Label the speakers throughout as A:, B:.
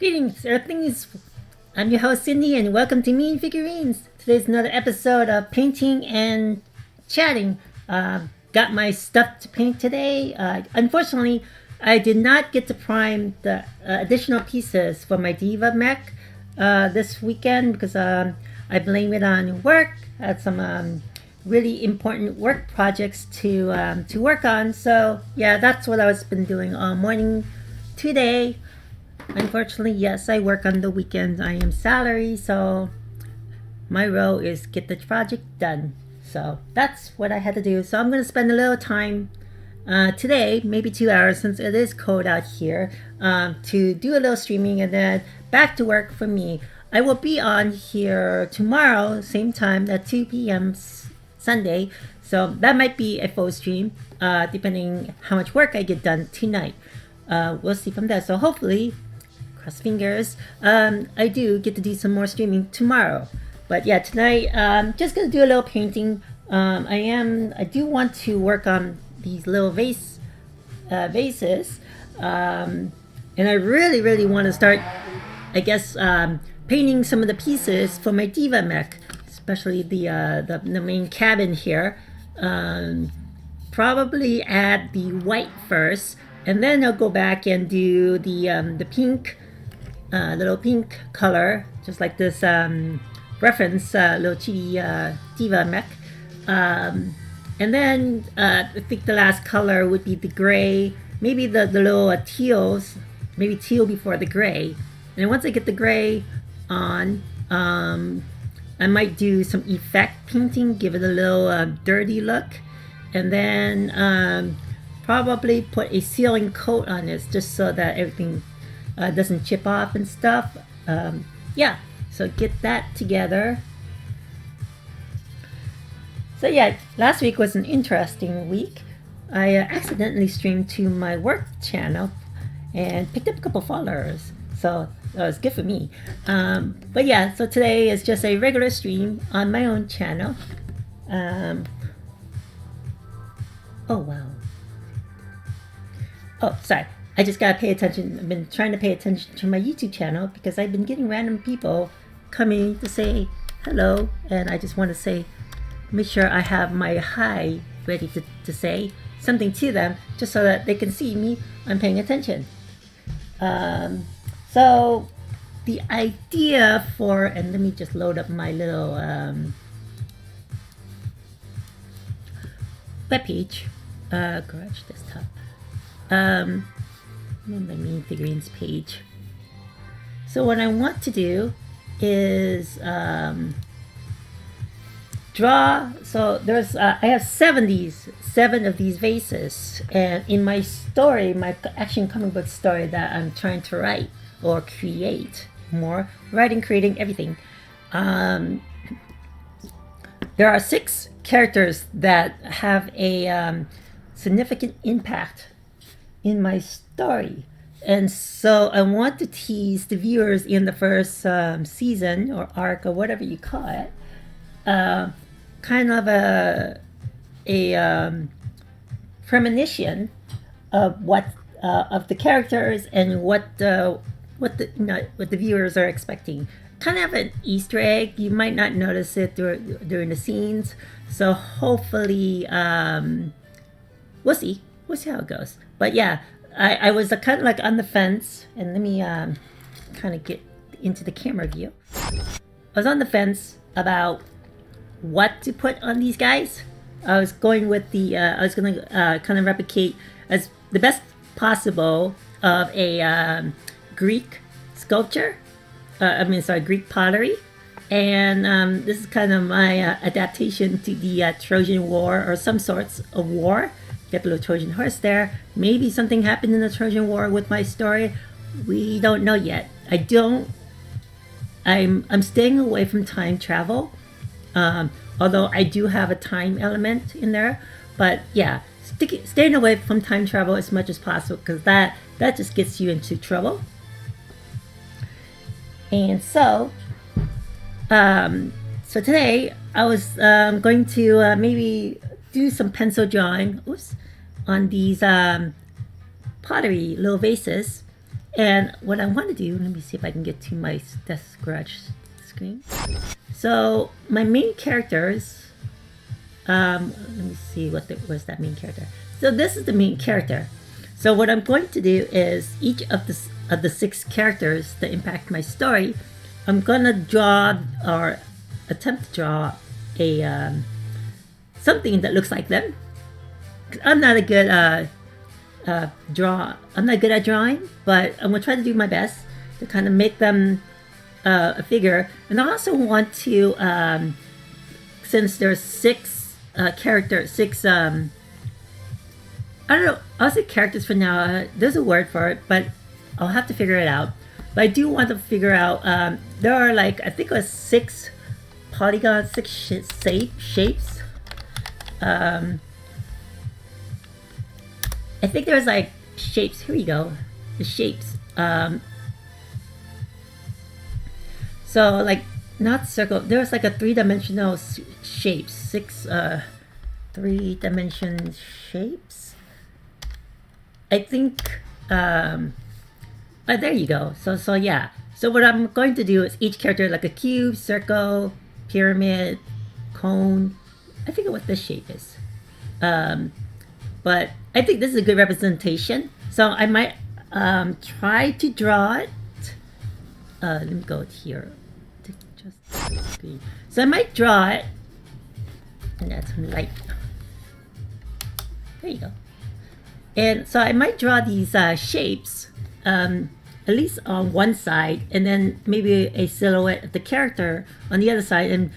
A: Greetings, Earthlings! I'm your host Cindy, and welcome to Mean Figurines. Today's another episode of painting and chatting. Got my stuff to paint today. Unfortunately, I did not get to prime the additional pieces for my Diva mech this weekend because I blame it on work. I had some really important work projects to work on. So yeah, that's what I've been doing all morning today. Unfortunately, yes, I work on the weekends. I am salary, so my role is get the project done. So that's what I had to do. So I'm going to spend a little time today, maybe 2 hours since it is cold out here, to do a little streaming and then back to work for me. I will be on here tomorrow, same time at 2 p.m. Sunday. So that might be a full stream, depending how much work I get done tonight. We'll see from there. So hopefully, cross fingers, I do get to do some more streaming tomorrow. But yeah, tonight, just gonna do a little painting. I do want to work on these little vases, and I really want to start, I guess, painting some of the pieces for my Diva mech, especially the main cabin here. Probably add the white first, and then I'll go back and do the pink. Little pink color, just like this reference little chibi Diva mech. And then I think the last color would be the gray, maybe the little teals, maybe teal before the gray. And then once I get the gray on, I might do some effect painting, give it a little dirty look. And then probably put a sealing coat on this just so that everything doesn't chip off and stuff. Yeah, so get that together. So yeah, last week was an interesting week. I accidentally streamed to my work channel and picked up a couple followers, so that was good for me. But yeah, so today is just a regular stream on my own channel. Oh wow. Oh, sorry. I just gotta pay attention. I've been trying to pay attention to my YouTube channel because I've been getting random people coming to say hello, and I just want to say, make sure I have my hi ready to say something to them just so that they can see me. I'm paying attention. So the idea for, and let me just load up my little webpage, Garage Desktop. On the Mean Figurines page. So what I want to do is draw. So there's I have seven of these vases, and in my story, my action comic book story that I'm trying to write or create more, writing, creating, everything. There are 6 characters that have a significant impact in my story, and so I want to tease the viewers in the first season or arc or whatever you call it, kind of a premonition of what of the characters and what the viewers are expecting. Kind of an Easter egg. You might not notice it during the scenes, so hopefully we'll see how it goes. But yeah, I was kind of like on the fence, and let me kind of get into the camera view. I was on the fence about what to put on these guys. I was going with I was going to kind of replicate as the best possible of a Greek sculpture. Greek pottery. And this is kind of my adaptation to the Trojan War, or some sorts of war. Get the little Trojan horse there. Maybe something happened in the Trojan War with my story. We don't know yet. I'm staying away from time travel, although I do have a time element in there. But yeah, staying away from time travel as much as possible, because that just gets you into trouble. And so today I was going to maybe do some pencil drawing on these pottery little vases, And what I want to do, let me see if I can get to my Death Garage screen. So my main characters, let me see what's that main character. So this is the main character. So what I'm going to do is each of the 6 characters that impact my story, I'm gonna draw or attempt to draw a something that looks like them. I'm not a good I'm not good at drawing, but I'm gonna try to do my best to kind of make them a figure. And I also want to, since there's 6 characters, 6 I don't know, I'll say characters for now. There's a word for it, but I'll have to figure it out. But I do want to figure out, there are like, I think it was 6 polygons, 6 shapes. I think there's like shapes, here we go, the shapes. So like, not circle, there's like a 3-dimensional shapes, 6 3-dimension shapes. I think, but there you go. So yeah. So what I'm going to do is each character like a cube, circle, pyramid, cone. I forget what this shape is. But I think this is a good representation. So I might try to draw it. Let me go here. So I might draw it. And that's some light. There you go. And so I might draw these shapes, at least on one side, and then maybe a silhouette of the character on the other side, and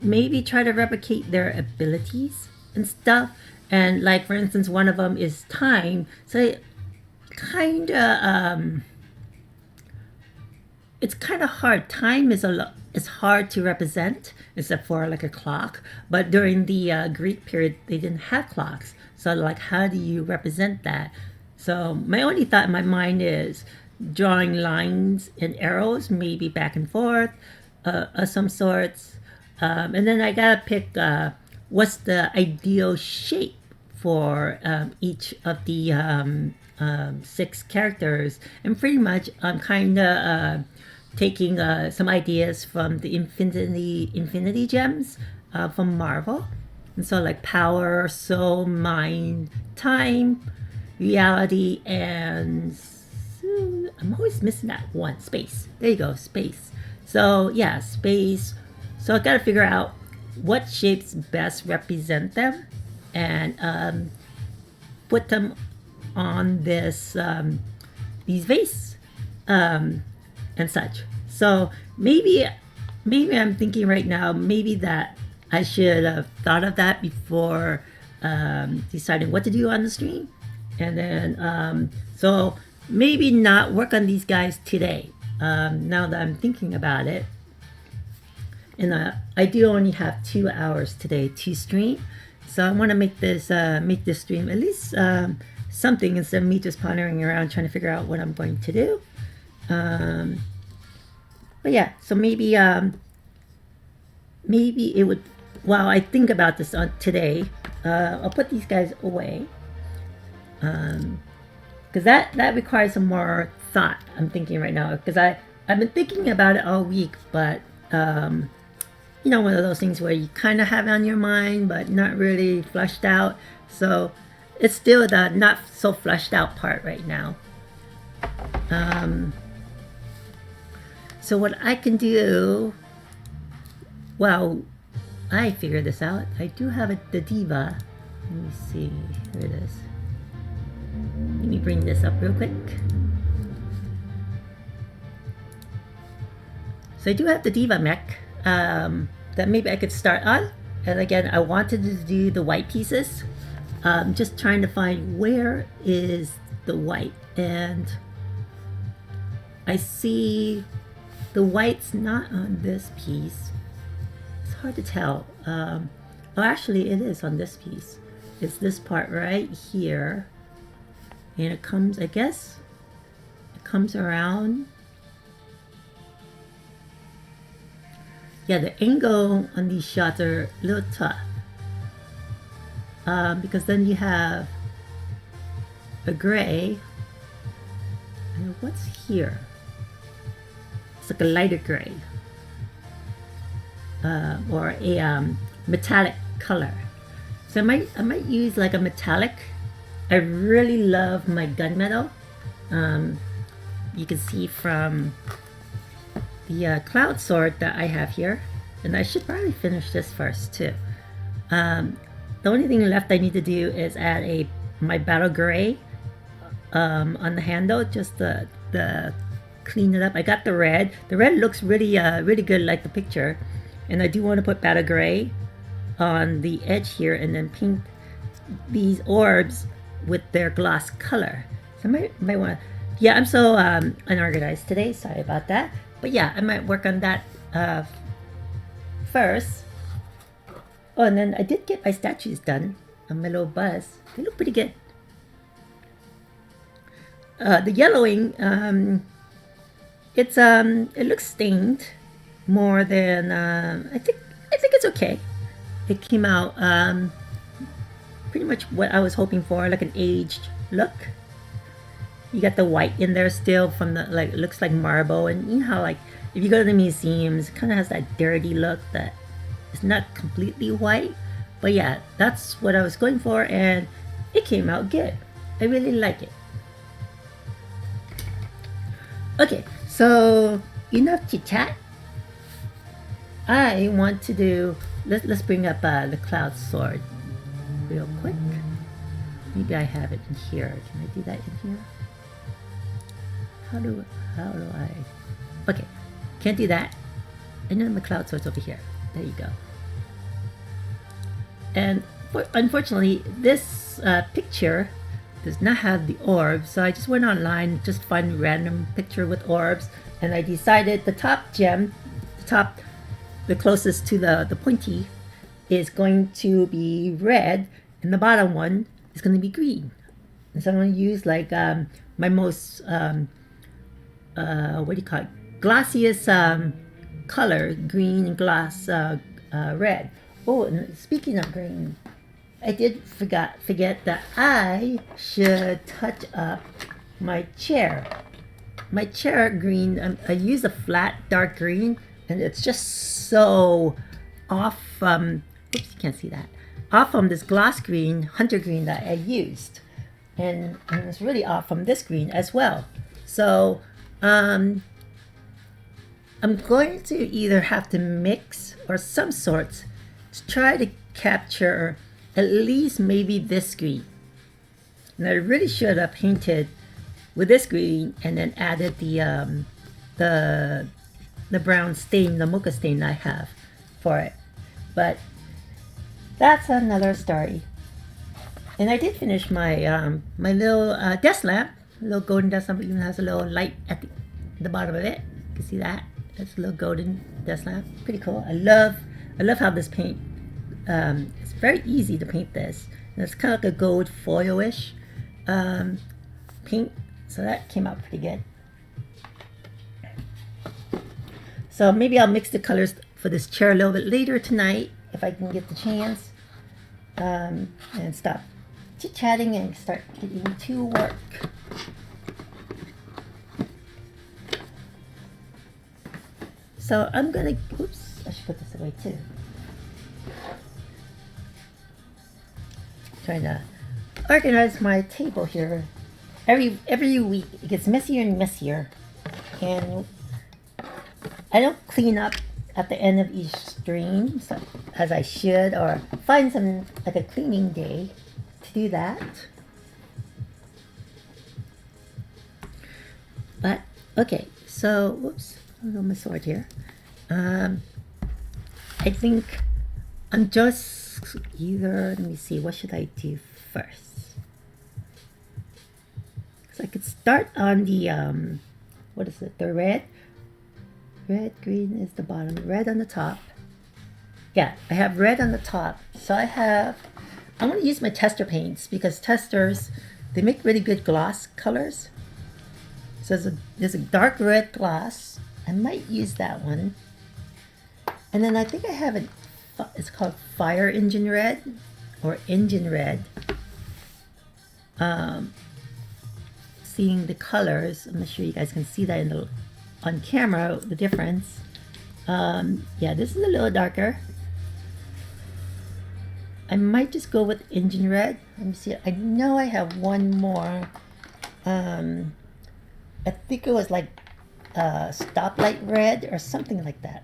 A: maybe try to replicate their abilities and stuff. And like, for instance, one of them is time. So kind of, it's kind of hard. Time is it's hard to represent, except for like a clock. But during the Greek period, they didn't have clocks. So like, how do you represent that? So my only thought in my mind is drawing lines and arrows, maybe back and forth, of some sorts. And then I gotta pick what's the ideal shape for each of the 6 characters. And pretty much I'm kind of taking some ideas from the Infinity Gems from Marvel. And so like power, soul, mind, time, reality, and I'm always missing that one, space. There you go, space. So yeah, space. So I gotta figure out what shapes best represent them and put them on this these vase and such. So maybe I'm thinking right now, maybe that I should have thought of that before deciding what to do on the stream. And then, so maybe not work on these guys today, now that I'm thinking about it. And I do only have 2 hours today to stream. So I want to make this stream at least something, instead of me just pondering around trying to figure out what I'm going to do. But yeah, so maybe it would, while I think about this on today, I'll put these guys away, because that requires some more thought. I'm thinking right now, because I've been thinking about it all week, but you know, one of those things where you kind of have it on your mind but not really fleshed out. So it's still the not so fleshed out part right now. So what I can do, well, I figured this out. I do have the diva. Let me see. Here it is. Let me bring this up real quick. So I do have the diva mech that maybe I could start on. And again, I wanted to do the white pieces. Just trying to find where is the white. And I see the white's not on this piece. It's hard to tell. Oh, actually it is on this piece. It's this part right here. And it comes, I guess, it comes around. Yeah, the angle on these shots are a little tough. Because then you have a gray. And what's here? It's like a lighter gray. Or a metallic color. So I might use like a metallic. I really love my gunmetal. You can see from the cloud sword that I have here, and I should probably finish this first too. The only thing left I need to do is add my battle gray on the handle, just the clean it up. I got the red. The red looks really really good, like the picture, and I do want to put battle gray on the edge here, and then paint these orbs with their gloss color. So I might want to. Yeah, I'm so unorganized today. Sorry about that. But yeah, I might work on that first. Oh, and then I did get my statues done on my little buzz. They look pretty good. The yellowing, it looks stained more than I think it's okay. It came out pretty much what I was hoping for, like an aged look. You got the white in there still from the, like, it looks like marble, and you know how, like, if you go to the museums, it kind of has that dirty look that it's not completely white. But yeah, that's what I was going for, and it came out good. I really like it. Okay, so enough chit chat. I want to do. Let's bring up the cloud sword real quick. Maybe I have it in here. Can I do that in here? How do I? Okay, can't do that. And then the cloud sword's over here. There you go. And unfortunately, this picture does not have the orbs, so I just went online, just find a random picture with orbs, and I decided the top gem, the closest to the pointy, is going to be red, and the bottom one is going to be green. And so I'm going to use like my most what do you call it? Glossiest color, green and gloss red. Oh, and speaking of green, I did forget that I should touch up my chair. My chair green, I use a flat dark green, and it's just so off from, oops, you can't see that, off from this gloss green, hunter green that I used. And it's really off from this green as well. So I'm going to either have to mix or some sorts to try to capture at least maybe this green. And I really should have painted with this green and then added the brown stain, the mocha stain I have for it. But that's another story. And I did finish my my little desk lamp. A little golden desk lamp, even has a little light at the bottom of it. You can see that. That's a little golden desk lamp. Pretty cool. I love how this paint. It's very easy to paint this. And it's kind of like a gold foil-ish paint. So that came out pretty good. So maybe I'll mix the colors for this chair a little bit later tonight if I can get the chance. And stop chit-chatting and start getting to work. So I'm gonna, oops, I should put this away too. Trying to organize my table here. Every week it gets messier and messier, and I don't clean up at the end of each stream so, as I should, or find some like a cleaning day to do that. But okay, so whoops, I got my sword here. I think I'm just either, let me see, what should I do first? So I could start on the what is it? The red, green is the bottom, red on the top. Yeah, I have red on the top. So I'm going to use my tester paints because testers, they make really good gloss colors. So there's a dark red gloss. I might use that one. And then I think I have it's called Fire Engine Red or Engine Red. seeing the colors. I'm not sure you guys can see that on camera, the difference. Yeah, this is a little darker. I might just go with engine red. Let me see. I know I have one more. I think it was like stoplight red or something like that.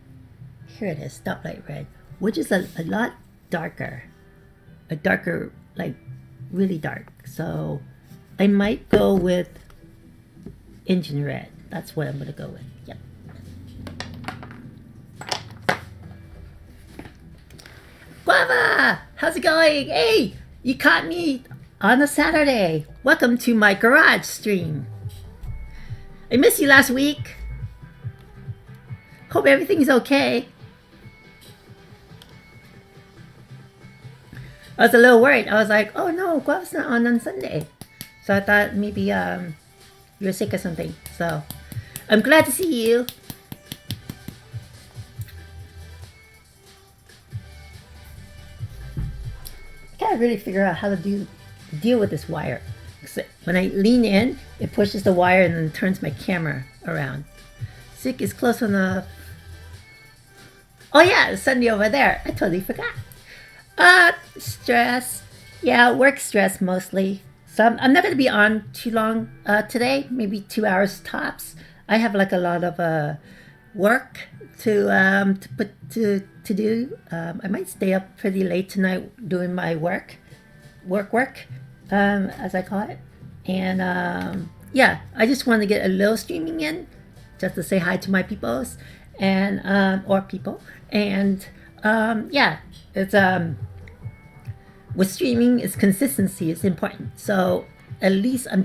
A: Here it is, stoplight red, which is a lot darker. A darker, like really dark. So I might go with engine red. That's what I'm gonna go with. Yep. Guava! How's it going? Hey, you caught me on a Saturday. Welcome to my garage stream. I missed you last week. Hope everything's okay. I was a little worried. I was like, oh no, Guava's not on Sunday. So I thought maybe you were sick or something. So I'm glad to see you. I can't really figure out how to deal with this wire. When I lean in, it pushes the wire and then turns my camera around. Sick is close enough. Oh yeah, it's Sunday over there. I totally forgot. Stress. Yeah, work stress mostly. So I'm not going to be on too long today. Maybe 2 hours tops. I have like a lot of work to do. I might stay up pretty late tonight doing my work, as I call it. And yeah, I just want to get a little streaming in, just to say hi to my peoples and or people. And yeah, it's with streaming, is consistency is important. So at least I'm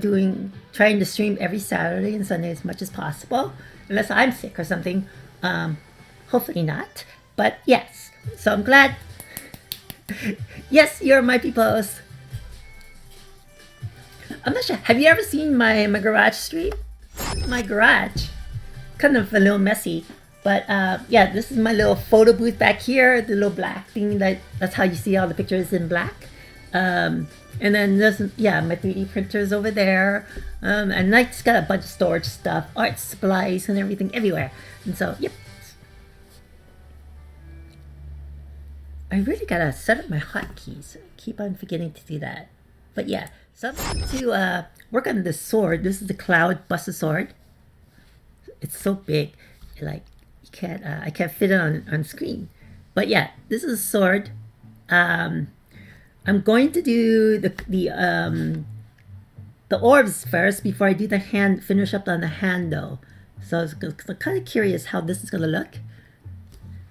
A: trying to stream every Saturday and Sunday as much as possible, unless I'm sick or something. Hopefully not. But yes, so I'm glad. Yes, you're my peoples. I'm not sure. Have you ever seen my garage stream? My garage, kind of a little messy, but yeah, this is my little photo booth back here. The little black thing that's how you see all the pictures in black. And then there's my 3D printers over there. And I just got a bunch of storage stuff, art supplies, and everything everywhere. And so yep. I really gotta set up my hotkeys. I keep on forgetting to do that. But yeah, so I'm going to work on the sword. This is the Cloud Buster Sword. It's so big, like I can't fit it on screen. But yeah, this is a sword. I'm going to do the orbs first before I do the hand. Finish up on the handle. So I'm kind of curious how this is gonna look.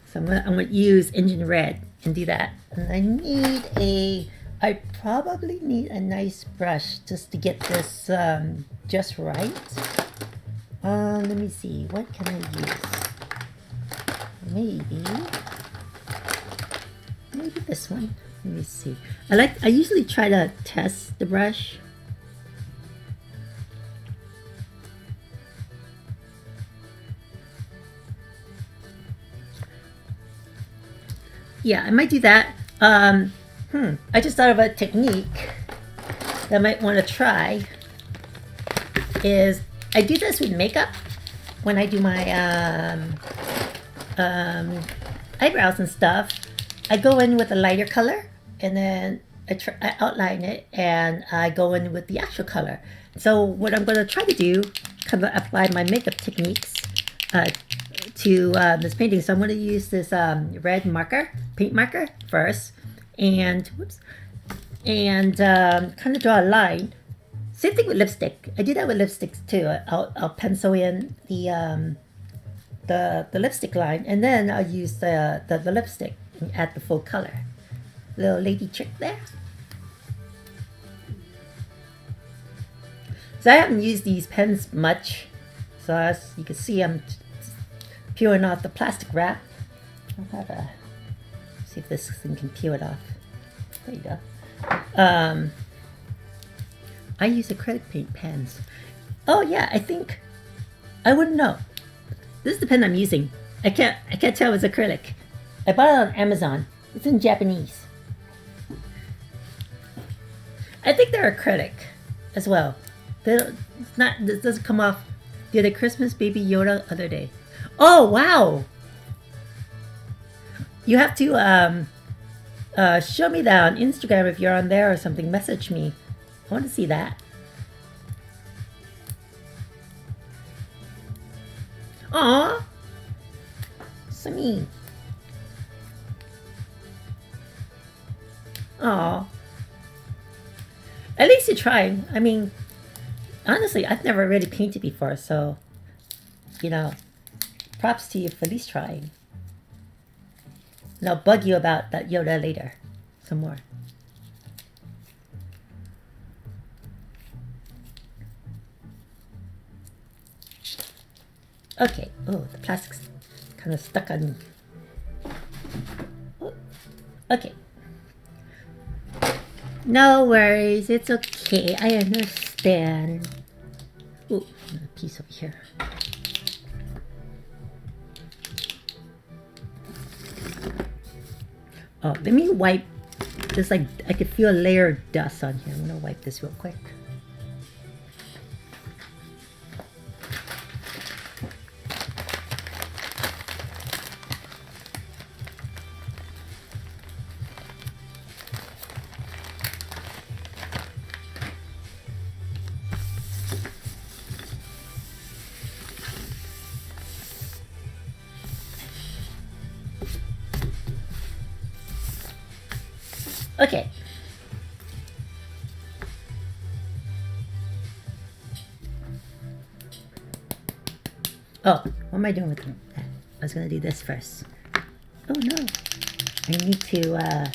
A: So I'm gonna use engine red and do that. And I probably need a nice brush just to get this just right. Let me see, what can I use? Maybe this one. Let me see. I usually try to test the brush. Yeah, I might do that. I just thought of a technique that I might want to try. Is I do this with makeup when I do my eyebrows and stuff. I go in with a lighter color and then I outline it and I go in with the actual color. So what I'm going to try to do, kind of apply my makeup techniques to this painting. So I'm going to use this red paint marker first, and kind of draw a line. Same thing with lipstick. I do that with lipsticks too. I'll pencil in the lipstick line, and then I'll use the lipstick and add the full color. Little lady trick there. So I haven't used these pens much. So as you can see, I'm peeling off the plastic wrap. I'll have a see if this thing can peel it off. There you go. I use acrylic paint pens. Oh yeah, I think I wouldn't know. This is the pen I'm using. I can't tell it's acrylic. I bought it on Amazon. It's in Japanese. I think they're acrylic as well. It's not. This doesn't come off. Did a Christmas baby Yoda other day. Oh wow! You have to show me that on Instagram if you're on there or something. Message me. I want to see that. Aw, so mean. Aw. At least you tried. I mean, honestly, I've never really painted before, so, you know, props to you for at least trying. And I'll bug you about that Yoda later. Some more. Okay. Oh, the plastic's kind of stuck on me. Okay. No worries. It's okay. I understand. Ooh, another piece over here. Oh, let me wipe. Just like I could feel a layer of dust on here. I'm gonna wipe this real quick. Okay. Oh, what am I doing with that? I was gonna do this first. Oh no. I need to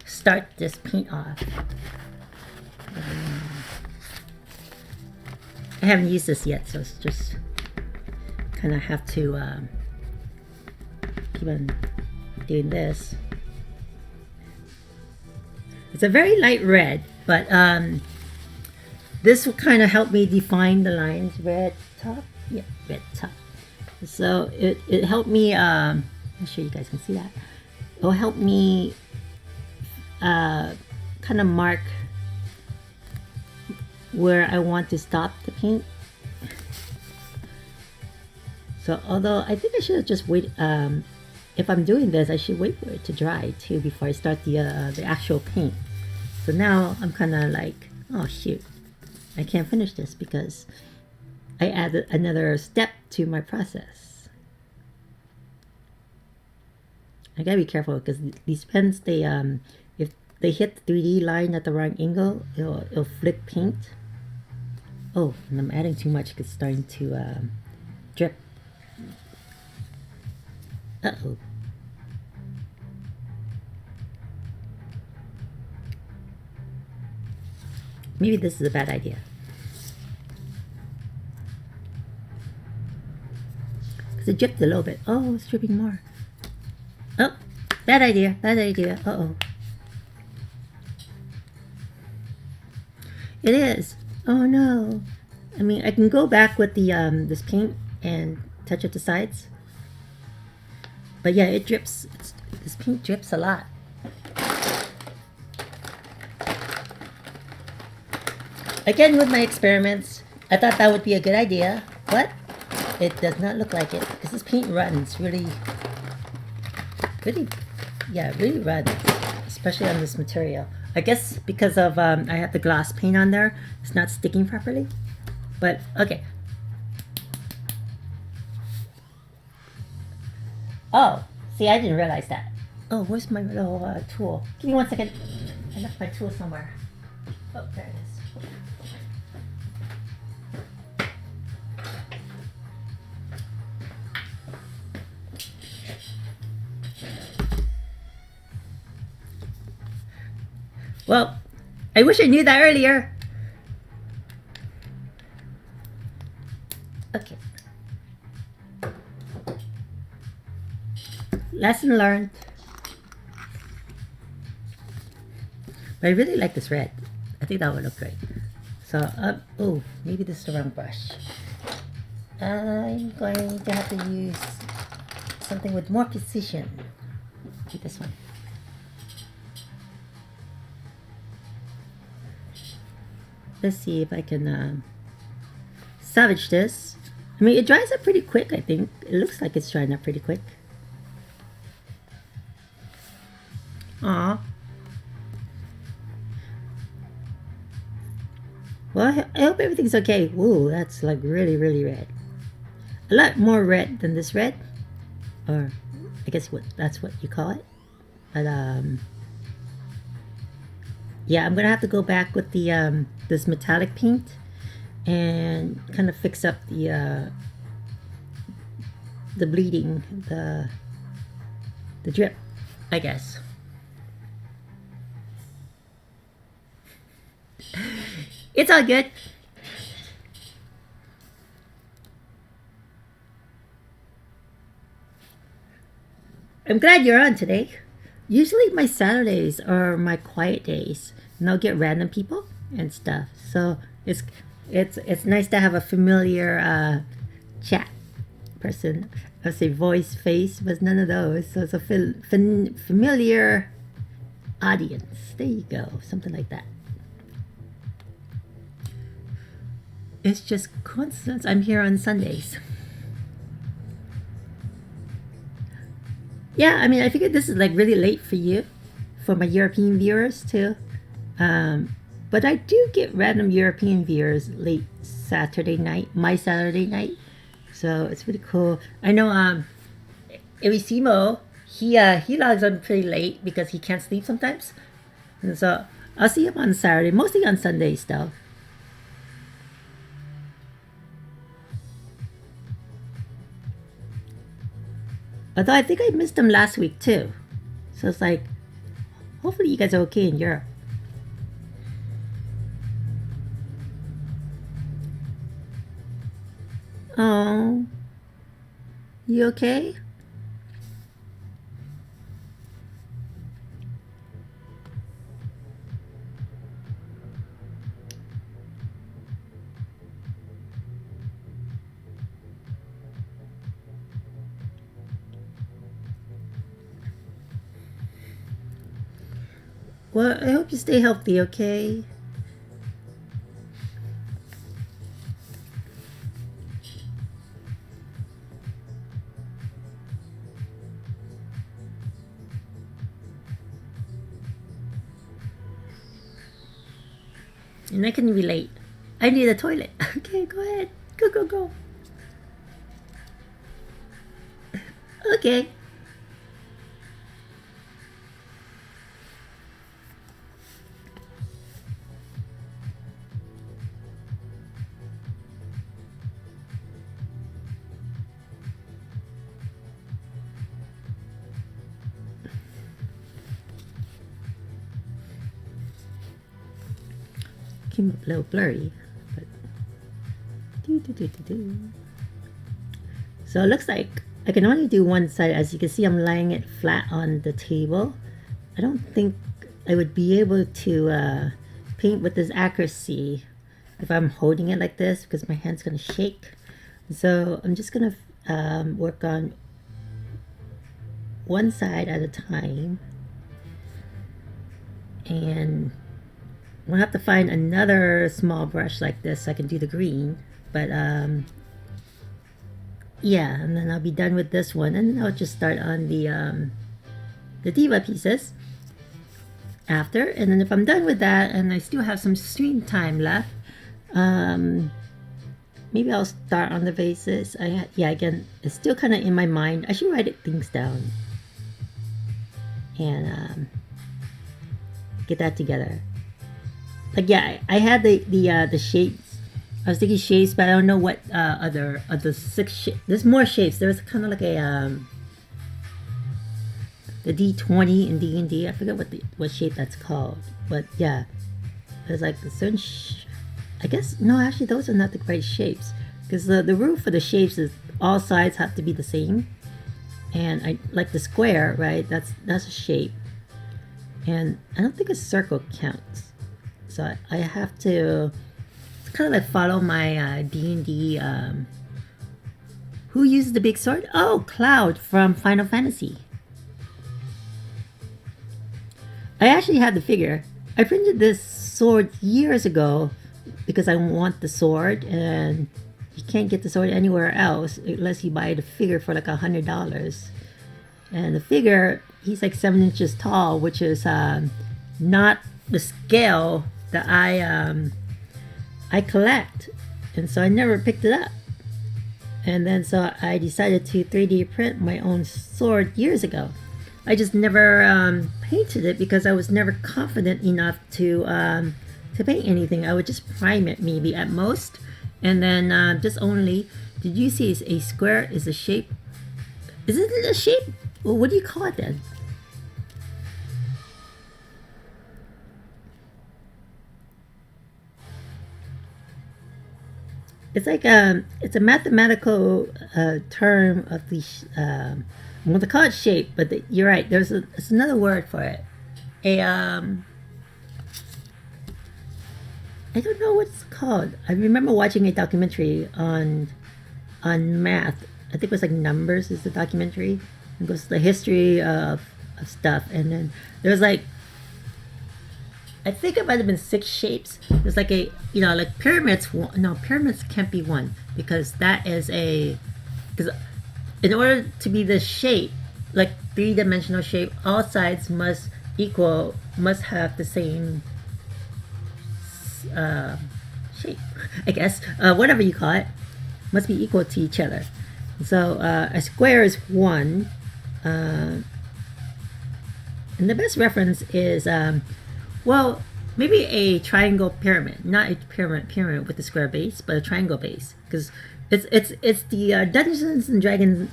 A: start this paint off. I haven't used this yet, so it's just kind of have to keep on doing this. It's a very light red, but this will kind of help me define the lines. Red top, yeah, red top. So it helped me. I'm sure you guys can see that. It will help me kind of mark where I want to stop the paint. So although I think I should just wait. If I'm doing this, I should wait for it to dry too before I start the actual paint. So now I'm kind of like, oh shoot, I can't finish this because I added another step to my process. I gotta be careful because these pens, they if they hit the 3D line at the wrong angle, it'll flick paint. Oh, and I'm adding too much because it's starting to drip. Uh-oh. Maybe this is a bad idea. Because it dripped a little bit. Oh, it's dripping more. Oh, bad idea, bad idea. Uh-oh. It is. Oh no. I mean, I can go back with the this paint and touch up the sides. But yeah, it drips. This paint drips a lot. Again, with my experiments, I thought that would be a good idea, but it does not look like it because this paint runs really runs, especially on this material. I guess because of I have the gloss paint on there, it's not sticking properly. But okay. Oh, see, I didn't realize that. Oh, where's my little tool? Give me 1 second. I left my tool somewhere. Oh, there it is. Well, I wish I knew that earlier. Okay. Lesson learned. But I really like this red. I think that would look great. So, oh, maybe this is the wrong brush. I'm going to have to use something with more precision. Maybe this one. Let's see if I can salvage this. I mean, it dries up pretty quick, I think. It looks like it's drying up pretty quick. Aw. Well, I hope everything's okay. Whoa, that's like really, really red. A lot more red than this red. Or, I guess that's what you call it. But, yeah, I'm gonna have to go back with the, this metallic paint and kind of fix up the bleeding, the drip, I guess. It's all good. I'm glad you're on today. Usually my Saturdays are my quiet days, and I'll get random people and stuff. So it's nice to have a familiar chat person. I say voice, face, but none of those. So it's a familiar audience. There you go, something like that. It's just coincidence I'm here on Sundays. Yeah, I mean, I figured this is like really late for you, for my European viewers too. But I do get random European viewers late Saturday night, my Saturday night. So it's pretty cool. I know Irisimo, he logs on pretty late because he can't sleep sometimes. And so I'll see him on Saturday, mostly on Sundays though. Although I think I missed them last week too. So it's like, hopefully you guys are okay in Europe. Oh, you okay? Well, I hope you stay healthy, okay? And I can relate. I need a toilet. Okay, go ahead. Go, go, go. Okay. Came up a little blurry, but so it looks like I can only do one side. As you can see, I'm laying it flat on the table. I don't think I would be able to paint with this accuracy if I'm holding it like this because my hand's gonna shake. So I'm just gonna work on one side at a time, and we'll have to find another small brush like this so I can do the green. But yeah, and then I'll be done with this one, and then I'll just start on the diva pieces after. And then if I'm done with that and I still have some stream time left, maybe I'll start on the vases. Yeah, again, it's still kind of in my mind. I should write things down and get that together. Like, yeah, I had the shapes. I was thinking shapes, but I don't know what other six shapes. There's more shapes. There's kind of like a the D20 in D&D. I forget what shape that's called. But yeah, there's like a certain. I guess no, actually those are not the right shapes because the rule for the shapes is all sides have to be the same. And I like the square, right? That's a shape. And I don't think a circle counts. So I have to kind of like follow my D&D. Who uses the big sword? Oh, Cloud from Final Fantasy. I actually had the figure. I printed this sword years ago because I want the sword, and you can't get the sword anywhere else unless you buy the figure for like $100. And the figure, he's like 7 inches tall, which is not the scale that I collect, and so I never picked it up. And then so I decided to 3D print my own sword years ago. I just never painted it because I was never confident enough to paint anything. I would just prime it maybe at most, and then just only. Did you see a square is a shape? Is it a shape? Well, what do you call it then? It's like it's a mathematical term of the I'm going to call it shape, but you're right. There's another word for it. I don't know what it's called. I remember watching a documentary on math. I think it was like Numbers is the documentary. It goes to the history of stuff, and then there's like, I think it might have been 6 shapes. There's like a, like pyramids. No, pyramids can't be one because that is because in order to be the shape, like 3-dimensional shape, all sides must have the same shape, I guess. Whatever you call it, must be equal to each other. So a square is 1. And the best reference is, well, maybe a triangle pyramid, not a pyramid with a square base, but a triangle base, because it's the Dungeons and Dragons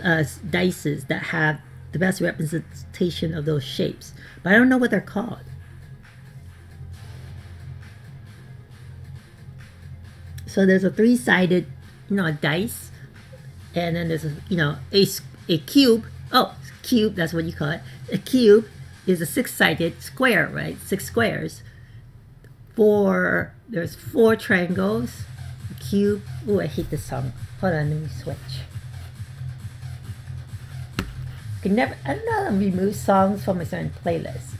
A: dices that have the best representation of those shapes, but I don't know what they're called. So there's a 3-sided, dice, and then there's a cube. Oh, cube, that's what you call it. A cube is a 6-sided square, right? 6 squares. There's 4 triangles. A cube. Oh, I hate this song. Hold on, let me switch. I don't know how to remove songs from a certain playlist.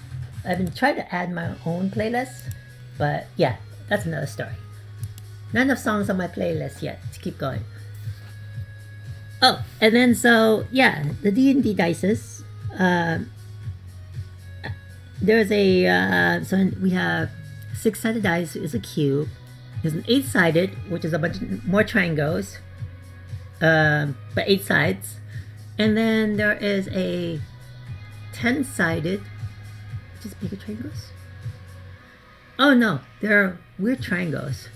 A: I've been trying to add my own playlist, but yeah, that's another story. Not enough songs on my playlist yet to keep going. Oh, and then so yeah, the D&D dices. There's a so we have 6-sided dice is a cube. There's an 8-sided, which is a bunch more triangles, but 8 sides. And then there is a 10-sided, which is bigger triangles. Oh no, they're weird triangles.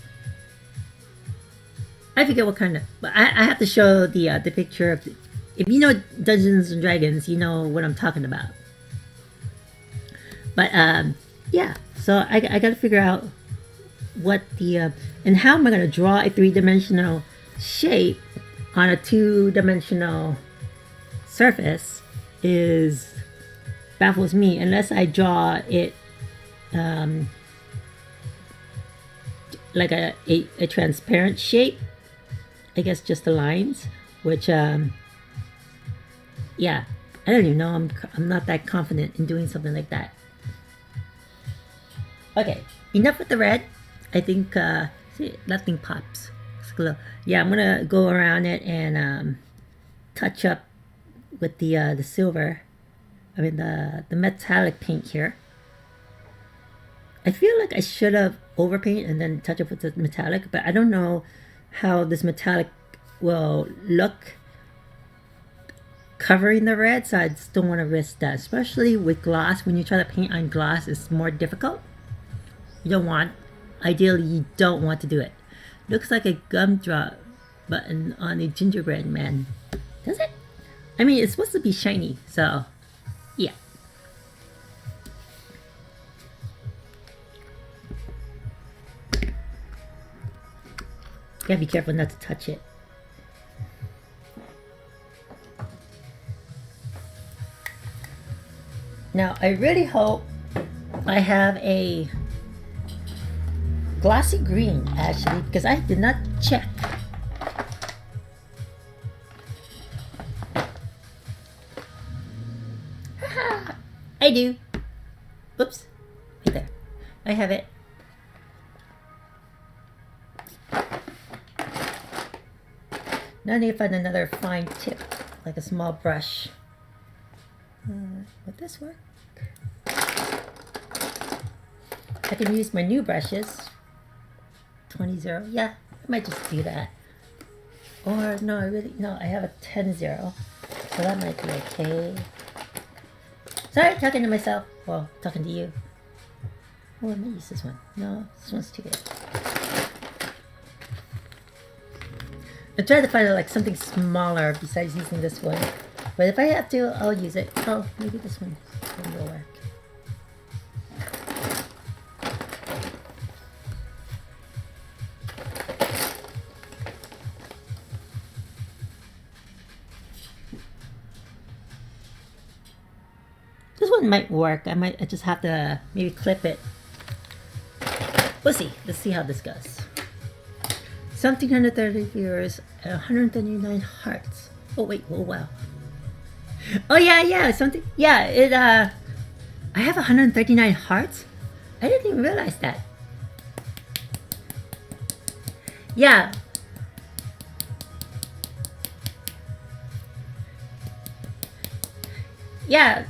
A: I forget what kind of, but I have to show the picture of. If you know Dungeons and Dragons, you know what I'm talking about. But yeah, so I got to figure out what the and how am I going to draw a 3-dimensional shape on a 2-dimensional surface is baffles me unless I draw it like a transparent shape. I guess just the lines, which yeah, I don't even know. I'm not that confident in doing something like that. Okay, enough with the red. I think see, nothing pops. Yeah, I'm gonna go around it and touch up with the silver. I mean the metallic paint here. I feel like I should have overpaint and then touch up with the metallic, but I don't know how this metallic will look covering the red, so I just don't want to risk that, especially with glass. When you try to paint on glass, it's more difficult. Ideally you don't want to do it. Looks like a gumdrop button on a gingerbread man. Does it? I mean, it's supposed to be shiny, so yeah. Gotta be careful not to touch it. Now, I really hope I have a glossy green, actually, because I did not check. I do. Oops. Right there. I have it. Now I need to find another fine tip, like a small brush. Would this work? I can use my new brushes. 20-0. Yeah, I might just do that. Or no, I have a 10-0. So that might be okay. Sorry, talking to myself. Well, talking to you. Oh, I might use this one. No, this one's too big. I'm trying to find like something smaller besides using this one. But if I have to, I'll use it. Oh, maybe this one will work. This one might work. I just have to maybe clip it. We'll see. Let's see how this goes. 1,730 viewers and 139 hearts. Oh wait, oh wow. Oh yeah, something. Yeah, I have 139 hearts. I didn't even realize that. Yeah. Yeah,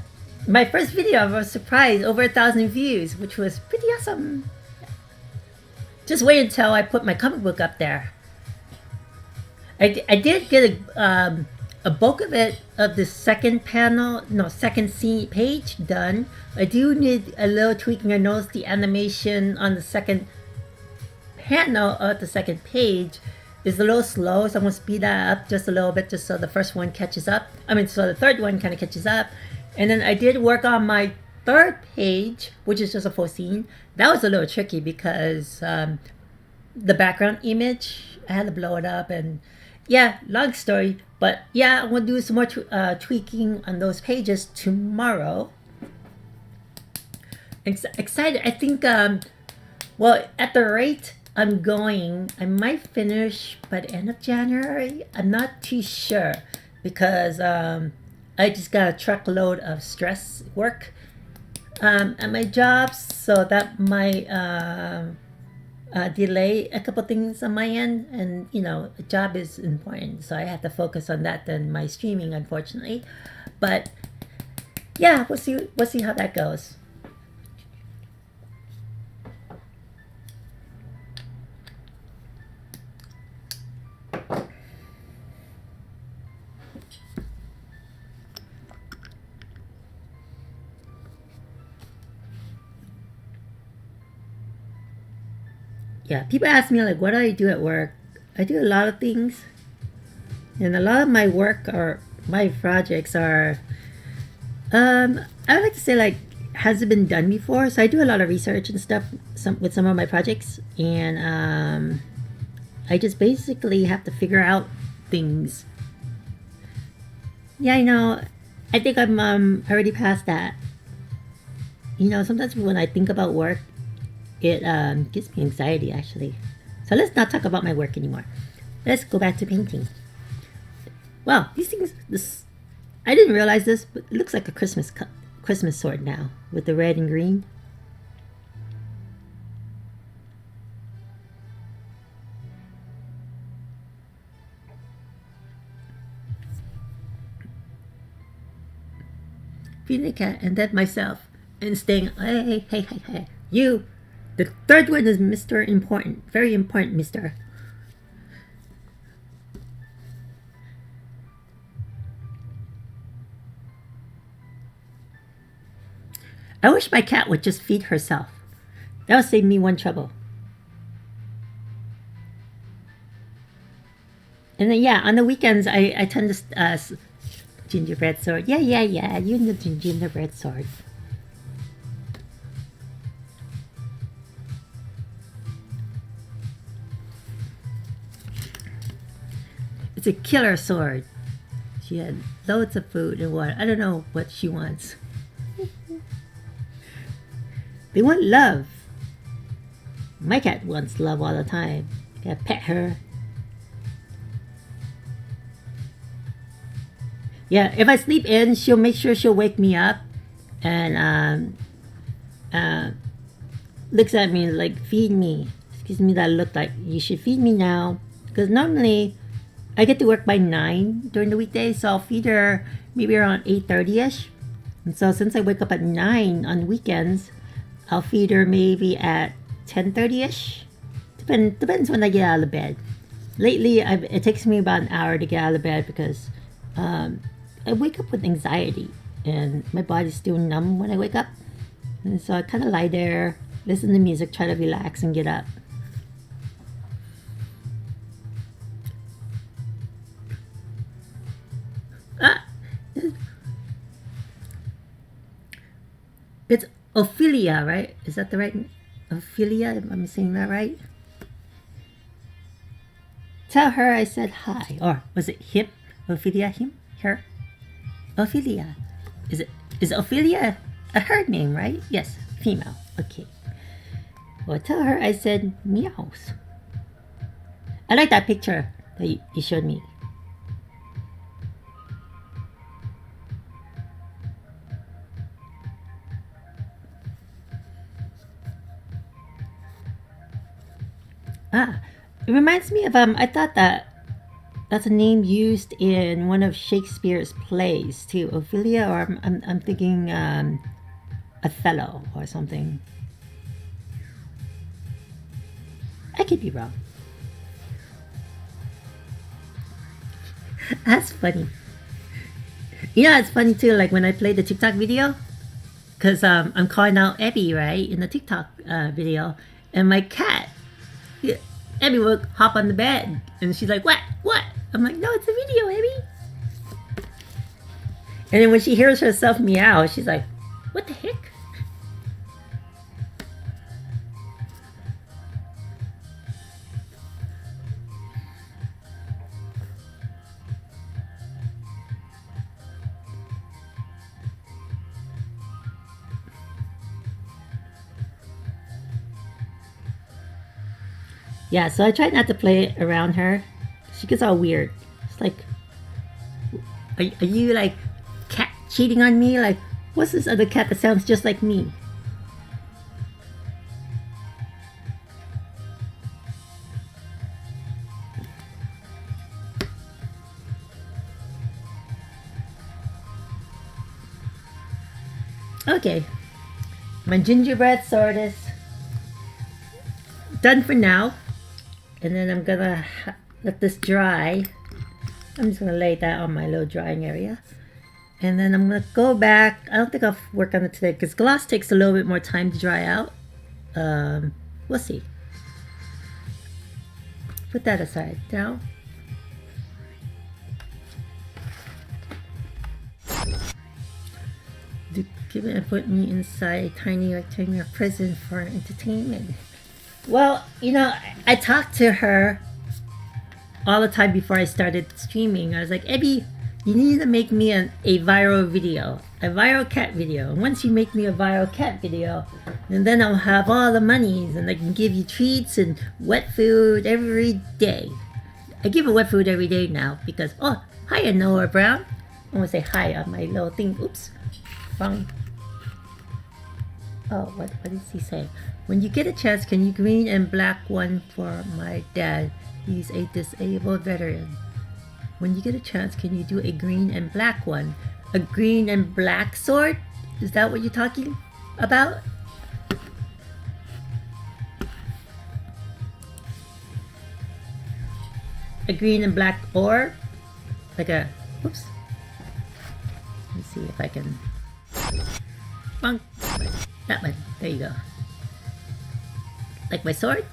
A: my first video, I was surprised, over 1,000 views, which was pretty awesome. Just wait until I put my comic book up there. I did get a bulk of it, of the second scene page done. I do need a little tweaking. I noticed the animation on the second panel of the second page is a little slow, so I'm gonna speed that up just a little bit, just so the first one catches up. So the third one kind of catches up. And then I did work on my third page, which is just a full scene. That was a little tricky because the background image, I had to blow it up, and yeah, long story. But yeah, I'm gonna do some more tweaking on those pages tomorrow. Excited. I think well, at the rate I'm going, I might finish by the end of January. I'm not too sure because I just got a truckload of stress work at my job, so that might delay a couple things on my end. And a job is important, so I have to focus on that than my streaming, unfortunately. But yeah, we'll see how that goes. Yeah, people ask me like, what do I do at work? I do a lot of things, and a lot of my work or my projects are, I would like to say, like, hasn't been done before. So I do a lot of research and stuff with some of my projects, and I just basically have to figure out things. Yeah, I know. I think I'm already past that. Sometimes when I think about work, it gives me anxiety, actually. So let's not talk about my work anymore. Let's go back to painting. Wow, these things, I didn't realize this, but it looks like a Christmas sword now with the red and green. Feeding the cat and then myself and staying, hey, you. The third one is Mr. Important. Very important, Mr. I wish my cat would just feed herself. That would save me one trouble. And then yeah, on the weekends I tend to gingerbread sword. Yeah. You know the gingerbread sword. It's a killer sword. She had loads of food and water. I don't know what she wants. They want love. My cat wants love all the time. You gotta pet her. Yeah, if I sleep in, she'll make sure she'll wake me up and looks at me like, feed me. Gives me that look like, you should feed me now. Because normally I get to work by 9 during the weekday, so I'll feed her maybe around 8:30ish. And so since I wake up at 9 on weekends, I'll feed her maybe at 10:30ish. Depends when I get out of bed. Lately, it takes me about an hour to get out of bed because I wake up with anxiety and my body's still numb when I wake up. And so I kind of lie there, listen to music, try to relax and get up. Ah, it's Ophelia, right? Is that the right Ophelia? Am I saying that right? Tell her I said hi. Or was it him? Ophelia, him? Her? Ophelia. Is Ophelia a her name, right? Yes, female. Okay. Well, tell her I said meows. I like that picture that you showed me. Ah, it reminds me of I thought that's a name used in one of Shakespeare's plays too, Ophelia, or I'm thinking Othello or something. I could be wrong. That's funny. You know, it's funny too. Like when I play the TikTok video, because I'm calling out Abby right in the TikTok video, and my cat, yeah, Abby will hop on the bed, and she's like, "What? What?" I'm like, "No, it's a video, Abby." And then when she hears herself meow, she's like, "What the heck?" Yeah, so I try not to play around her. She gets all weird. It's like, are you like cat cheating on me? Like, what's this other cat that sounds just like me? Okay, my gingerbread sword is done for now. And then I'm gonna let this dry. I'm just gonna lay that on my little drying area. And then I'm gonna go back. I don't think I'll work on it today because gloss takes a little bit more time to dry out. We'll see. Put that aside now. Give it and put me inside a tiny rectangular prison for entertainment. Well, you know, I talked to her all the time before I started streaming. I was like, Abby, you need to make me a viral video, a viral cat video. And once you make me a viral cat video, and then I'll have all the monies and I can give you treats and wet food every day. I give her wet food every day now because, oh, hiya, Noah Brown. I want to say hi on my little thing. Oops, wrong. Oh, what does he say? When you get a chance, can you green and black one for my dad? He's a disabled veteran. When you get a chance, can you do a green and black one? A green and black sword? Is that what you're talking about? A green and black orb? Like a... Oops. Let's see if I can... Bonk. That one. There you go. Like my sword?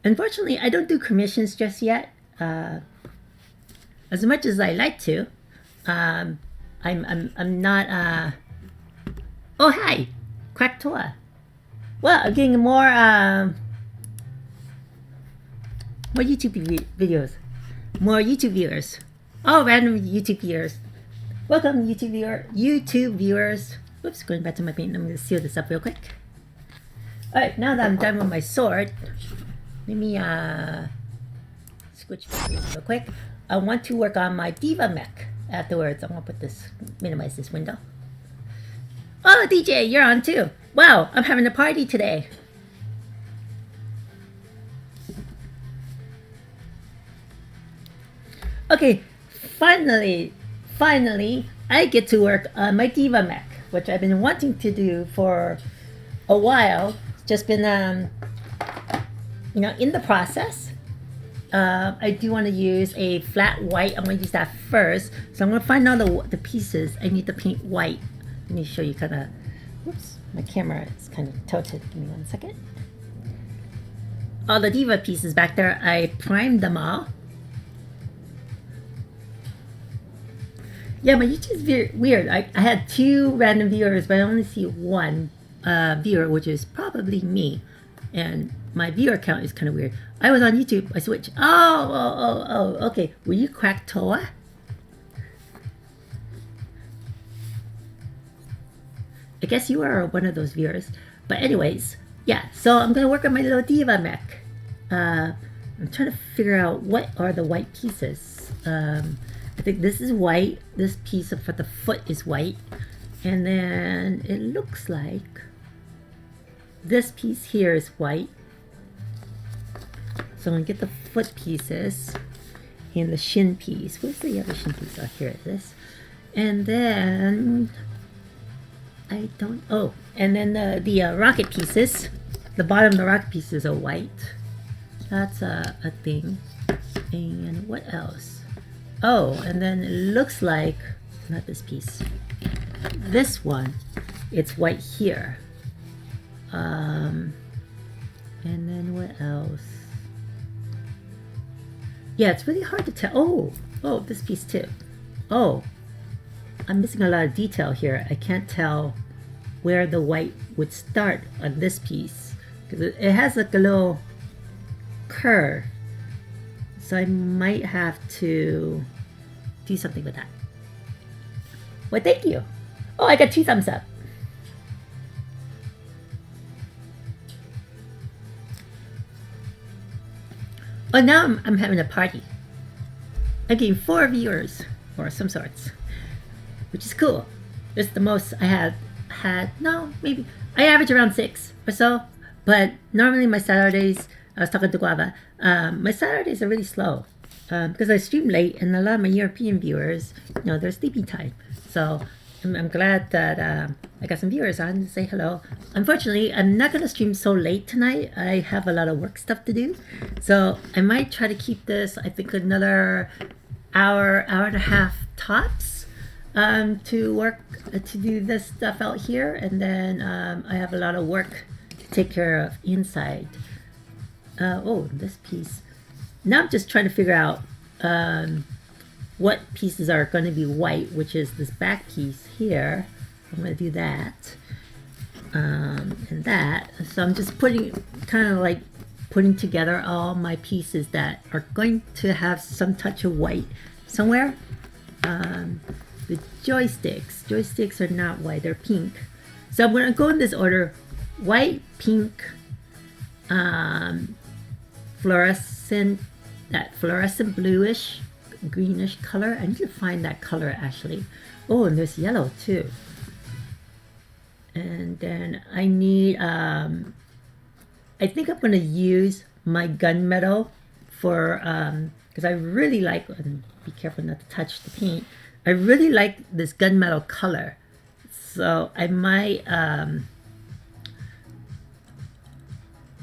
A: Unfortunately, I don't do commissions just yet. As much as I like to, I'm not. Oh hi, Quacktoa. Well, I'm getting more YouTube videos, more YouTube viewers. Oh, random YouTube viewers. Welcome, YouTube viewers. Whoops, going back to my paint. I'm gonna seal this up real quick. All right, now that I'm done with my sword, let me switch real quick. I want to work on my Diva mech afterwards. I'm gonna minimize this window. Oh, DJ, you're on too. Wow, I'm having a party today. Okay, finally, finally, I get to work on my Diva mech, which I've been wanting to do for a while. Just been, in the process. I do want to use a flat white. I'm going to use that first. So I'm going to find all the pieces I need to paint white. Let me show you kind of. Whoops, my camera is kind of tilted. Give me 1 second. All the Diva pieces back there, I primed them all. Yeah, my YouTube's weird. I had 2 random viewers, but I only see 1 viewer, which is probably me. And my viewer count is kind of weird. I was on YouTube. I switched. Oh, okay. Were you Krakatoa? I guess you are one of those viewers. But anyways, yeah. So I'm going to work on my little Diva mech. I'm trying to figure out what are the white pieces. I think this is white. This piece for the foot is white. And then it looks like this piece here is white. So I'm going to get the foot pieces and the shin piece. Where's the other shin piece? Oh, here it is. And then and then the rocket pieces. The bottom of the rocket pieces are white. That's a thing. And what else? Oh, and then it looks like, not this piece, this one, it's white here. And then what else? Yeah, it's really hard to tell. Oh, this piece too. Oh, I'm missing a lot of detail here. I can't tell where the white would start on this piece because it has like a little curve. So I might have to do something with that. Well, thank you. Oh, I got 2 thumbs up. Oh, now I'm having a party. I'm getting 4 viewers, or some sorts, which is cool. It's the most I had. No, maybe. I average around 6 or so, but normally my Saturdays, I was talking to Guava, my Saturdays are really slow because I stream late and a lot of my European viewers, they're sleeping time. So I'm glad that I got some viewers on to say hello. Unfortunately, I'm not going to stream so late tonight. I have a lot of work stuff to do. So I might try to keep this, I think, another hour and a half tops to work, to do this stuff out here. And then I have a lot of work to take care of inside. This piece. Now I'm just trying to figure out what pieces are going to be white, which is this back piece here. I'm going to do that. And that. So I'm just putting together all my pieces that are going to have some touch of white somewhere. The joysticks are not white, they're pink. So I'm going to go in this order: white, pink, fluorescent bluish, greenish color. I need to find that color actually. Oh, and there's yellow too. And then I need, I think I'm going to use my gunmetal for, because I really like, and be careful not to touch the paint. I really like this gunmetal color. So I might,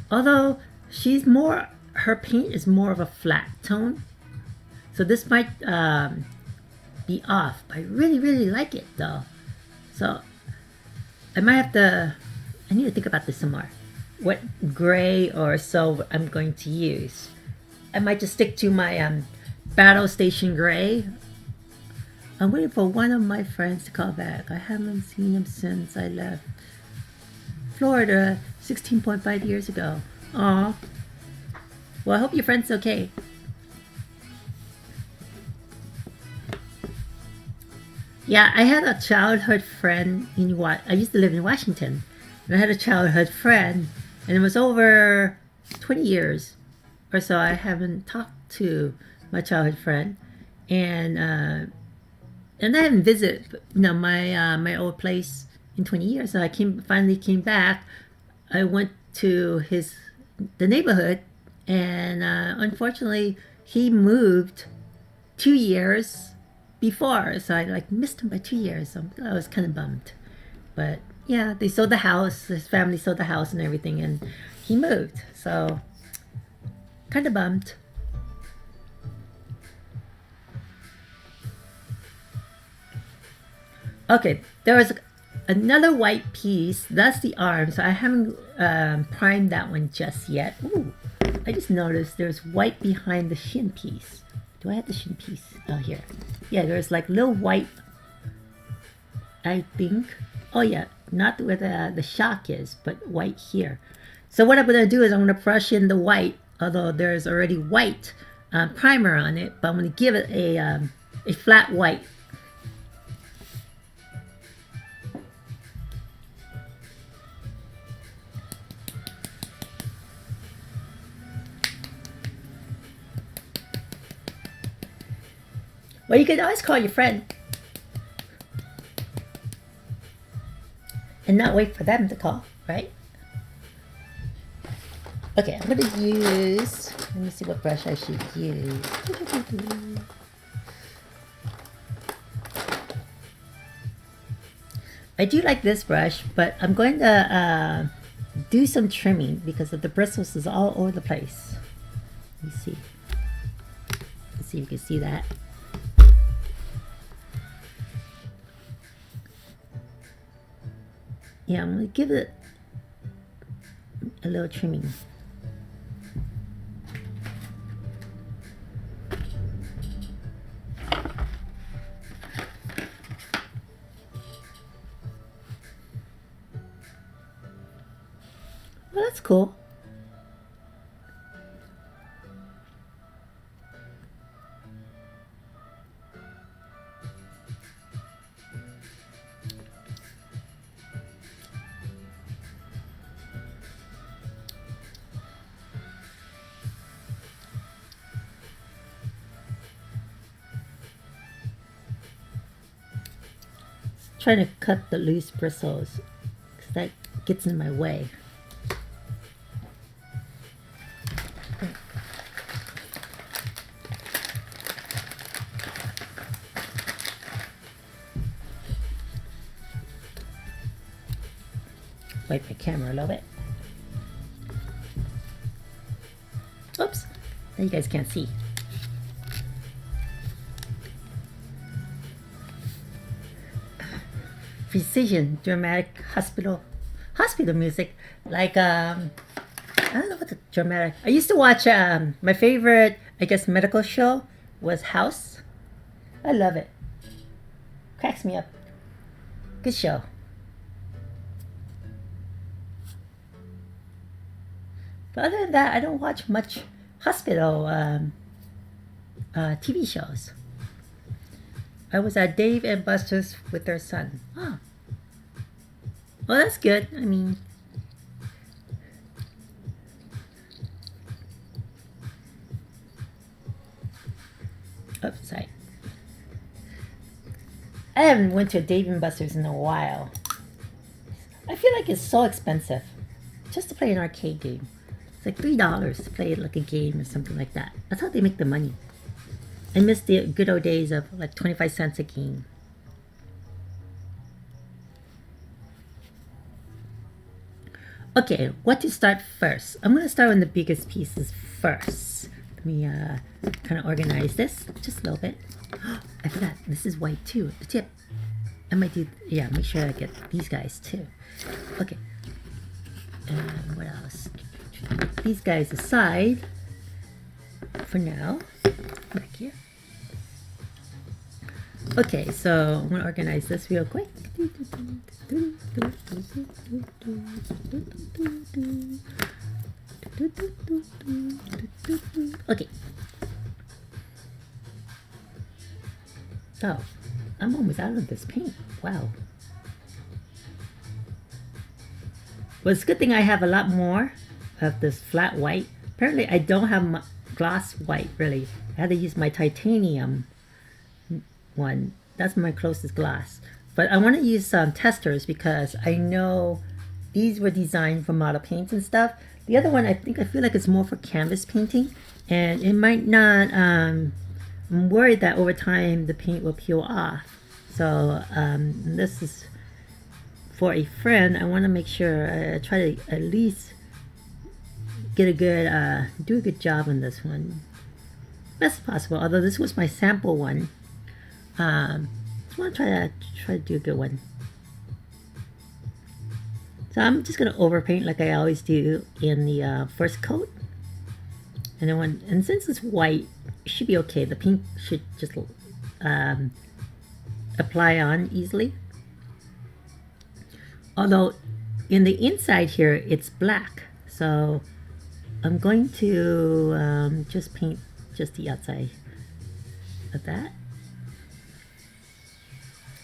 A: although her paint is more of a flat tone. So this might be off. I really, really like it though. So I need to think about this some more. What gray or so I'm going to use. I might just stick to my Battle Station Gray. I'm waiting for one of my friends to call back. I haven't seen him since I left Florida 16.5 years ago. Aw. Well, I hope your friend's okay. Yeah, I had a childhood friend I used to live in Washington. And I had a childhood friend, and it was over 20 years or so I haven't talked to my childhood friend. And I haven't visited my old place in 20 years. So I finally came back. I went to the neighborhood, and unfortunately he moved 2 years before, so I like missed him by 2 years. So I was kind of bummed, but yeah, they sold the house. His family sold the house and everything, and he moved. So kind of bummed. Okay, there was another white piece. That's the arm. So I haven't primed that one just yet. Ooh, I just noticed there's white behind the shin piece. Do I have the shin piece? Oh, here. Yeah, there's like little white, I think. Oh yeah, not where the shock is, but white here. So what I'm going to do is I'm going to brush in the white, although there's already white primer on it, but I'm going to give it a flat white. Well, you can always call your friend and not wait for them to call, right? Okay, I'm going to use, let me see what brush I should use. I do like this brush, but I'm going to do some trimming because of the bristles is all over the place. Let me see. Let's see if you can see that. Yeah, I'm going to give it a little trimming. Well, that's cool. Trying to cut the loose bristles because that gets in my way. Wipe my camera a little bit. Oops, now you guys can't see. Precision dramatic hospital music, like I don't know what the dramatic. I used to watch my favorite, I guess, medical show was House. I love it. Cracks me up. Good show. But other than that, I don't watch much hospital TV shows. I was at Dave and Buster's with their son. Oh. Well, that's good. I mean, oops, sorry. I haven't went to a Dave and Buster's in a while. I feel like it's so expensive just to play an arcade game. It's like $3 to play like a game or something like that. That's how they make the money. I miss the good old days of like 25 cents a game. Okay, what to start first? I'm going to start with the biggest pieces first. Let me kind of organize this just a little bit. I forgot, this is white too, the tip. I might do, yeah, make sure I get these guys too. Okay, and what else? Put these guys aside for now. Back here. Okay, so I'm gonna organize this real quick. Okay. So, I'm almost out of this paint. Wow. Well, it's a good thing I have a lot more of this flat white. Apparently, I don't have gloss white, really. I had to use my titanium one. That's my closest gloss. But I want to use some testers because I know these were designed for model paints and stuff. The other one, I feel like it's more for canvas painting. And it might not I'm worried that over time the paint will peel off. So this is for a friend. I want to make sure I try to at least get a good, do a good job on this one. Best possible. Although this was my sample one, I want to try to do a good one. So I'm just gonna overpaint like I always do in the first coat, and then and since it's white, it should be okay. The paint should just apply on easily. Although in the inside here it's black, so I'm going to just paint just the outside of that.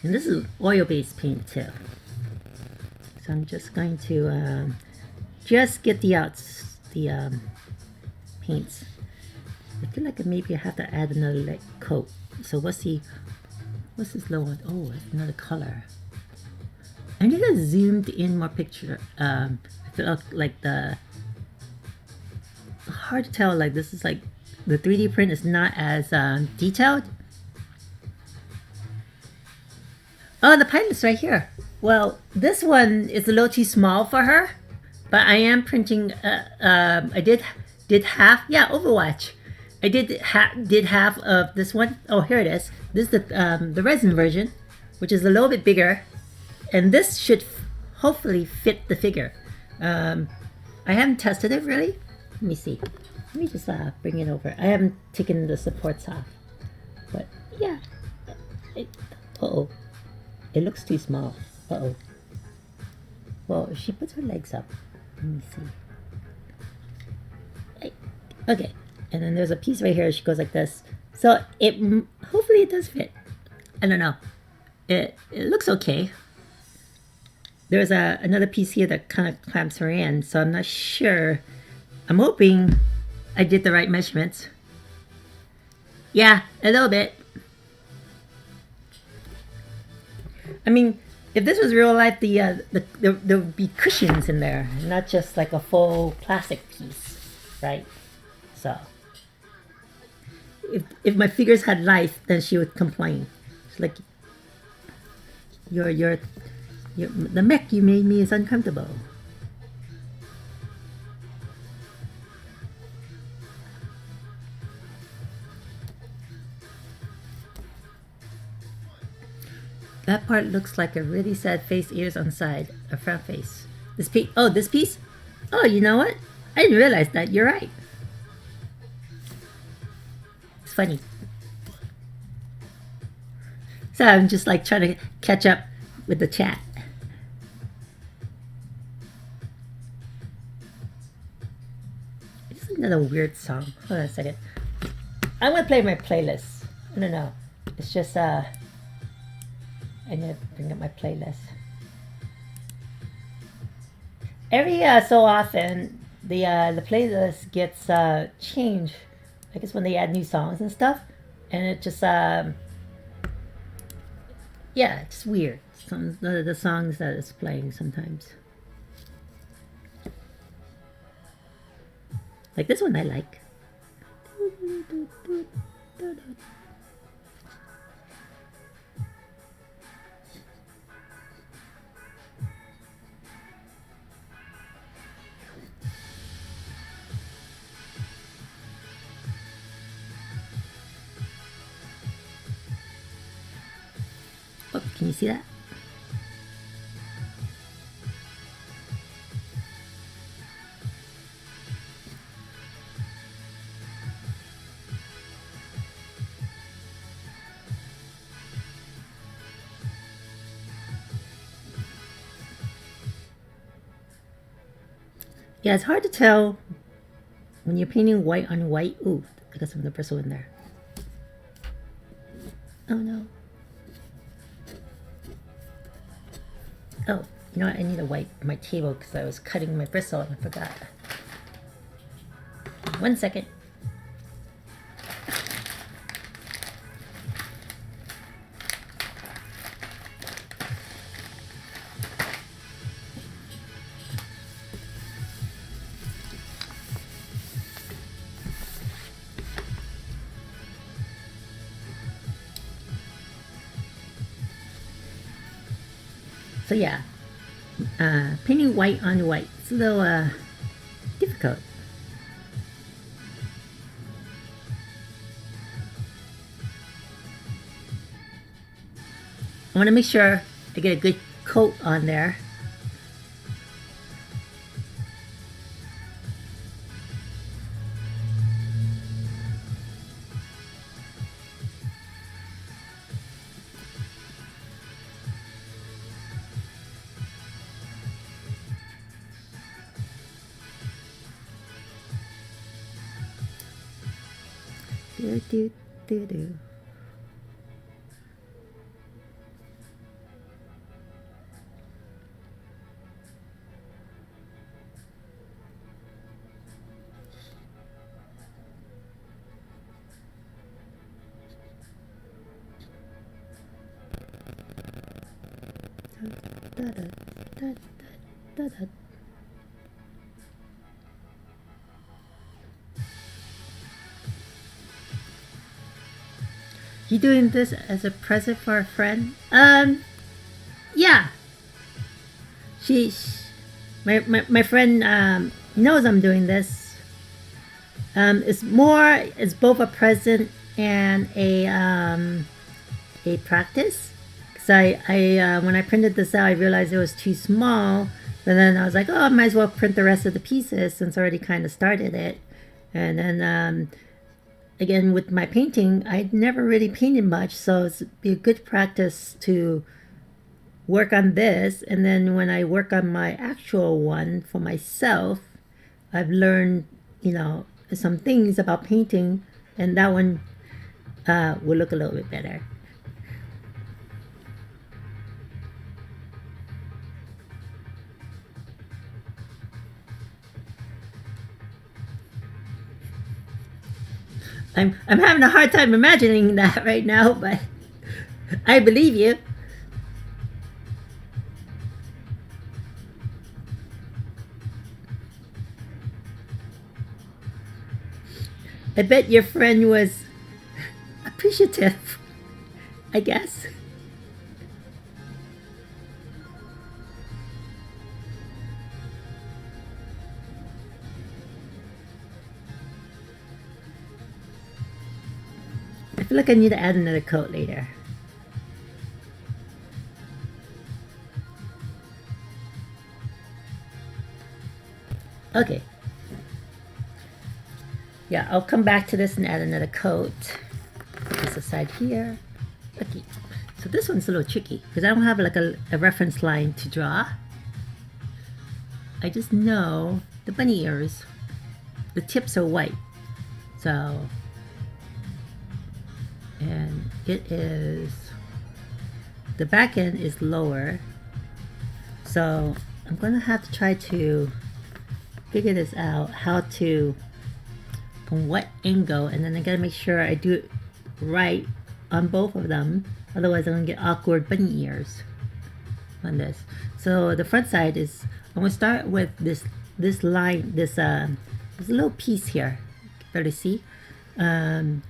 A: And this is oil-based paint too. So I'm just going to just get the paints. I feel like maybe I have to add another coat. So what's this little one? Oh, it's another color. I need a zoomed in more picture. I feel like hard to tell. Like this is like the 3D print is not as detailed. Oh, the pilot's right here. Well, this one is a little too small for her, but I am printing. I did half. Yeah, Overwatch. I did half of this one. Oh, here it is. This is the resin version, which is a little bit bigger, and this should hopefully fit the figure. I haven't tested it really. Let me see. Let me just bring it over. I haven't taken the supports off, but yeah. Uh-oh. It looks too small. Uh-oh. Well, if she puts her legs up. Let me see. Okay. And then there's a piece right here. She goes like this. So hopefully it does fit. I don't know. It looks okay. There's another piece here that kind of clamps her in. So I'm not sure. I'm hoping I did the right measurements. Yeah, a little bit. I mean, if this was real life, there would be cushions in there, not just like a full plastic piece, right? So, if my figures had life, then she would complain. She's like, the mech you made me is uncomfortable. That part looks like a really sad face, ears on side, a front face. This piece, this piece? Oh, you know what? I didn't realize that. You're right. It's funny. So I'm just like trying to catch up with the chat. This is another weird song. Hold on a second. I'm gonna play my playlist. I don't know. It's just I need to bring up my playlist. Every so often, the playlist gets changed. I guess when they add new songs and stuff, and it just yeah, it's weird. Some the songs that it's playing sometimes. Like this one, I like. Oh, can you see that? Yeah, it's hard to tell when you're painting white on white. Ooh, I got some of the bristle in there. Oh no. Oh, you know what? I need to wipe my table because I was cutting my bristle and I forgot. 1 second. So yeah, painting white on white. It's a little difficult. I want to make sure I get a good coat on there. Do do do do. Da, da, da, da, da. You doing this as a present for a friend? Yeah. She my friend knows I'm doing this. It's both a present and a practice. Cause I when I printed this out, I realized it was too small. But then I was like, oh, I might as well print the rest of the pieces since I already kind of started it. And then again with my painting, I'd never really painted much, so it'd be a good practice to work on this, and then when I work on my actual one for myself, I've learned, some things about painting, and that one will look a little bit better. I'm having a hard time imagining that right now, but I believe you. I bet your friend was appreciative, I guess. I feel like I need to add another coat later. Okay. Yeah, I'll come back to this and add another coat. Put this aside here. Okay. So this one's a little tricky because I don't have like a reference line to draw. I just know the bunny ears. The tips are white. So, and it is, the back end is lower. So I'm gonna have to try to figure this out, how to, from what angle, and then I gotta make sure I do it right on both of them. Otherwise I'm gonna get awkward bunny ears on this. So the front side is, I'm gonna start with this line, there's a little piece here, barely see, and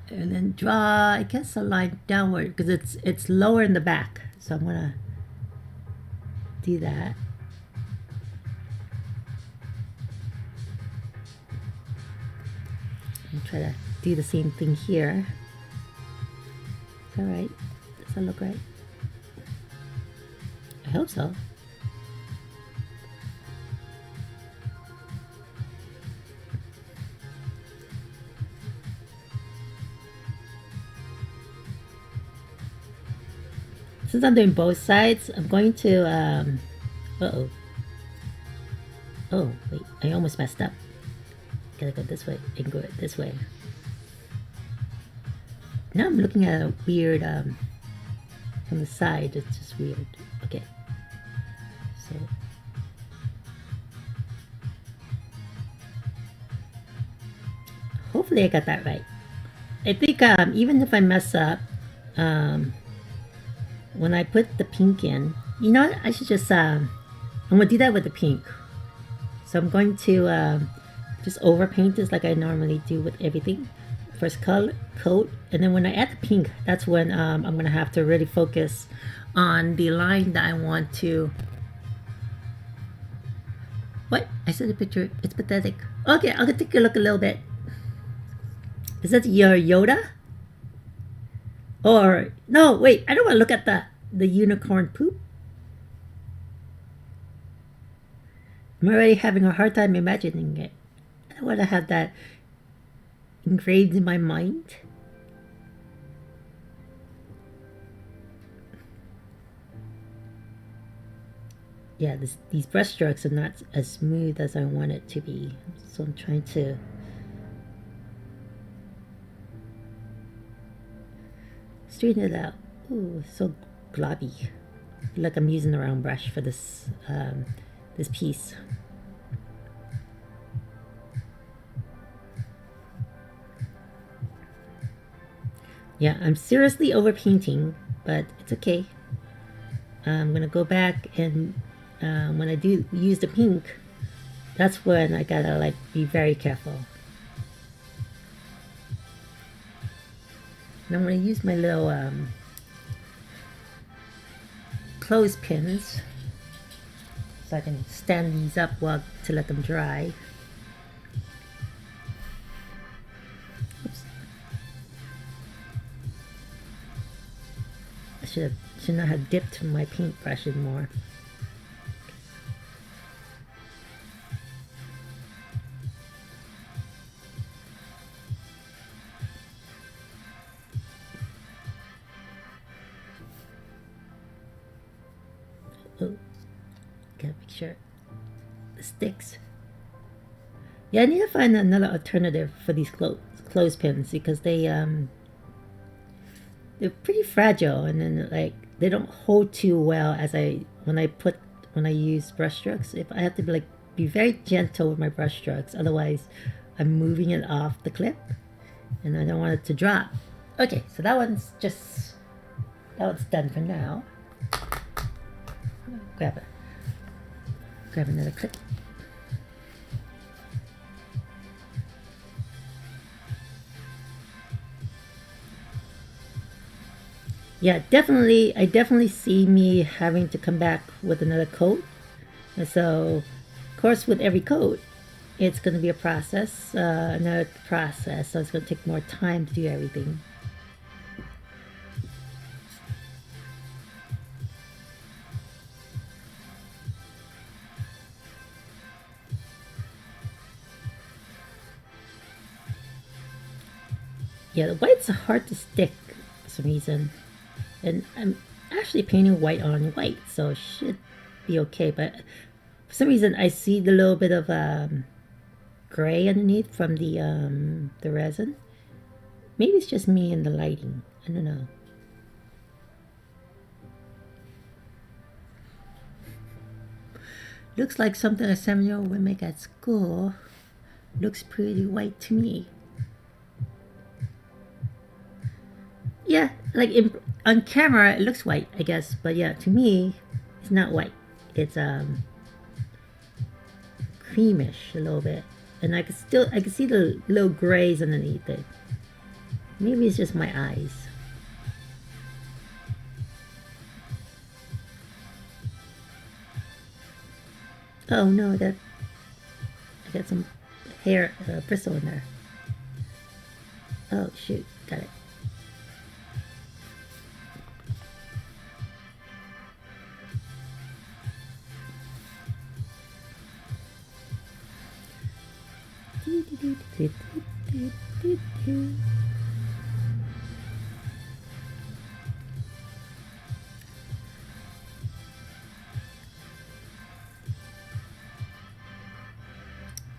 A: then draw, I guess, a line downward because it's lower in the back. So I'm gonna do that. And try to do the same thing here. Is that right? Does that look right? I hope so. Since I'm doing both sides, I'm going to, uh-oh. Oh, wait, I almost messed up. Gotta go this way and go this way. Now I'm looking at a weird, from the side, it's just weird. Okay. So. Hopefully I got that right. I think, even if I mess up, when I put the pink in, you know what, I should just, I'm gonna do that with the pink. So I'm going to, just overpaint this like I normally do with everything. First color, coat, and then when I add the pink, that's when I'm gonna have to really focus on the line that I want to. What? I saw the picture. It's pathetic. Okay, I'll take a look a little bit. Is that your Yoda? Or no, wait, I don't want to look at the unicorn poop. I'm already having a hard time imagining it. I don't want to have that engraved in my mind. Yeah, these brush strokes are not as smooth as I want it to be. So I'm trying to straighten it out. Ooh, so globby. I feel like I'm using the wrong brush for this this piece. Yeah, I'm seriously overpainting, but it's okay. I'm gonna go back and when I do use the pink, that's when I gotta like be very careful. And I'm gonna use my little clothespins so I can stand these up while to let them dry. Oops. I should not have dipped my paintbrush in more. Oh, gotta make sure the sticks. Yeah, I need to find another alternative for these clothespins because they're pretty fragile, and then like they don't hold too well as when I use brush strokes. If I have to be very gentle with my brush strokes, otherwise I'm moving it off the clip, and I don't want it to drop. Okay, so that one's done for now. Grab another clip. Yeah, I definitely see me having to come back with another coat. And so, of course, with every coat, it's going to be a process, another process. So it's going to take more time to do everything. Yeah, the whites are hard to stick for some reason. And I'm actually painting white on white, so it should be okay. But for some reason, I see the little bit of gray underneath from the resin. Maybe it's just me and the lighting. I don't know. Looks like something a 7-year-old would make at school. Looks pretty white to me. Yeah, like on camera it looks white, I guess, but yeah, to me it's not white. It's creamish a little bit, and I can see the little grays underneath it. Maybe it's just my eyes. Oh no, I got some hair bristle in there. Oh shoot, got it.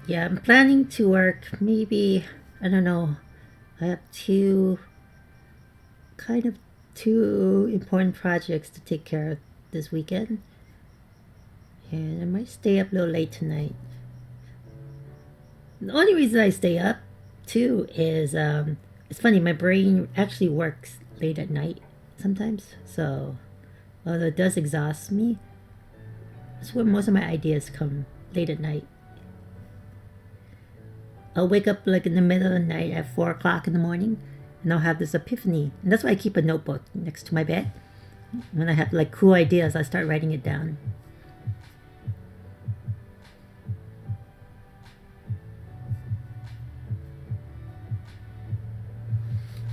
A: Yeah, I'm planning to work maybe, I don't know, I have two important projects to take care of this weekend. And I might stay up a little late tonight. The only reason I stay up too is it's funny, my brain actually works late at night sometimes. So although it does exhaust me, that's where most of my ideas come, late at night. I'll wake up like in the middle of the night at 4 o'clock in the morning, and I'll have this epiphany. And that's why I keep a notebook next to my bed. When I have like cool ideas, I start writing it down.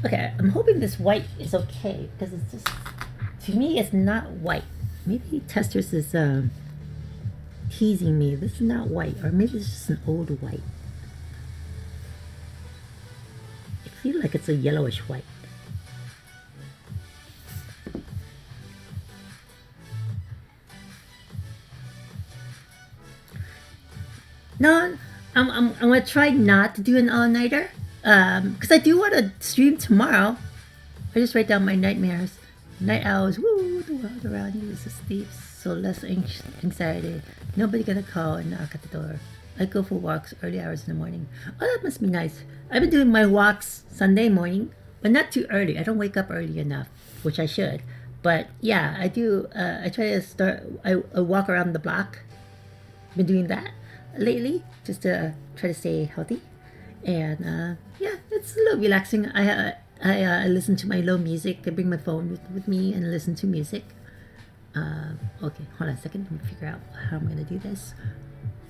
A: Okay, I'm hoping this white is okay because it's just, to me, it's not white. Maybe Testers is teasing me. This is not white, or maybe it's just an old white. I feel like it's a yellowish white. No, I'm gonna try not to do an all-nighter. Because I do want to stream tomorrow. I just write down my nightmares. Night owls, woo, the world around you is asleep, so less anxiety. Nobody gonna call and knock at the door. I go for walks early hours in the morning. Oh, that must be nice. I've been doing my walks Sunday morning, but not too early. I don't wake up early enough, which I should. But yeah, I do. I try to start. I walk around the block. Been doing that lately, just to try to stay healthy. And yeah, it's a little relaxing. I listen to my low music. I bring my phone with me and listen to music. Okay, hold on a second. Let me figure out how I'm gonna do this.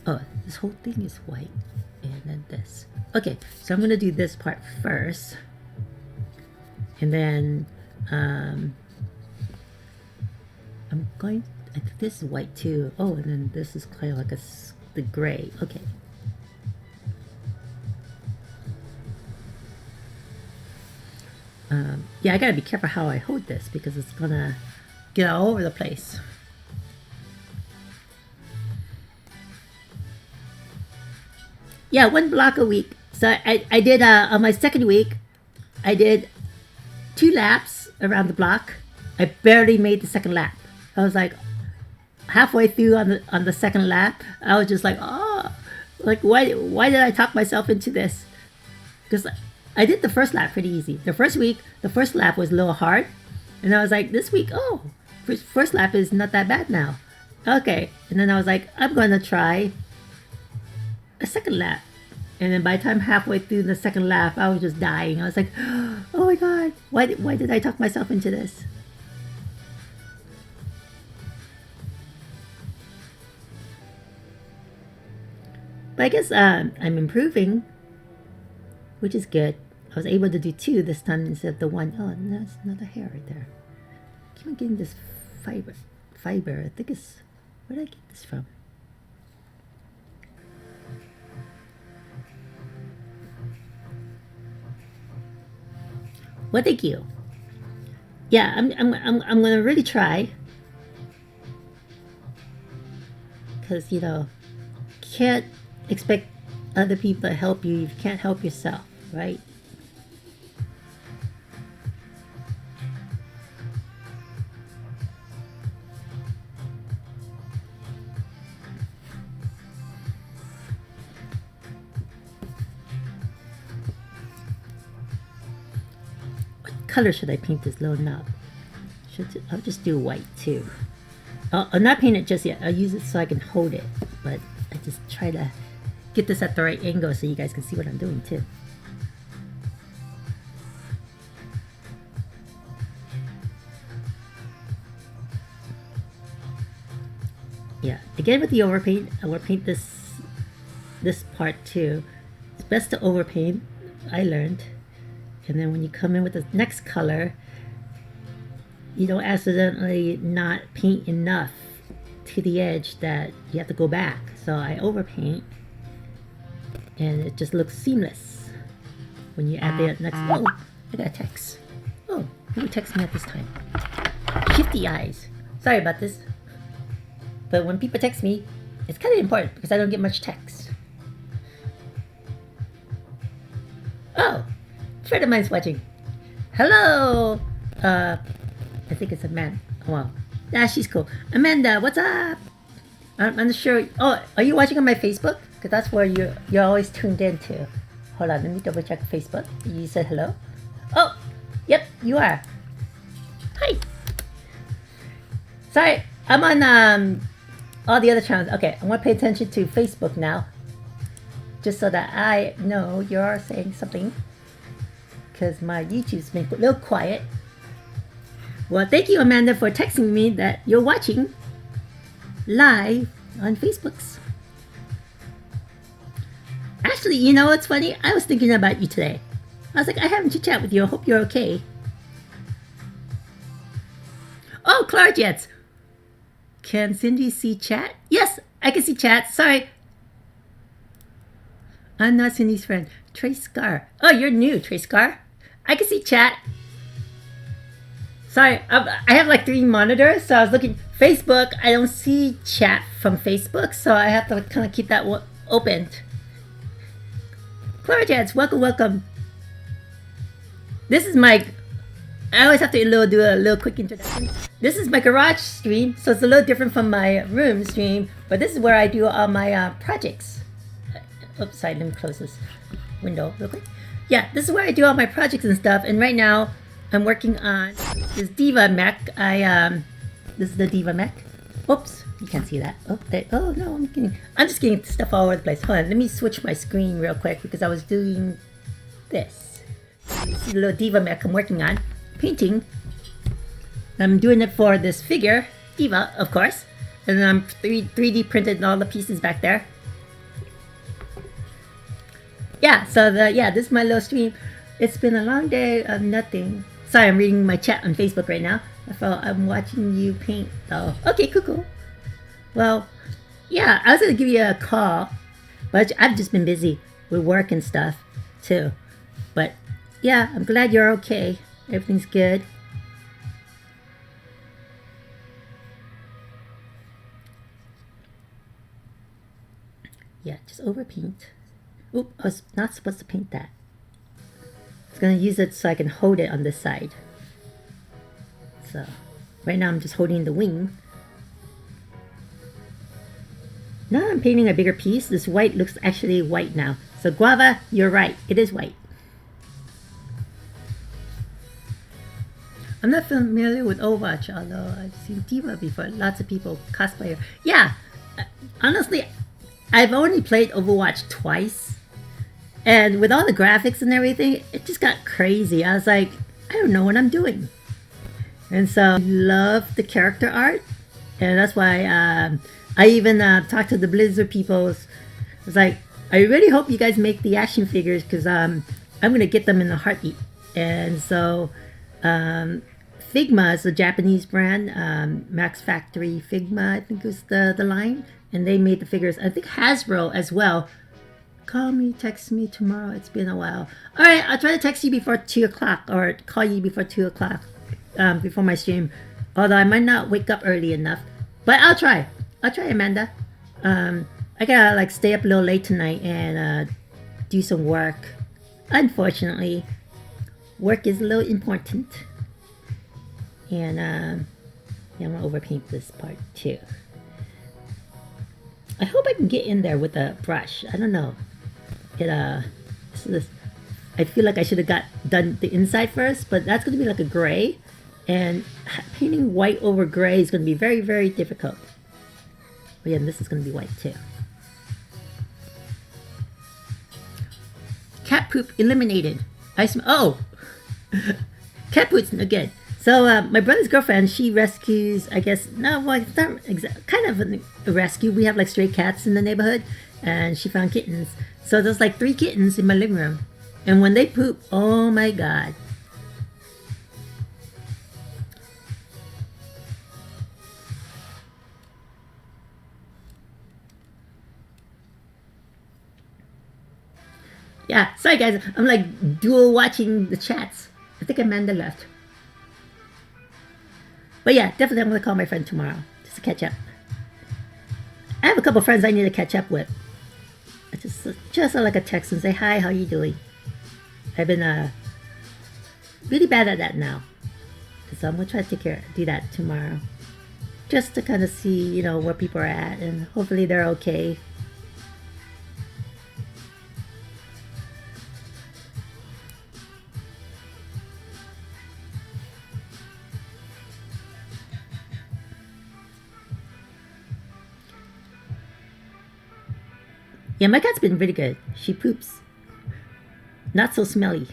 A: Oh, this whole thing is white, and then this. Okay, so I'm gonna do this part first, and then I'm going. I think this is white too. Oh, and then this is kind of like the gray. Okay. Yeah, I gotta be careful how I hold this because it's gonna get all over the place. Yeah, one block a week. So I did on my second week, I did 2 laps around the block. I barely made the second lap. I was like halfway through on the second lap. I was just like, oh, like why did I talk myself into this? Because I did the first lap pretty easy. The first week, the first lap was a little hard. And I was like, this week, oh, first lap is not that bad now. Okay. And then I was like, I'm going to try a second lap. And then by the time halfway through the second lap, I was just dying. I was like, oh my God, why did I talk myself into this? But I guess I'm improving, which is good. I was able to do 2 this time instead of the 1. Oh, that's another hair right there. I keep on getting this fiber. I think it's, where did I get this from? Well, thank you. Yeah, I'm gonna really try. Because, you know, can't expect other people to help you if you can't help yourself, right? Color should I paint this little knob? I'll just do white too. I'll not paint it just yet. I'll use it so I can hold it. But I just try to get this at the right angle so you guys can see what I'm doing too. Yeah, again with the overpaint, I will paint this part too. It's best to overpaint, I learned. And then when you come in with the next color, you don't accidentally not paint enough to the edge that you have to go back. So I overpaint, and it just looks seamless when you add the next. Oh, I got a text. Oh, who texted me at this time? Shifty eyes. Sorry about this. But when people text me, it's kind of important because I don't get much text. Oh, a friend of mine's watching. Hello. I think it's Amanda. Oh, wow. Yeah, she's cool. Amanda, what's up? I'm not sure. Oh, are you watching on my Facebook? Because that's where you're always tuned in to. Hold on, let me double check Facebook. You said hello? Oh, yep, you are. Hi. Sorry, I'm on all the other channels. Okay, I want to pay attention to Facebook now. Just so that I know you're saying something. Because my YouTube's been a little quiet. Well, thank you, Amanda, for texting me that you're watching live on Facebooks. Actually, you know what's funny? I was thinking about you today. I was like, I haven't chit chat with you. I hope you're okay. Oh, Clarjets. Can Cindy see chat? Yes, I can see chat. Sorry. I'm not Cindy's friend. Trace Scar. Oh, you're new, Trace Scar. I can see chat. Sorry, I have like 3 monitors, so I was looking. Facebook, I don't see chat from Facebook, so I have to kind of keep that open. Clarjets, welcome, welcome. This is my... I always have to do a little quick introduction. This is my garage stream, so it's a little different from my room stream, but this is where I do all my projects. Oops, sorry, let me close this window real quick. Yeah, this is where I do all my projects and stuff, and right now I'm working on this Diva mech. This is the Diva mech. Oops, you can't see that. Oh, oh no, I'm just getting stuff all over the place. Hold on, let me switch my screen real quick because I was doing this. This is a little Diva mech I'm working on. Painting. I'm doing it for this figure, Diva, of course. And then I'm 3D printed all the pieces back there. Yeah, so this is my little stream. It's been a long day of nothing. Sorry, I'm reading my chat on Facebook right now. I'm watching you paint though. Okay, cool. Well, yeah, I was gonna give you a call, but I've just been busy with work and stuff too. But yeah, I'm glad you're okay. Everything's good. Yeah, just over paint. Oop, I was not supposed to paint that. I was gonna use it so I can hold it on this side. So, right now I'm just holding the wing. Now I'm painting a bigger piece. This white looks actually white now. So Guava, you're right, it is white. I'm not familiar with Overwatch, although I've seen Diva before. Lots of people cosplay. Yeah, honestly, I've only played Overwatch twice. And with all the graphics and everything, it just got crazy. I was like, I don't know what I'm doing. And so I love the character art. And that's why I even talked to the Blizzard people. I was like, I really hope you guys make the action figures because I'm going to get them in a heartbeat. And so Figma is a Japanese brand. Max Factory Figma, I think was the line. And they made the figures. I think Hasbro as well. Call me, text me tomorrow. It's been a while. All right, I'll try to text you before 2 o'clock or call you before 2 o'clock before my stream. Although I might not wake up early enough. But I'll try. I'll try, Amanda. I gotta like stay up a little late tonight and do some work. Unfortunately, work is a little important. And yeah, I'm gonna overpaint this part too. I hope I can get in there with a brush. I don't know. I feel like I should have done the inside first, but that's gonna be like a gray, and painting white over gray is gonna be very, very difficult. But yeah, this is gonna be white too. Cat poop eliminated. Oh, cat poop's no good. So my brother's girlfriend, she rescues, I guess, no, well, it's not kind of a rescue. We have like stray cats in the neighborhood, and she found kittens. So there's like 3 kittens in my living room. And when they poop, oh my God. Yeah, sorry guys, I'm like dual watching the chats. I think Amanda left. But yeah, definitely I'm gonna call my friend tomorrow just to catch up. I have a couple friends I need to catch up with. I just like a text and say hi, how you doing? I've been really bad at that now, so I'm gonna try to do that tomorrow, just to kind of see where people are at, and hopefully they're okay. Yeah, my cat's been really good. She poops. Not so smelly.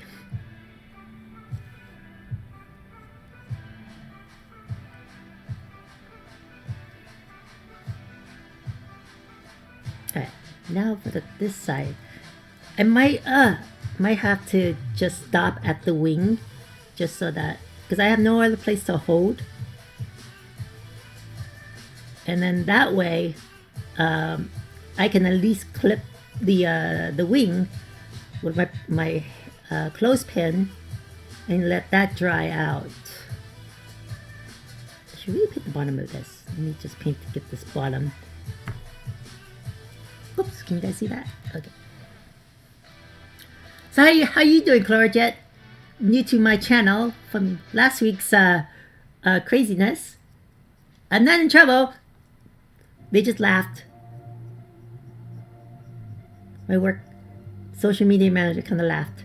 A: Alright, now for this side. I might have to just stop at the wing, just so that, because I have no other place to hold. And then that way, I can at least clip the wing with my clothespin and let that dry out. I should really paint the bottom of this. Let me just paint to get this bottom. Oops, can you guys see that? Okay. So how you doing, Chlorojet? New to my channel from last week's craziness. I'm not in trouble. They just laughed. My work social media manager kind of laughed.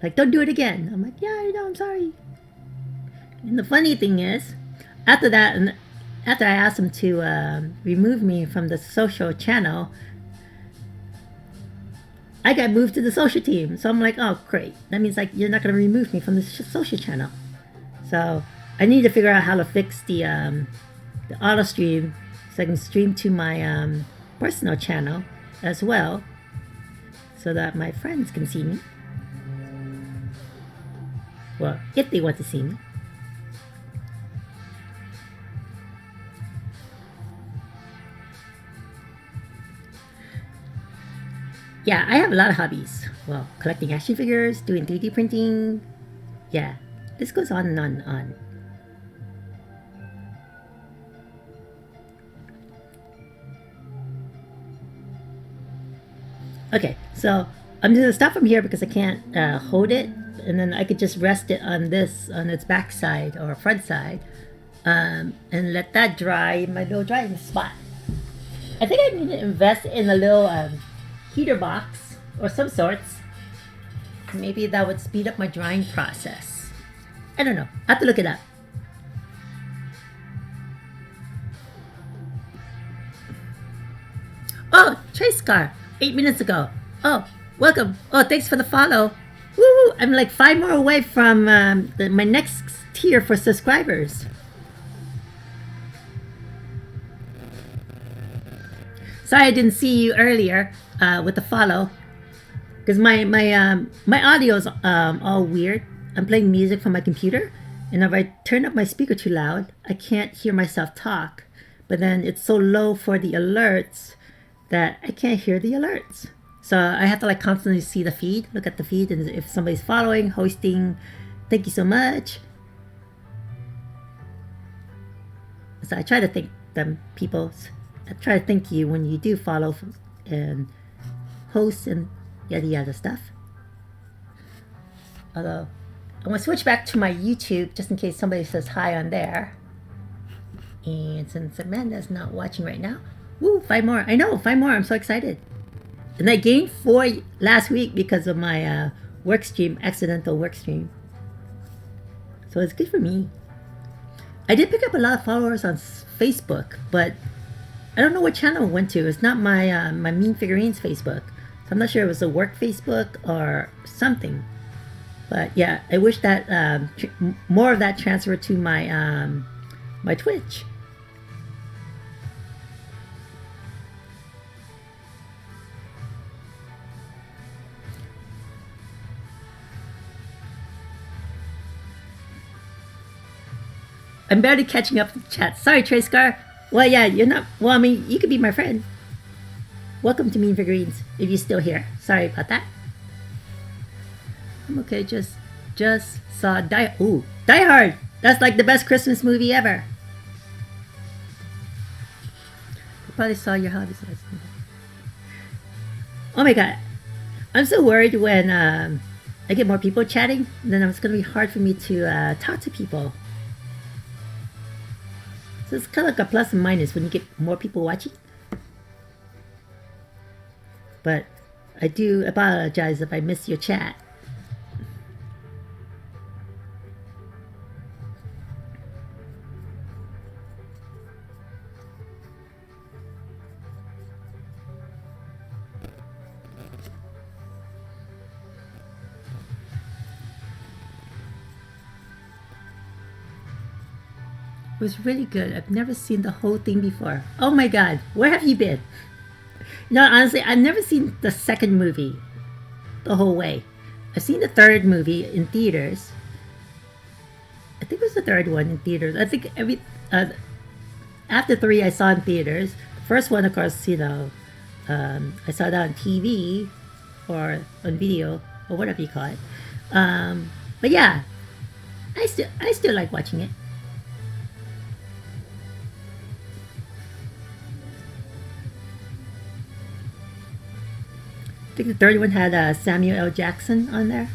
A: Like, don't do it again. I'm like, yeah, I know, I'm sorry. And the funny thing is, after that, and after I asked them to remove me from the social channel, I got moved to the social team. So I'm like, oh, great. That means like you're not going to remove me from the social channel. So I need to figure out how to fix the auto stream so I can stream to my personal channel as well, so that my friends can see me. Well, if they want to see me. Yeah, I have a lot of hobbies. Well, collecting action figures, doing 3D printing. Yeah, this goes on and on and on. Okay, so I'm gonna stop from here because I can't hold it, and then I could just rest it on its back side or front side, and let that dry in my little drying spot. I think I need to invest in a little heater box or some sorts. Maybe that would speed up my drying process. I don't know. I have to look it up. Oh, Trace Car, 8 minutes ago. Oh, welcome. Oh, thanks for the follow. Woo! I'm like 5 more away from my next tier for subscribers. Sorry I didn't see you earlier with the follow, because my audio is all weird. I'm playing music from my computer, and if I turn up my speaker too loud, I can't hear myself talk. But then it's so low for the alerts that I can't hear the alerts. So I have to like constantly see the feed, look at the feed, and if somebody's following, hosting, thank you so much. So I try to thank them, people. I try to thank you when you do follow and host and yada yada stuff. Although I'm gonna switch back to my YouTube just in case somebody says hi on there. And since Amanda's not watching right now, woo, 5 more. I know, 5 more. I'm so excited. And I gained 4 last week because of my work stream, accidental work stream. So it's good for me. I did pick up a lot of followers on Facebook, but I don't know what channel it went to. It's not my my Mean Figurines Facebook. So I'm not sure it was a work Facebook or something. But yeah, I wish that more of that transferred to my my Twitch. I'm barely catching up to the chat. Sorry, Tracecar. Well, yeah, you're not. Well, I mean, you could be my friend. Welcome to Mean Figurines, if you're still here. Sorry about that. I'm okay. Just saw Die Hard. That's like the best Christmas movie ever. I probably saw your hobbies last night. Oh my god, I'm so worried when I get more people chatting. Then it's gonna be hard for me to talk to people. So it's kind of like a plus and minus when you get more people watching. But I do apologize if I miss your chat. It was really good. I've never seen the whole thing before. Oh my god, where have you been? No, honestly, I've never seen the second movie the whole way. I've seen the third movie in theaters. I think it was the third one in theaters. I think after three I saw in theaters. The first one, of course, I saw that on TV or on video or whatever you call it. But yeah, I still like watching it. I think the third one had Samuel L. Jackson on there.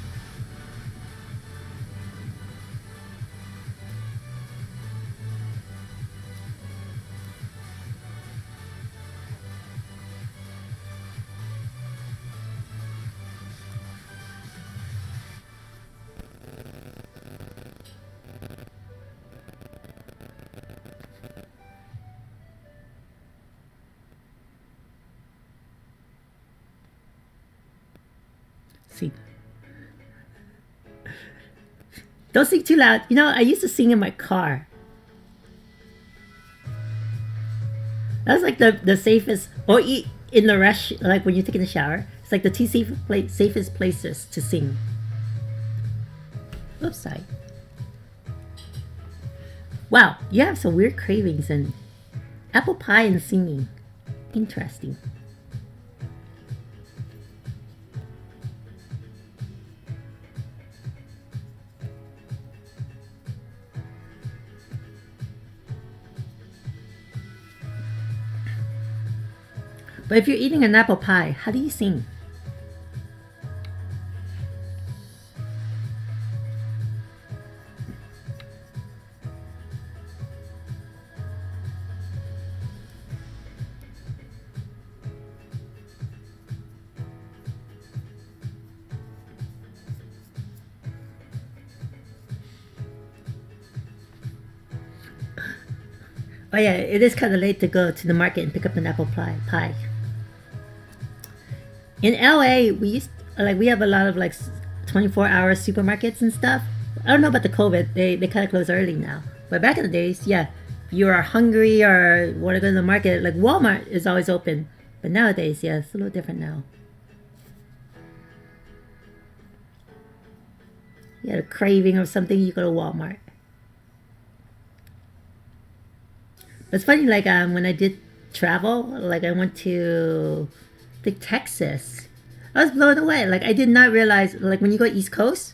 A: See, don't sing too loud. I used to sing in my car. That's like the safest, or in the rush, like when you're taking a shower. It's like the two safest places to sing. Oops, sorry. Wow, you have some weird cravings and apple pie and singing. Interesting. But if you're eating an apple pie, how do you sing? Oh yeah, it is kind of late to go to the market and pick up an apple pie. In LA, we have a lot of like 24-hour supermarkets and stuff. I don't know about the COVID. They kind of close early now. But back in the days, yeah, if you are hungry or want to go to the market, like Walmart is always open. But nowadays, yeah, it's a little different now. You had a craving or something, you go to Walmart. But it's funny, like when I did travel, like I went to Texas. I was blown away. Like I did not realize, like when you go East Coast,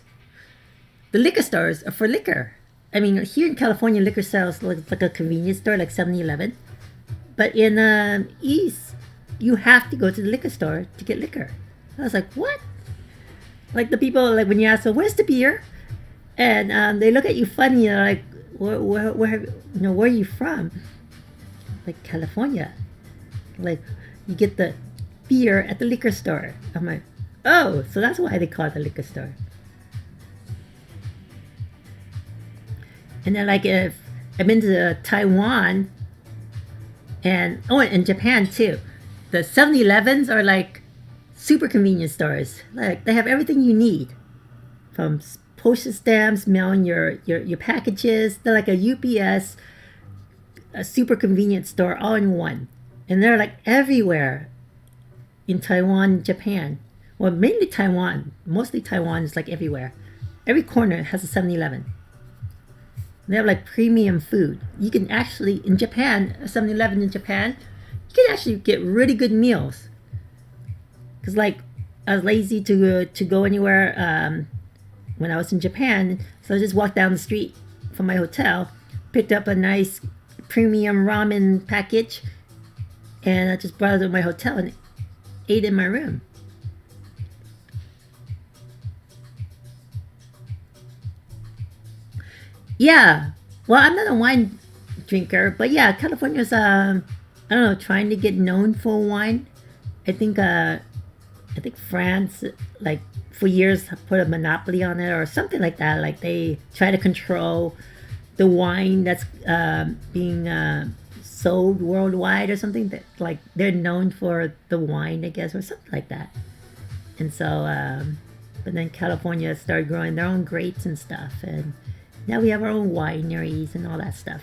A: the liquor stores are for liquor. I mean, here in California, liquor sales like a convenience store, like 7-Eleven. But in East, you have to go to the liquor store to get liquor. I was like, what? Like the people, like when you ask them, where's the beer? And they look at you funny, like, where are you from? Like California. Like you get the beer at the liquor store. I'm like, oh, so that's why they call it a liquor store. And then like if I've been to Taiwan and Japan too. The 7-Elevens are like super convenience stores. Like they have everything you need, from postage stamps, mailing your packages. They're like a UPS, a super convenience store all in one, and they're like everywhere in Taiwan, Japan. Well, mainly Taiwan. Mostly Taiwan is like everywhere. Every corner has a 7-Eleven. They have like premium food. You can actually, in Japan, a 7-Eleven in Japan, you can actually get really good meals. Because like I was lazy to go anywhere when I was in Japan, so I just walked down the street from my hotel, picked up a nice premium ramen package, and I just brought it to my hotel and ate in my room. Yeah. Well, I'm not a wine drinker, but yeah, California's I don't know, trying to get known for wine. I think France, like for years put a monopoly on it or something like that. Like they try to control the wine that's being sold worldwide or something. That like they're known for the wine, I guess, or something like that. And so, but then California started growing their own grapes and stuff, and now we have our own wineries and all that stuff.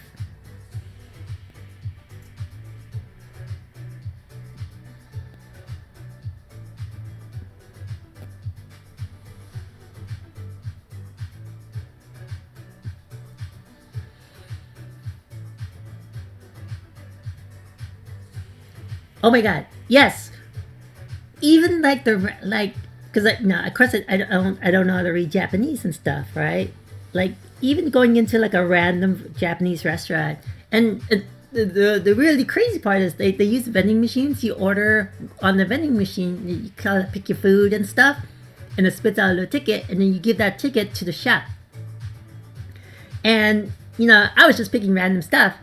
A: Oh my god, yes. Even like because no, of course I don't know how to read Japanese and stuff, right? Like even going into like a random Japanese restaurant, and the really crazy part is they use vending machines. You order on the vending machine, you kind of pick your food and stuff, and it spits out a little ticket, and then you give that ticket to the chef. And I was just picking random stuff,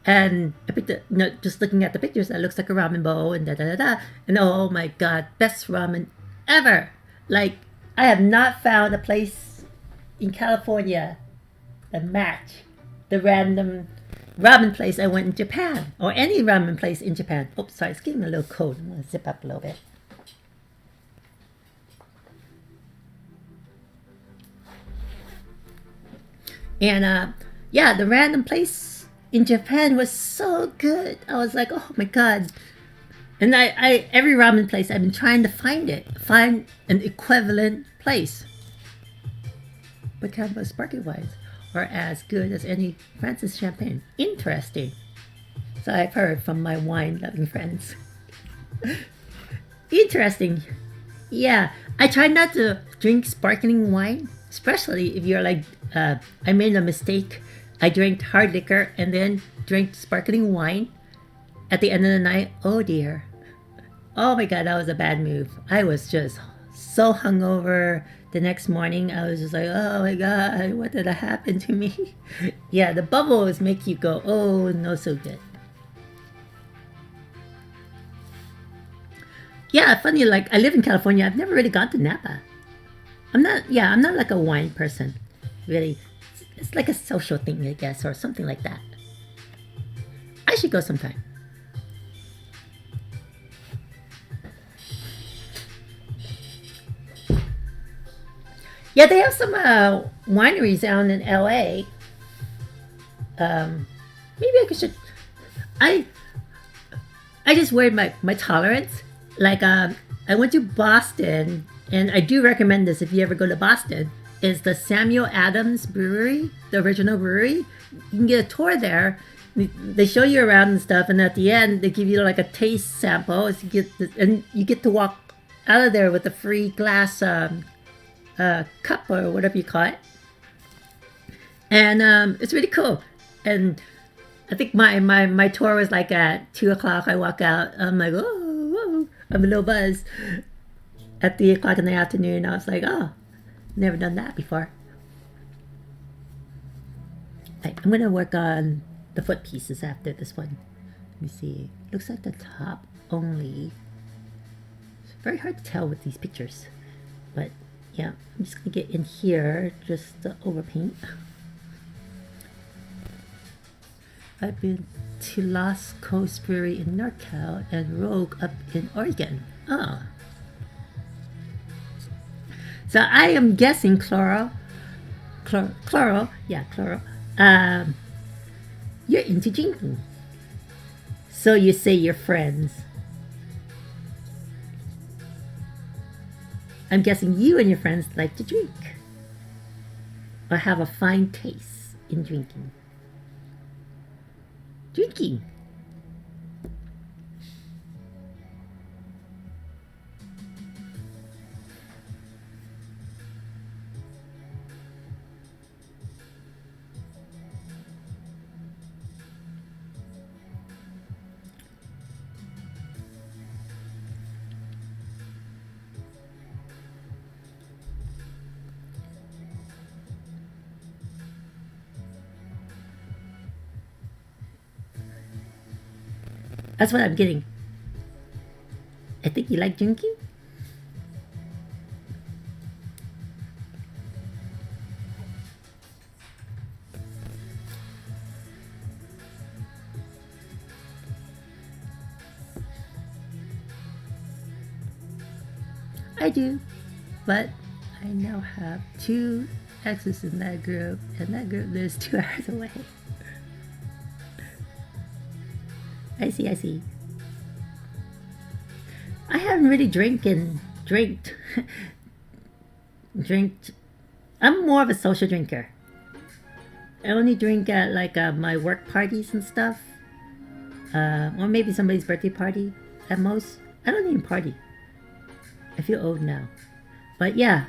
A: and I picked it, just looking at the pictures, that looks like a ramen bowl, and da da da da. And oh my god, best ramen ever! Like, I have not found a place in California that match the random ramen place I went in Japan, or any ramen place in Japan. Oops, sorry, it's getting a little cold. I'm gonna zip up a little bit. And yeah, the random place in Japan was so good. I was like, oh my god. And I every ramen place I've been trying to find an equivalent place. But kind of sparkling wines are as good as any Francis champagne. Interesting. So I've heard from my wine loving friends. Interesting. Yeah, I try not to drink sparkling wine, especially if you're like, I made a mistake. I drank hard liquor and then drank sparkling wine at the end of the night. Oh dear. Oh my god, that was a bad move. I was just so hungover. The next morning, I was just like, oh my god, what did happen to me? Yeah, the bubbles make you go, oh, no, so good. Yeah, funny, like, I live in California. I've never really gone to Napa. I'm not like a wine person, really. It's like a social thing, I guess, or something like that. I should go sometime. Yeah, they have some wineries down in LA. Maybe I should. I I just worried my tolerance. Like I went to Boston, and I do recommend this if you ever go to Boston. Is the Samuel Adams Brewery, the original brewery? You can get a tour there. They show you around and stuff, and at the end they give you like a taste sample. And you get to walk out of there with a free glass cup or whatever you call it. And it's really cool. And I think my tour was like at 2 o'clock. I walk out. I'm like, oh, whoa. I'm a little buzzed. At 3 o'clock in the afternoon, I was like, oh, never done that before. Right, I'm gonna work on the foot pieces after this one. Let me see. Looks like the top only. It's very hard to tell with these pictures, but yeah, I'm just gonna get in here just to overpaint. I've been to Lost Coast Brewery in NorCal and Rogue up in Oregon. Oh. So I am guessing Chloro, you're into drinking. So you say you're friends. I'm guessing you and your friends like to drink. Or have a fine taste in drinking. Drinking. That's what I'm getting. I think you like drinking? I do, but I now have 2 exes in that group, and that group lives 2 hours away. I see. I haven't really drinked. Drinked. I'm more of a social drinker. I only drink at like my work parties and stuff, or maybe somebody's birthday party. at most. I don't even party. I feel old now. But yeah,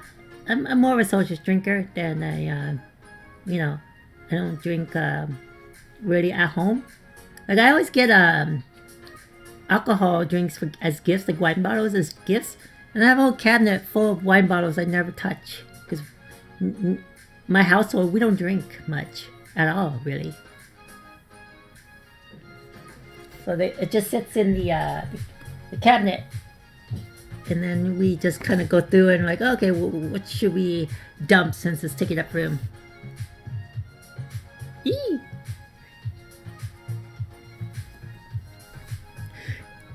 A: I'm more of a social drinker than you know, I don't drink really at home. Like I always get alcohol drinks as gifts, like wine bottles as gifts, and I have a whole cabinet full of wine bottles I never touch because my household we don't drink much at all, really. So it just sits in the cabinet, and then we just kind of go through and like, okay, what should we dump since it's taking up room? Eee!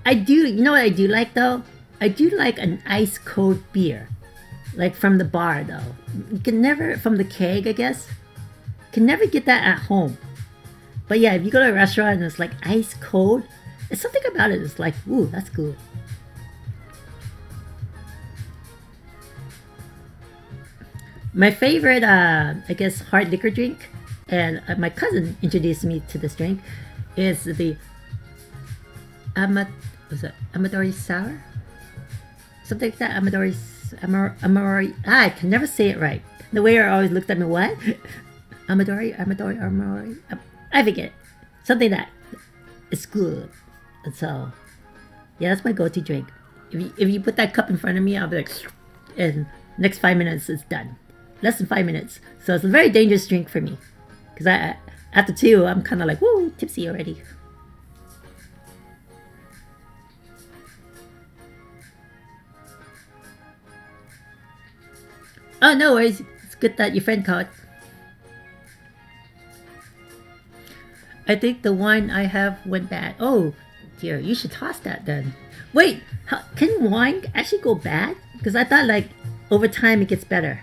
A: I do, you know what I do like though? I do like an ice cold beer. Like from the bar though. You can never, from the keg I guess. Can never get that at home. But yeah, if you go to a restaurant and it's like ice cold, there's something about it. It's like, ooh, that's cool. My favorite, I guess, hard liquor drink, and my cousin introduced me to this drink, is the was it Amadori Sour? Something like that. Amadori. I can never say it right. The waiter always looked at me, what? Amadori. I forget. Something that is good. And so, yeah, that's my go-to drink. If you put that cup in front of me, I'll be like, and next 5 minutes it's done. Less than 5 minutes. So it's a very dangerous drink for me. Because after two, I'm kind of like, woo, tipsy already. Oh, no worries. It's good that your friend caught. I think the wine I have went bad. Oh, dear. You should toss that then. Wait, can wine actually go bad? Because I thought like over time it gets better.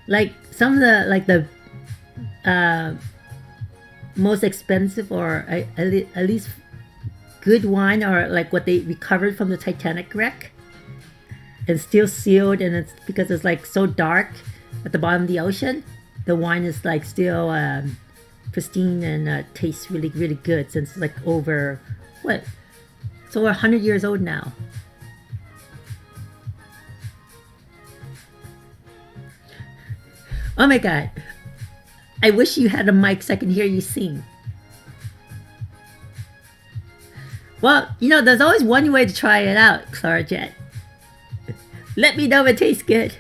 A: Like some of the most expensive or at least good wine or like what they recovered from the Titanic wreck and still sealed, and it's because it's like so dark at the bottom of the ocean, the wine is like still pristine and tastes really really good since it's like over what, it's over 100 years old now. Oh my god, I wish you had a mic so I can hear you sing. Well, you know, there's always one way to try it out, Clara Jet. Let me know if it tastes good.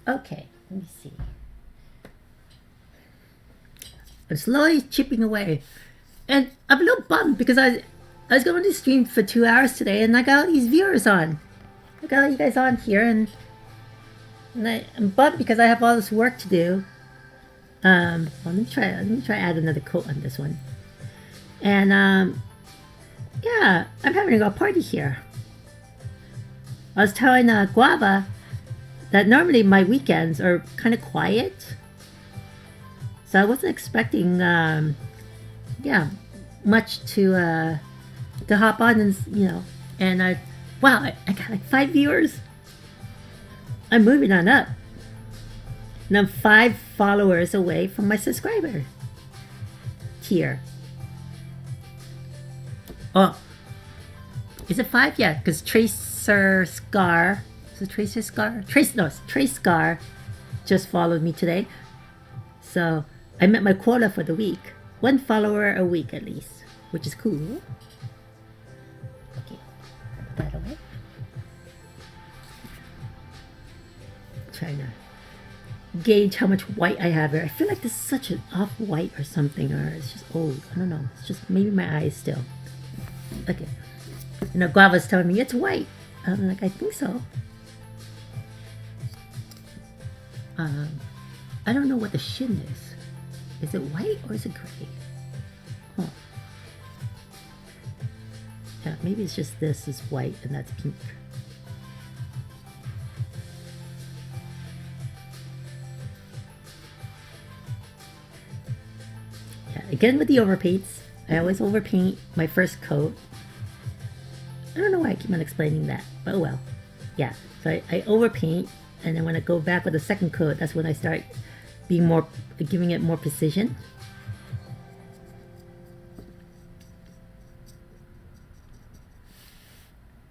A: Okay, let me see. I'm slowly chipping away. And I'm a little bummed because I was going to stream for 2 hours today and I got all these viewers on. I got all you guys on here and I'm bummed because I have all this work to do. Well, let me try add another coat on this one. And yeah, I'm having a party here. I was telling Guava that normally my weekends are kind of quiet. So I wasn't expecting yeah, much to hop on and and wow, I got like 5 viewers. I'm moving on up. And I'm 5 followers away from my subscriber tier. Oh, is it 5? Yeah, because Tracer Scar. Is it Tracer Scar? Trace Scar just followed me today. So I met my quota for the week. 1 follower a week at least, which is cool. Okay, put that away. Trying to gauge how much white I have here. I feel like this is such an off-white or something, or it's just old. I don't know. It's just maybe my eyes still. Okay. Guava's telling me it's white. I'm like, I think so. I don't know what the shin is. Is it white or is it gray? Huh. Yeah, maybe it's just this is white and that's pink. Yeah, again with the overpaints. I always overpaint my first coat. I don't know why I keep on explaining that, but oh well. Yeah, so I overpaint, and then when I go back with the second coat, that's when I start being more, giving it more precision.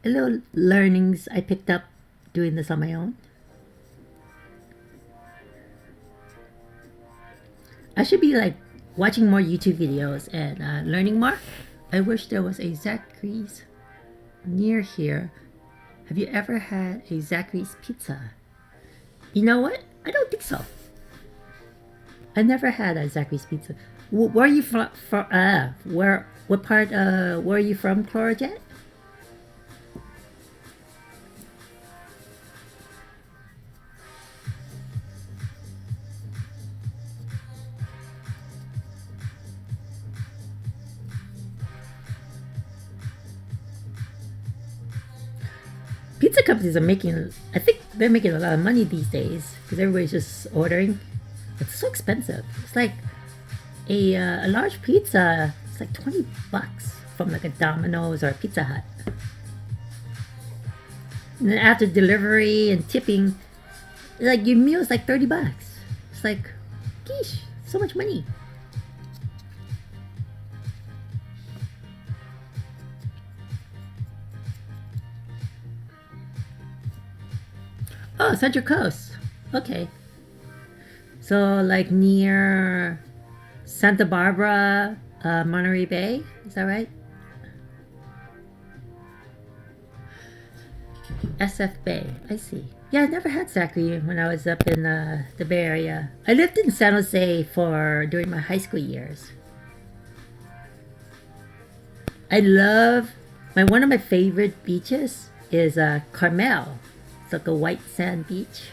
A: A little learnings I picked up doing this on my own. I should be like watching more YouTube videos and learning more. I wish there was a Zachary's near here. Have you ever had a Zachary's pizza? You know what? I don't think so. I never had a Zachary's pizza. Where are you from? What part? Where are you from, Clorajet? Pizza companies are making, I think they're making a lot of money these days because everybody's just ordering. It's so expensive. It's like a large pizza. It's like $20 from like a Domino's or a Pizza Hut. And then after delivery and tipping, like your meal is like $30. It's like, geesh, so much money. Oh, Central Coast. Okay. So like near Santa Barbara, Monterey Bay. Is that right? SF Bay. I see. Yeah, I never had Zachary when I was up in the Bay Area. I lived in San Jose during my high school years. I love one of my favorite beaches is Carmel. It's like a white sand beach.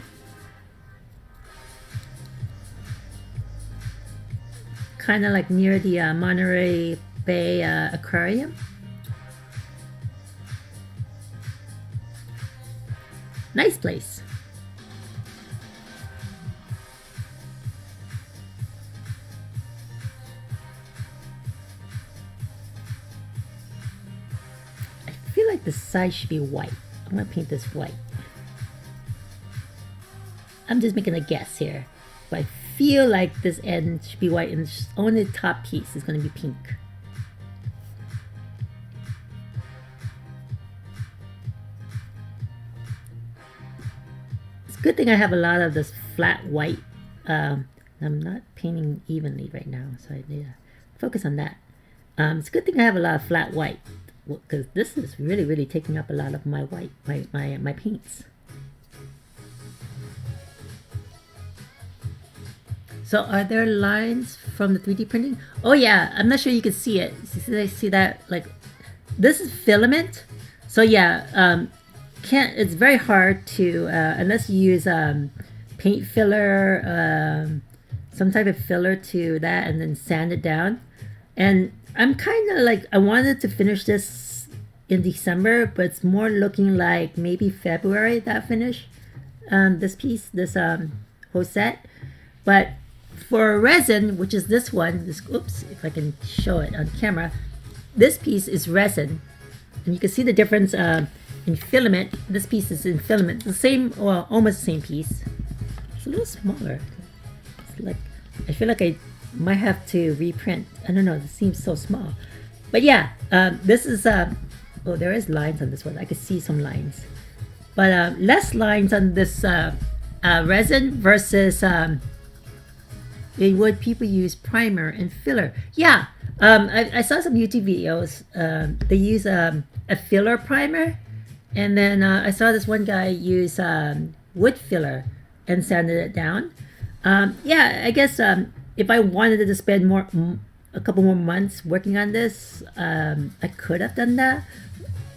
A: Kind of like near the Monterey Bay Aquarium. Nice place. I feel like the side should be white. I'm gonna paint this white. I'm just making a guess here, but I feel like this end should be white and only the top piece is going to be pink. It's a good thing I have a lot of this flat white. I'm not painting evenly right now, so I need to focus on that. It's a good thing I have a lot of flat white because this is really taking up a lot of my white, my paints. So are there lines from the 3D printing? Oh yeah, I'm not sure you can see it. See that? Like, this is filament. So yeah, it's very hard to, unless you use paint filler, some type of filler to that and then sand it down. And I'm kind of like, I wanted to finish this in December, but it's more looking like maybe February that finish, this piece, this whole set. But for resin, which is this one, oops, if I can show it on camera, this piece is resin, and you can see the difference in filament. This piece is in filament, the same, well, almost the same piece. It's a little smaller. It's like, I feel like I might have to reprint. I don't know, it seems so small. But yeah, this is, oh, there is lines on this one. I could see some lines. But less lines on this resin versus would people use primer and filler. Yeah, I saw some YouTube videos. They use a filler primer, and then I saw this one guy use wood filler and sanded it down. Yeah, I guess if I wanted to spend a couple more months working on this, I could have done that.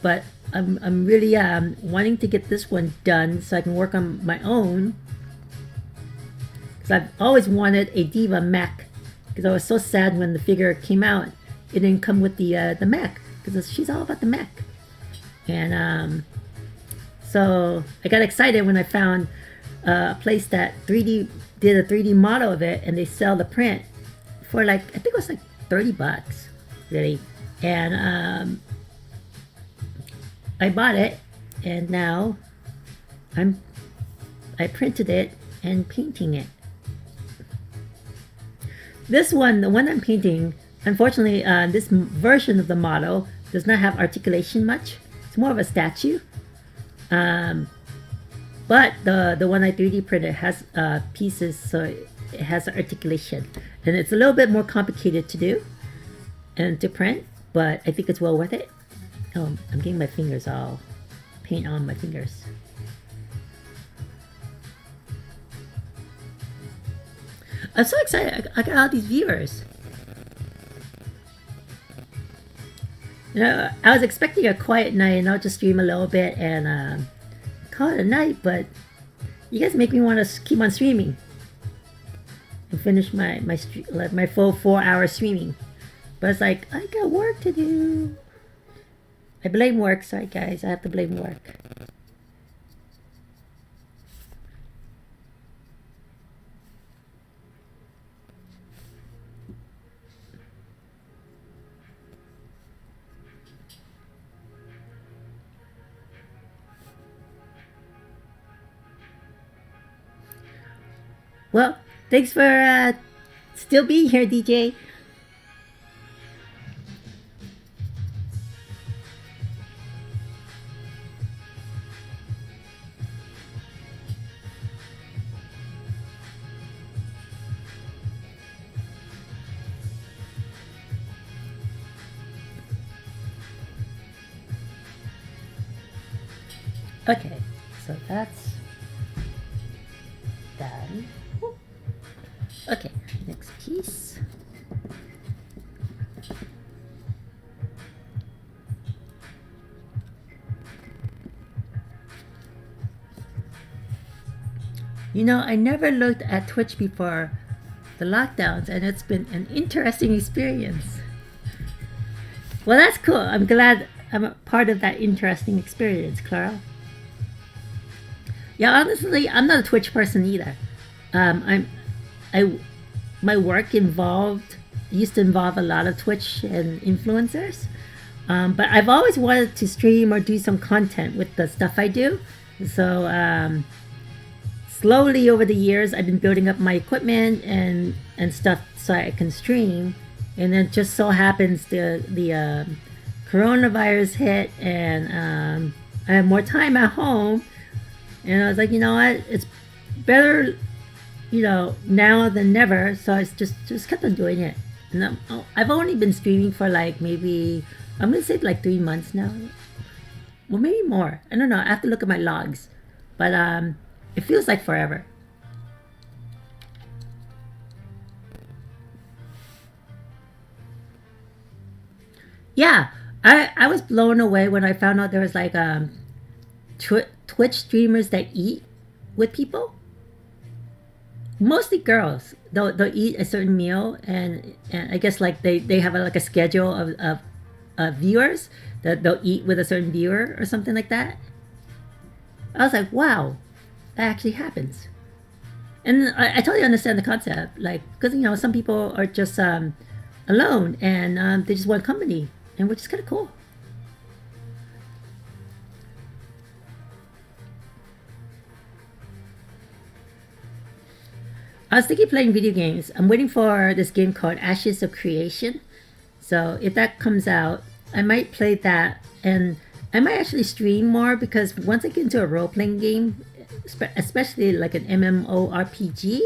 A: But I'm really wanting to get this one done so I can work on my own. I've always wanted a Diva mech because I was so sad when the figure came out. It didn't come with the mech because she's all about the mech. And so I got excited when I found a place that did a 3D model of it, and they sell the print for like, I think it was like $30. really. And I bought it, and now I'm I printed it and painting it. This one, the one I'm painting, unfortunately, this version of the model does not have articulation much. It's more of a statue. But the one I 3D printed has pieces, so it has articulation, and it's a little bit more complicated to do and to print, but I think it's well worth it. Oh, I'm getting my fingers all paint on my fingers. I'm so excited! I got all these viewers. You know, I was expecting a quiet night, and I'll just stream a little bit and call it a night. But you guys make me want to keep on streaming and finish my full 4-hour streaming. But it's like I got work to do. I blame work. Sorry, guys, I have to blame work. Well, thanks for still being here, DJ. Okay, so that's done. Okay, next piece. You know, I never looked at Twitch before the lockdowns, and it's been an interesting experience. Well, that's cool. I'm glad I'm a part of that interesting experience, Clara. Yeah, honestly, I'm not a Twitch person either. I my work used to involve a lot of Twitch and influencers, but I've always wanted to stream or do some content with the stuff I do. So slowly over the years, I've been building up my equipment and stuff so I can stream. And then just so happens the coronavirus hit, and I have more time at home. And I was like, you know what? It's better, you know, now than never. So I just kept on doing it. And I've only been streaming for like maybe, I'm gonna say like 3 months now. Well, maybe more. I don't know. I have to look at my logs. But it feels like forever. Yeah, I was blown away when I found out there was like Twitch streamers that eat with people. Mostly girls. They'll eat a certain meal, and I guess like they have like a schedule of viewers that they'll eat with a certain viewer or something like that. I was like, wow, that actually happens. And I totally understand the concept, like, because you know some people are just alone and they just want company, and which is kind of cool. I was thinking playing video games. I'm waiting for this game called Ashes of Creation. So if that comes out, I might play that, and I might actually stream more because once I get into a role playing game, especially like an MMORPG,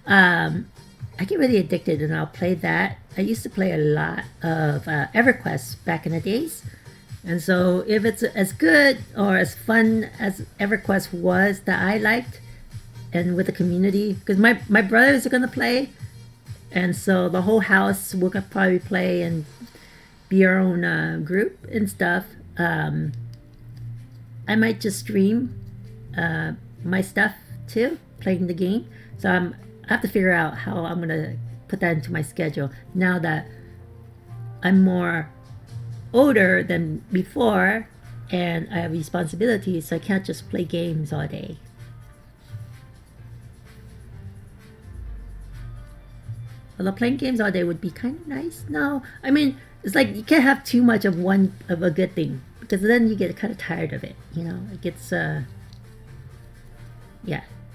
A: I get really addicted and I'll play that. I used to play a lot of EverQuest back in the days. And so if it's as good or as fun as EverQuest was that I liked, and with the community, because my brothers are going to play, and so the whole house will probably play and be our own group and stuff. I might just stream my stuff too, playing the game. So I have to figure out how I'm gonna put that into my schedule now that I'm more older than before, and I have responsibilities. So I can't just play games all day. Although playing games all day would be kind of nice. No, I mean It's like you can't have too much of one of a good thing because then you get kind of tired of it. You know, it gets yeah,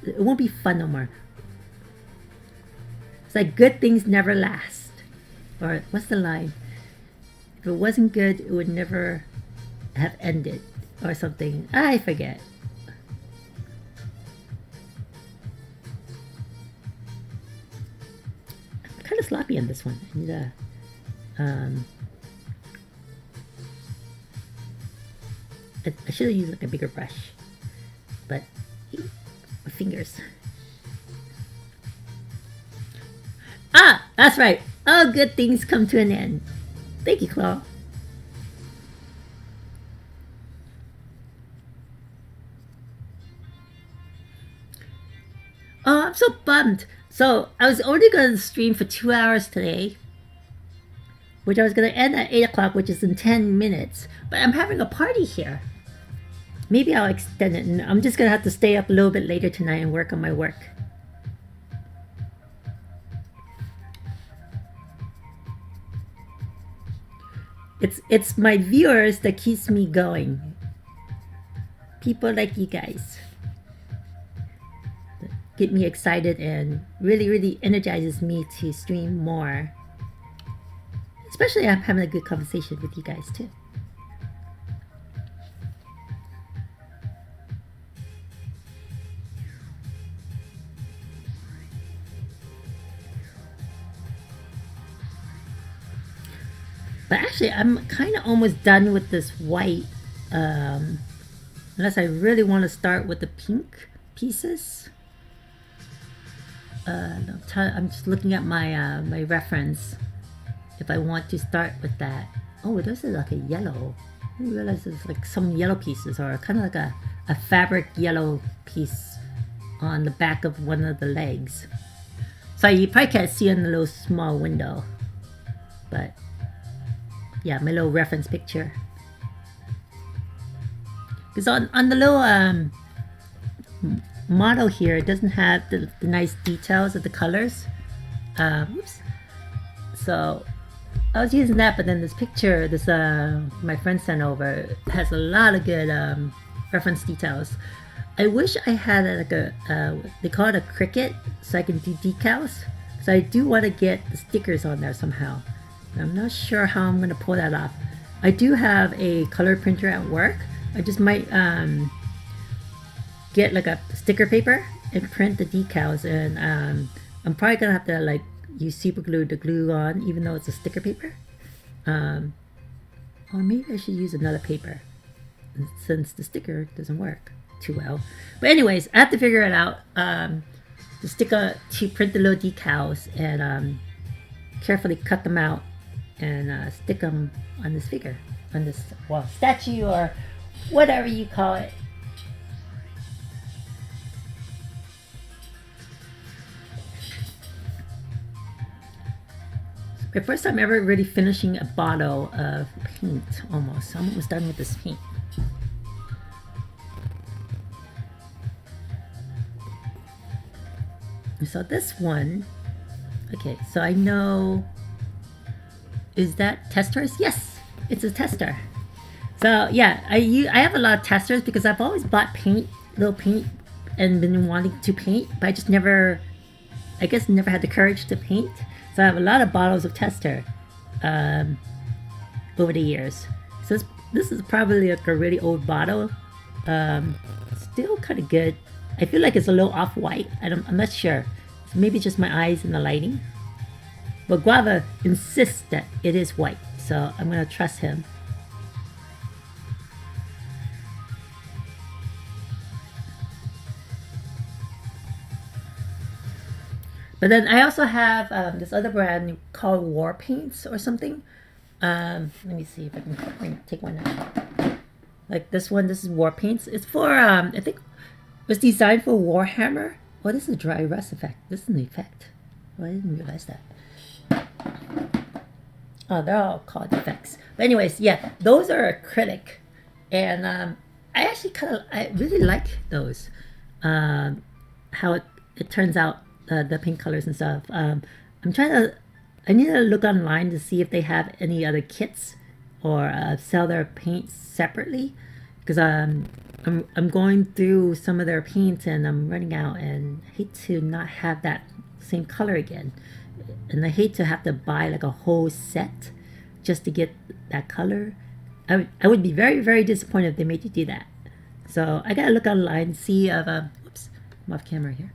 A: it won't be fun no more. It's like good things never last. Or what's the line? If it wasn't good, it would never have ended, or something. I forget. I'm kind of sloppy on this one. I need a I should have used like a bigger brush, but my fingers. Ah, that's right. All good things come to an end. Thank you, Claw. Oh, I'm so bummed. So I was only going to stream for 2 hours today, which I was going to end at 8 o'clock, which is in 10 minutes. But I'm having a party here. Maybe I'll extend it, and I'm just going to have to stay up a little bit later tonight and work on my work. It's my viewers that keeps me going. People like you guys get me excited and really energizes me to stream more. Especially I'm having a good conversation with you guys too. But actually, I'm kind of almost done with this white, unless I really want to start with the pink pieces. I'm just looking at my my reference. If I want to start with that. Oh, this is like a yellow. I didn't realize there's like some yellow pieces, or kind of like a fabric yellow piece on the back of one of the legs. So you probably can't see in the little small window, but yeah, my little reference picture. Because on the little model here, it doesn't have the nice details of the colors. Oops. So I was using that, but then this picture, this my friend sent over, has a lot of good reference details. I wish I had like a they call it a Cricut, so I can do decals. So I do want to get the stickers on there somehow. I'm not sure how I'm going to pull that off. I do have a color printer at work. I just might get like a sticker paper and print the decals, and I'm probably going to have to like use super glue to glue on, even though it's a sticker paper. Or maybe I should use another paper since the sticker doesn't work too well. But anyways, I have to figure it out. To print the little decals and carefully cut them out and stick them on this figure, on this statue or whatever you call it. My first time ever really finishing a bottle of paint, almost. I'm almost done with this paint. So this one, okay, so I know, is that testers? Yes, it's a tester. So yeah, I have a lot of testers because I've always bought little paint, and been wanting to paint, but I just never had the courage to paint. So I have a lot of bottles of tester over the years. So this is probably like a really old bottle. Still kind of good. I feel like it's a little off-white. I'm not sure. Maybe just my eyes and the lighting. But Guava insists that it is white, so I'm going to trust him. But then I also have this other brand called War Paints or something. Let me see if I can take one out. Like this one, this is War Paints. It's for, I think it was designed for Warhammer. Oh, this is a dry rust effect. This is an effect. Oh, I didn't realize that. Oh, they're all called effects. But anyways, yeah, those are acrylic. And I really like those. How it turns out, the paint colors and stuff. I'm trying to, I need to look online to see if they have any other kits or sell their paints separately, because I'm going through some of their paints and I'm running out, and I hate to not have that same color again, and I hate to have to buy like a whole set just to get that color. I would be very, very disappointed if they made you do that. So I gotta look online, see if oops, I'm off camera here,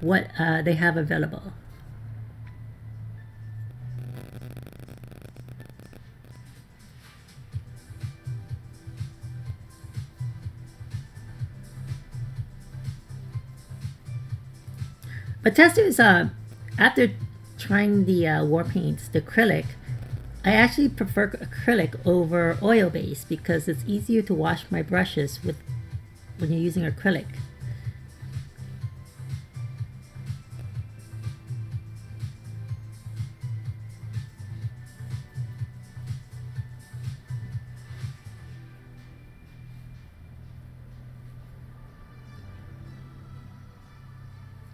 A: what they have available. But tester is after trying the war paints, the acrylic, I actually prefer acrylic over oil base because it's easier to wash my brushes with when you're using acrylic.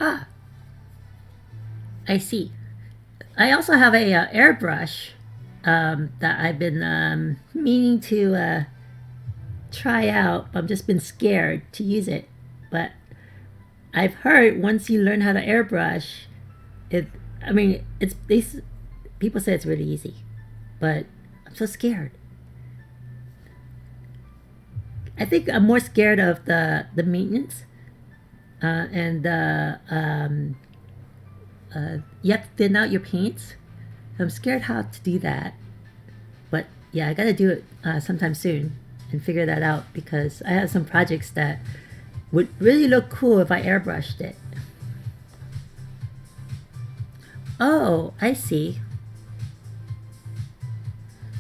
A: Ah, I see. I also have a airbrush that I've been meaning to try out. I've just been scared to use it. But I've heard once you learn how to airbrush, it. I mean, people say it's really easy, but I'm so scared. I think I'm more scared of the maintenance and you have to thin out your paints. I'm scared how to do that, but yeah, I gotta do it sometime soon and figure that out because I have some projects that would really look cool if I airbrushed it. Oh, I see.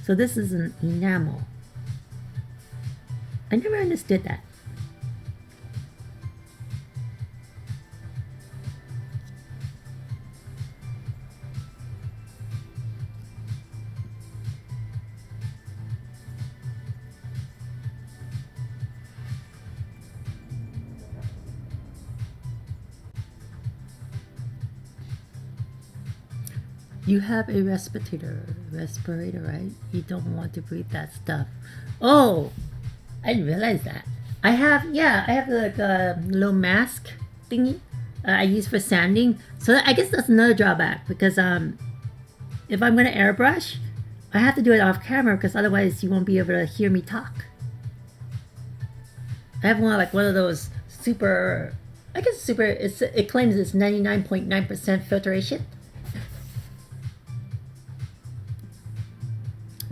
A: So this is an enamel. I never understood that. You have a respirator, right? You don't want to breathe that stuff. Oh, I didn't realize that. I have like a little mask thingy I use for sanding. So I guess that's another drawback because if I'm gonna airbrush, I have to do it off camera because otherwise you won't be able to hear me talk. I have one of those super, I guess super. It claims it's 99.9% filtration.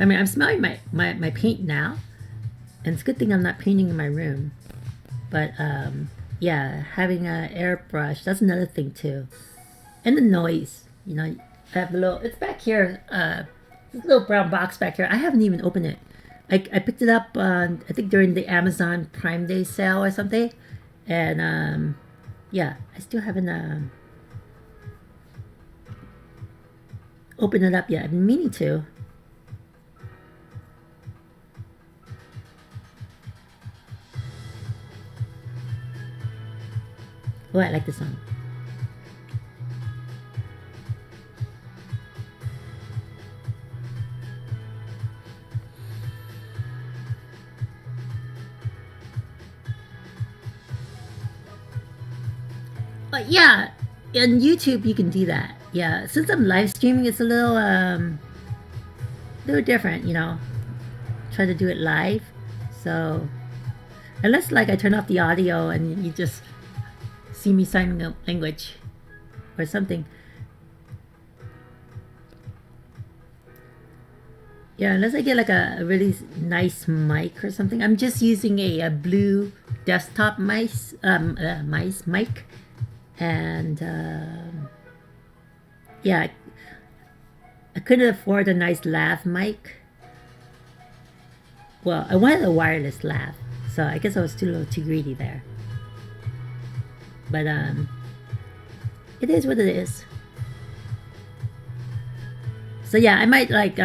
A: I mean, I'm smelling my paint now, and it's a good thing I'm not painting in my room. But yeah, having an airbrush, that's another thing too. And the noise, you know, I have a little, it's back here, this little brown box back here. I haven't even opened it. I picked it up, I think during the Amazon Prime Day sale or something. And yeah, I still haven't opened it up yet. I've been meaning to. Oh, I like this song. But yeah, on YouTube you can do that. Yeah, since I'm live streaming, it's a little different, you know. Try to do it live, so unless like I turn off the audio and you just see me signing language or something. Yeah, unless I get like a really nice mic or something. I'm just using a blue desktop mic, and yeah, I couldn't afford a nice lav mic. Well, I wanted a wireless lav, so I guess I was too greedy there. But it is what it is. So yeah, I might like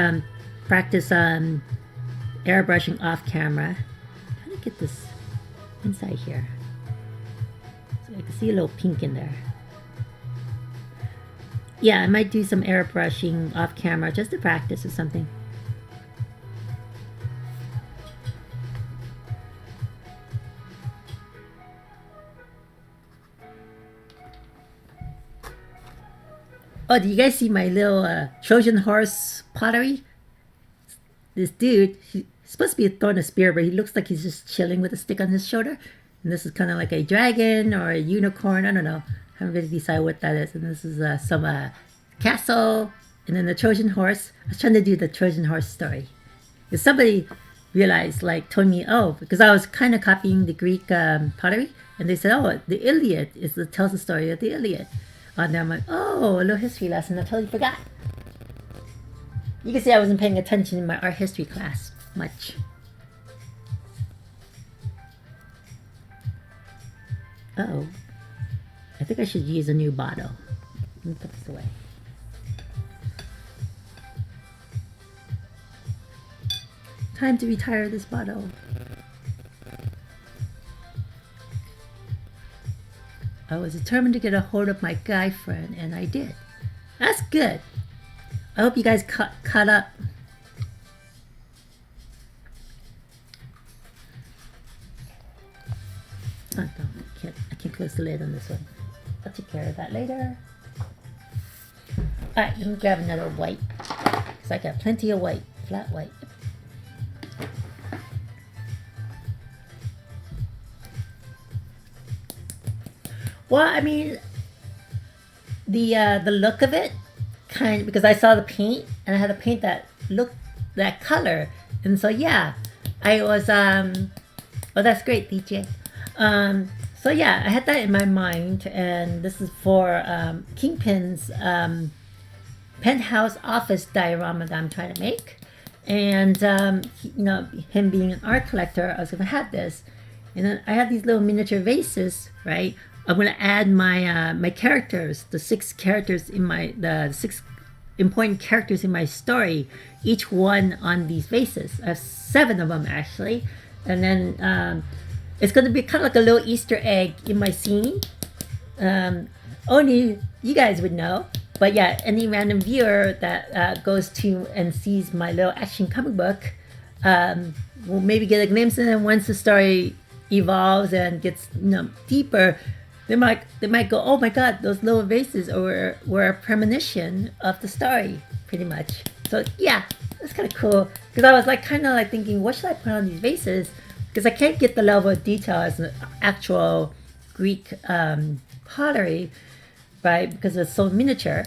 A: practice airbrushing off camera. I'm trying to get this inside here, so I can see a little pink in there. Yeah, I might do some airbrushing off camera just to practice or something. Oh, do you guys see my little Trojan horse pottery? This dude, he's supposed to be throwing a spear, but he looks like he's just chilling with a stick on his shoulder. And this is kind of like a dragon or a unicorn. I don't know. I haven't really decided what that is. And this is some castle. And then the Trojan horse. I was trying to do the Trojan horse story. Because somebody realized, like, told me, oh, because I was kind of copying the Greek pottery. And they said, oh, the Iliad tells the story of the Iliad. And I'm like, oh, a little history lesson. I totally forgot. You can see I wasn't paying attention in my art history class much. Uh-oh. I think I should use a new bottle. Let me put this away. Time to retire this bottle. I was determined to get a hold of my guy friend, and I did. That's good. I hope you guys caught up. Oh, no, I can't close the lid on this one. I'll take care of that later. Alright, let me grab another white. Because I got plenty of white, flat white. Well, I mean, the look of it, kind of, because I saw the paint and I had to paint that color, and so yeah, I was oh, that's great, DJ. So yeah, I had that in my mind, and this is for Kingpin's penthouse office diorama that I'm trying to make, and him being an art collector, I was gonna have this, and then I have these little miniature vases, right? I'm gonna add my my characters, the six important characters in my story, each one on these vases. I have 7 of them actually, and then it's gonna be kind of like a little Easter egg in my scene. Only you guys would know, but yeah, any random viewer that goes to and sees my little action comic book will maybe get a glimpse, and then once the story evolves and gets deeper, they might go, oh my god, those little vases were a premonition of the story, pretty much. So yeah, that's kind of cool, because I was like kind of like thinking, what should I put on these vases, because I can't get the level of detail as an actual Greek pottery, right, because it's so miniature.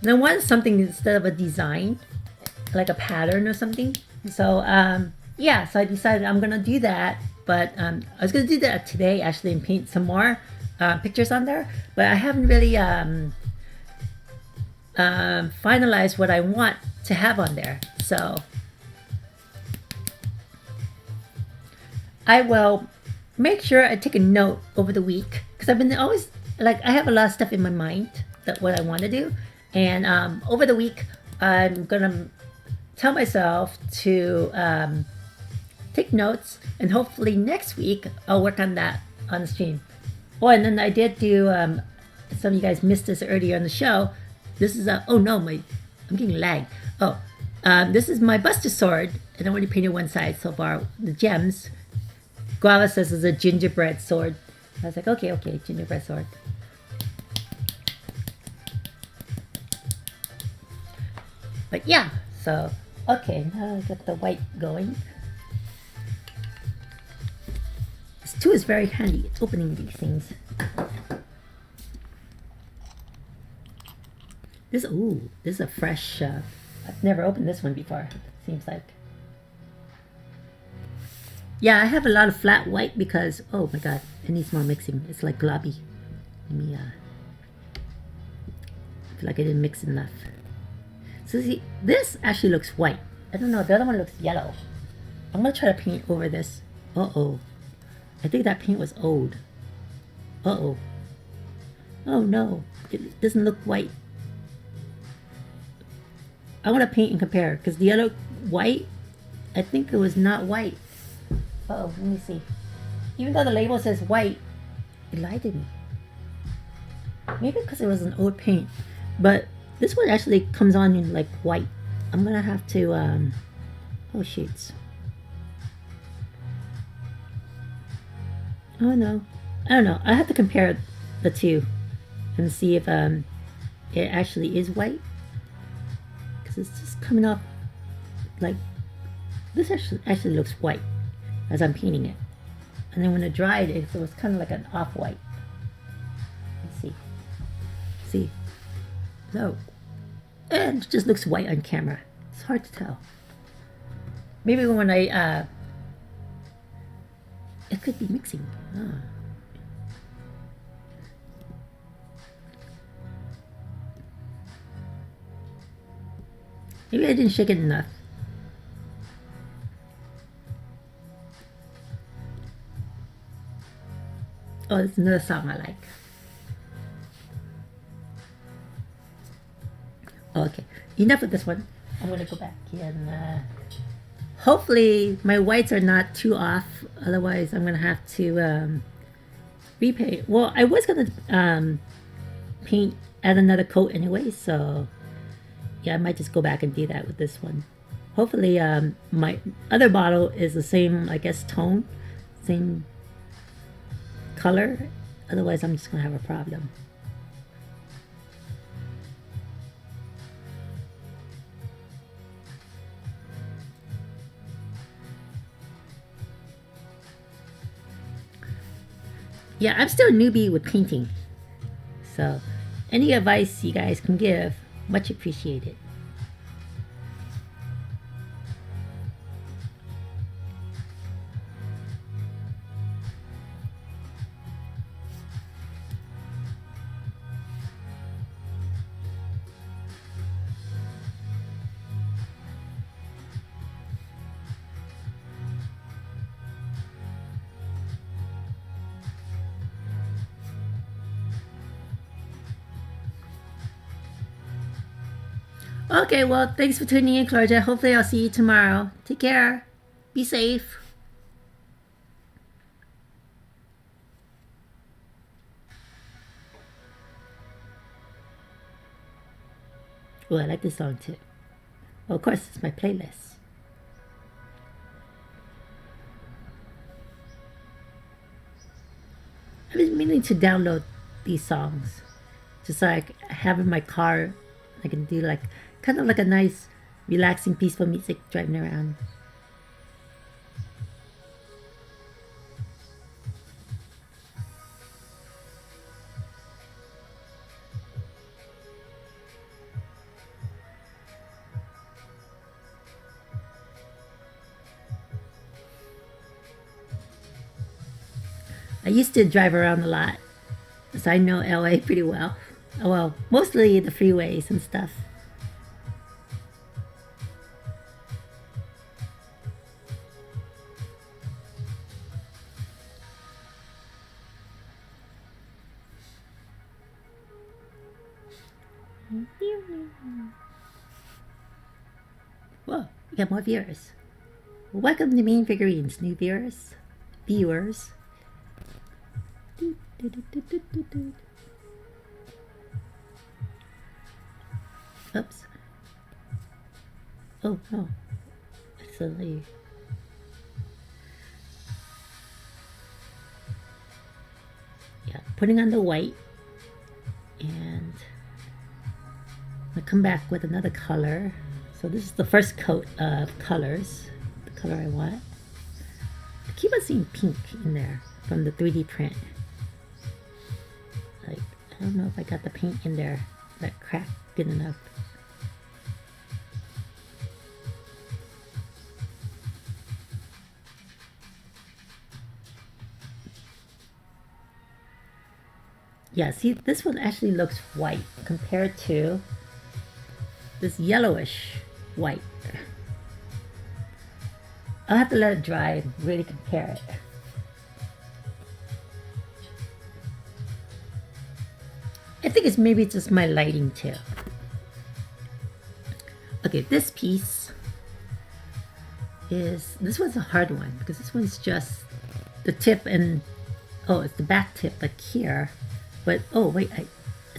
A: And I wanted something instead of a design, like a pattern or something. So yeah, so I decided I'm gonna do that, but I was gonna do that today actually and paint some more pictures on there, but I haven't really finalized what I want to have on there. So I will make sure I take a note over the week, because I've been always like, I have a lot of stuff in my mind that what I want to do, and over the week I'm gonna tell myself to take notes, and hopefully next week I'll work on that on the stream. Oh, and then I did do, some of you guys missed this earlier in the show. This is oh no, I'm getting lag. Oh, this is my Buster sword, and I only painted one side so far, the gems. Guava says it's a gingerbread sword. I was like, okay, gingerbread sword. But yeah, so, okay, now I got the white going. This tool is very handy. It's opening these things. This is a fresh, I've never opened this one before, seems like. Yeah, I have a lot of flat white because, oh my god, it needs more mixing. It's like globby. Let me, I feel like I didn't mix enough. So see, this actually looks white. I don't know, the other one looks yellow. I'm gonna try to paint over this. Uh-oh. I think that paint was old. Uh-oh. Oh no, it doesn't look white. I want to paint and compare, because the other white, I think it was not white. Uh-oh, let me see. Even though the label says white, it lied to me. Maybe because it was an old paint. But This one actually comes on in like white. I'm gonna have to oh shoots. Oh no. I don't know. I have to compare the two and see if it actually is white. Because it's just coming off like this actually looks white as I'm painting it. And then when it dried it was kind of like an off-white. Let's see. See? So it just looks white on camera. It's hard to tell. Maybe when I it could be mixing. Oh. Maybe I didn't shake it enough. Oh, it's another song I like. Oh, okay, enough of this one. I'm gonna go back and hopefully my whites are not too off. Otherwise, I'm gonna have to repaint. Well, I was gonna paint, add another coat anyway, so yeah, I might just go back and do that with this one. Hopefully, my other bottle is the same, I guess, tone, same color. Otherwise, I'm just gonna have a problem. Yeah, I'm still a newbie with painting, so any advice you guys can give, much appreciated. Okay, well, thanks for tuning in, Claudia. Hopefully I'll see you tomorrow. Take care. Be safe. Oh, I like this song too. Well, of course, it's my playlist. I've been meaning to download these songs. Just like have in my car. I can do like kind of like a nice, relaxing, peaceful music driving around. I used to drive around a lot, so I know LA pretty well. Well, mostly the freeways and stuff. Whoa, we got more viewers. Welcome to Mean Figurines, new viewers. Viewers. Oops. Oh no. Accidentally. Yeah, putting on the white. And I'll come back with another color. So this is the first coat of colors. The color I want. I keep on seeing pink in there from the 3D print. Like, I don't know if I got the paint in there that cracked good enough. Yeah, see, this one actually looks white compared to this yellowish white. I'll have to let it dry and really compare it. I think it's maybe just my lighting too. Okay, this piece is, this one's a hard one because this one's just the tip and, oh, it's the back tip like here. But, oh wait,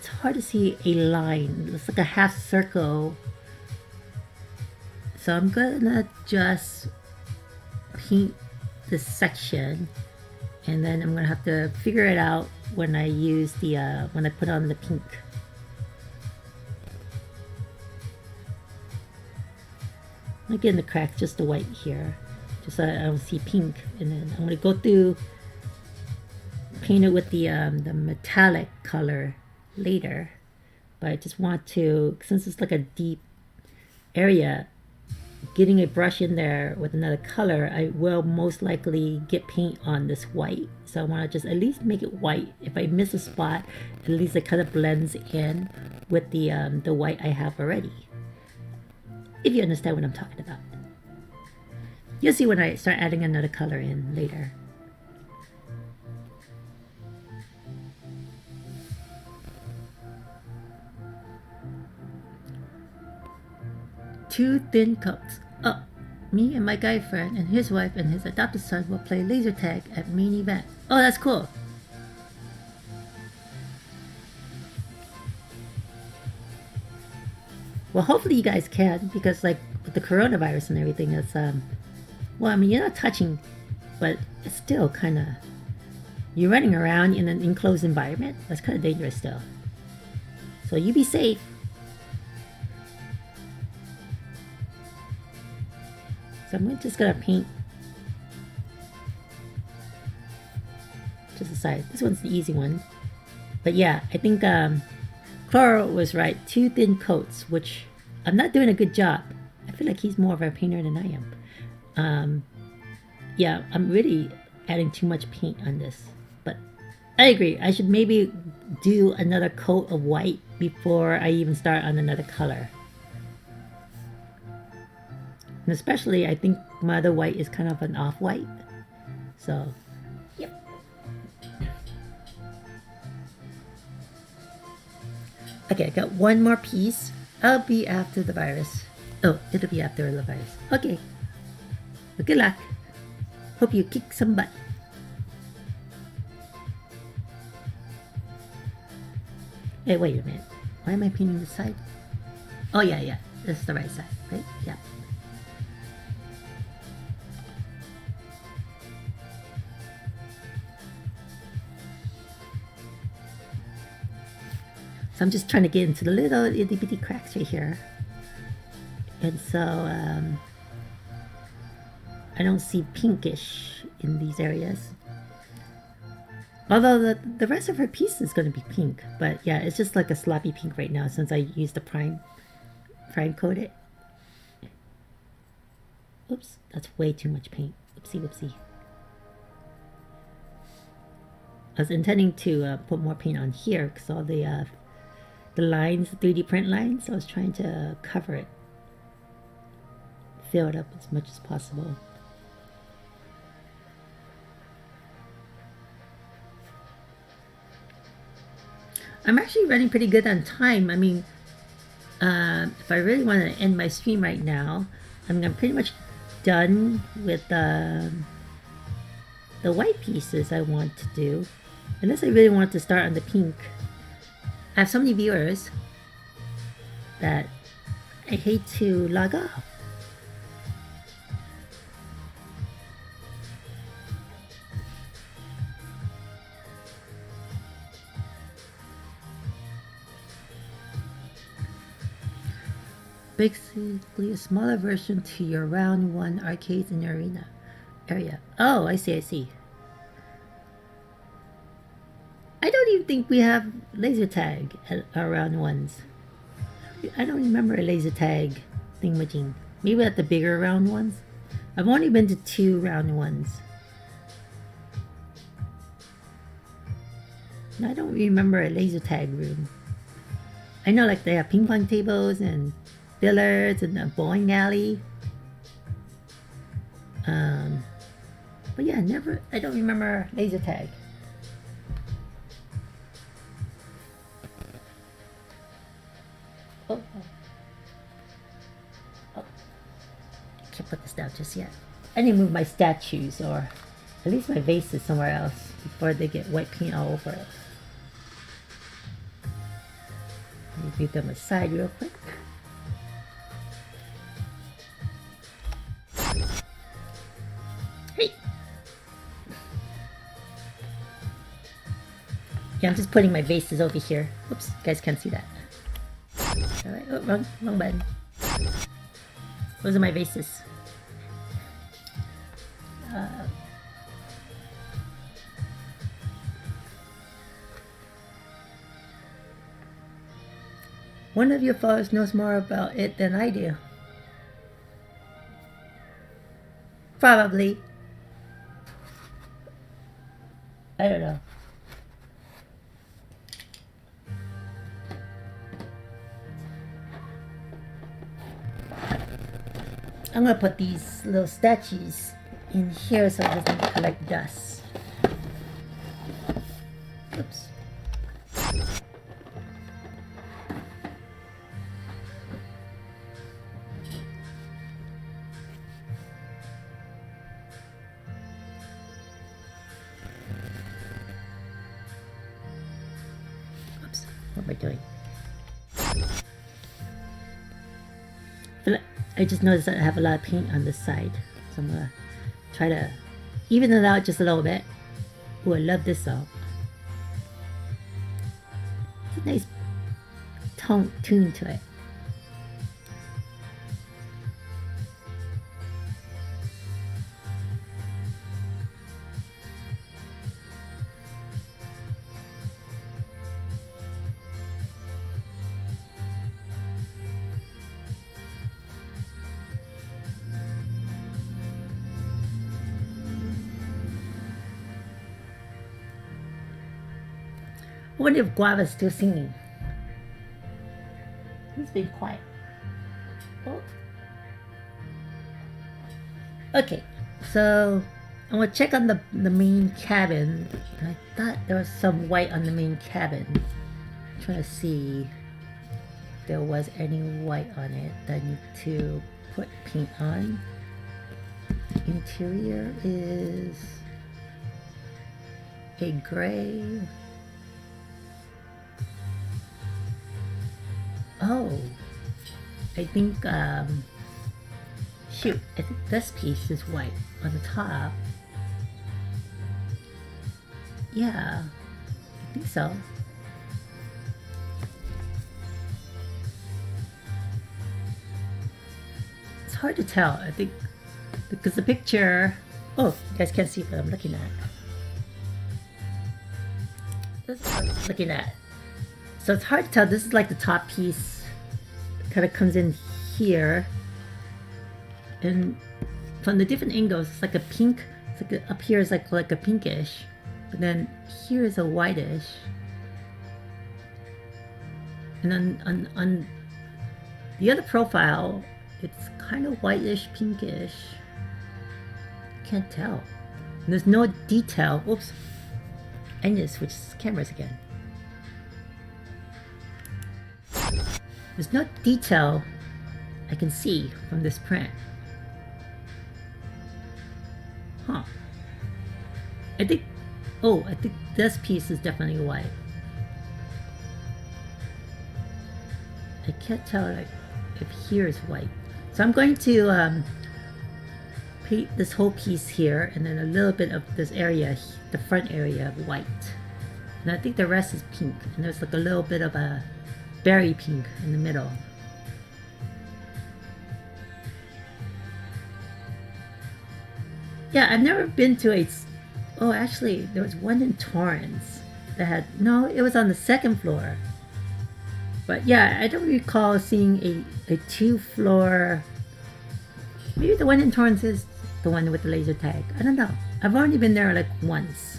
A: it's hard to see a line. It's like a half circle. So I'm gonna just paint this section, and then I'm gonna have to figure it out when I use the when I put on the pink. Again, the crack, just the white here, just so I don't see pink. And then I'm gonna go through, paint it with the metallic color later. But I just want to, since it's like a deep area, getting a brush in there with another color, I will most likely get paint on this white. So I want to just at least make it white. If I miss a spot, at least it kind of blends in with the white I have already. If you understand what I'm talking about. You'll see when I start adding another color in later. Two thin coats. Oh, me and my guy friend and his wife and his adopted son will play laser tag at main event. Oh, that's cool. Well, hopefully you guys can, because like with the coronavirus and everything, it's well, I mean, you're not touching, but it's still kind of, you're running around in an enclosed environment. That's kind of dangerous still. So you be safe. So I'm just gonna paint just the side. This one's the easy one. But yeah, I think Clara was right. Two thin coats, which I'm not doing a good job. I feel like he's more of a painter than I am. Yeah, I'm really adding too much paint on this. But I agree. I should maybe do another coat of white before I even start on another color. And especially, I think my other white is kind of an off-white. So, yep. Okay, I got one more piece. I'll be after the virus. Oh, it'll be after the virus. Okay. Well, good luck. Hope you kick some butt. Hey, wait a minute. Why am I painting this side? Oh, yeah. This is the right side, right? Yeah. So I'm just trying to get into the little itty bitty cracks right here. And so I don't see pinkish in these areas. Although the rest of her piece is going to be pink. But yeah, it's just like a sloppy pink right now since I used the prime coat it. Oops, that's way too much paint. Whoopsie. I was intending to put more paint on here because all the lines, the 3D print lines, so I was trying to cover it. Fill it up as much as possible. I'm actually running pretty good on time. I mean, if I really want to end my stream right now, I mean, I'm pretty much done with the white pieces I want to do. Unless I really want to start on the pink. I have so many viewers that I hate to log off. Basically a smaller version to your round one arcades in your arena area. Oh, I see. I don't even think we have laser tag at our round ones. I don't remember a laser tag thingamajig. Maybe at the bigger round ones. I've only been to 2 round ones. I don't remember a laser tag room. I know like they have ping pong tables and billiards and a bowling alley. But yeah, I don't remember laser tag. Oh. Can't put this down just yet. I need to move my statues, or at least my vases somewhere else before they get white paint all over it. Move them aside real quick. Hey! Yeah, I'm just putting my vases over here. Oops, you guys can't see that. Alright, oh, wrong button. Those are my vases. One of your followers knows more about it than I do. Probably. I don't know. I'm gonna put these little statues in here so it doesn't collect dust. Oops. Oops. What am I doing? I just noticed that I have a lot of paint on this side. So I'm gonna try to even it out just a little bit. Ooh, I love this though. It's a nice tune to it. I wonder if Guava's still singing. He's been quiet. Oh. Okay, so I want to check on the main cabin. I thought there was some white on the main cabin. I'm trying to see if there was any white on it that I need to put paint on. Interior is a gray. Oh, I think, shoot, I think this piece is white on the top. Yeah, I think so. It's hard to tell, I think, because the picture... Oh, you guys can't see what I'm looking at. This is what I'm looking at. So it's hard to tell. This is like the top piece. Kind of comes in here. And from the different angles, it's like a pink. It's like up here is like a pinkish. But then here is a whitish. And then on the other profile, it's kind of whitish, pinkish. Can't tell. And there's no detail. Oops. I need to switch cameras again. There's no detail I can see from this print. Huh. I think this piece is definitely white. I can't tell like if here is white. So I'm going to paint this whole piece here and then a little bit of this area, the front area, white. And I think the rest is pink. And there's like a little bit of a berry pink in the middle. Yeah, I've never been to a... Oh, actually, there was one in Torrance that had... No, it was on the second floor. But yeah, I don't recall seeing a two-floor... Maybe the one in Torrance is the one with the laser tag. I don't know. I've only been there like once.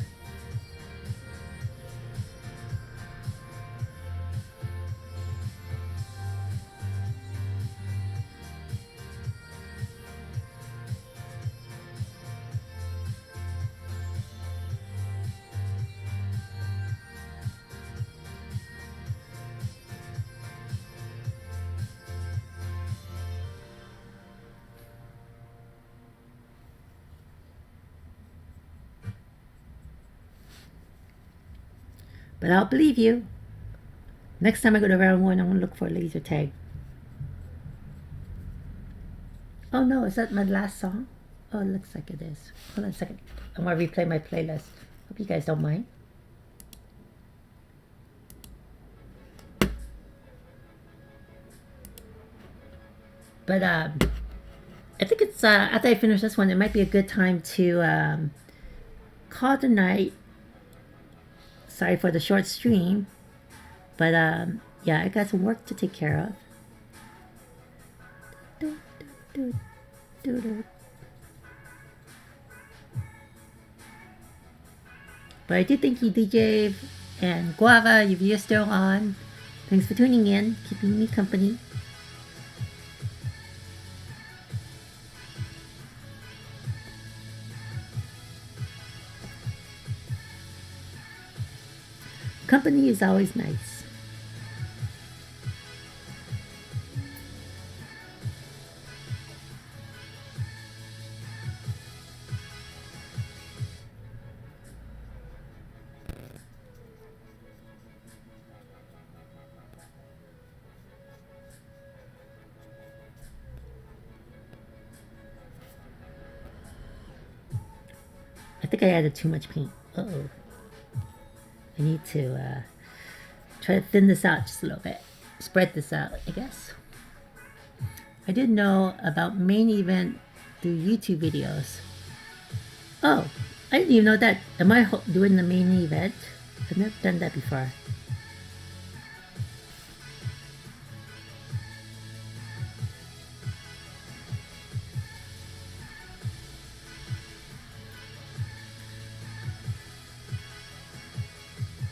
A: But I'll believe you. Next time I go to round 1, I'm gonna look for a laser tag. Oh no, is that my last song? Oh, it looks like it is. Hold on a second. I want to replay my playlist. Hope you guys don't mind. But I think it's after I finish this one, it might be a good time to call it a night. Sorry for the short stream, but yeah, I got some work to take care of. But I do thank you, DJ and Guava, if you're still on. Thanks for tuning in, keeping me company. Company is always nice. I think I added too much paint. Uh-oh. I need to try to thin this out just a little bit. Spread this out, I guess. I did know about main event through YouTube videos. Oh, I didn't even know that. Am I doing the main event? I've never done that before.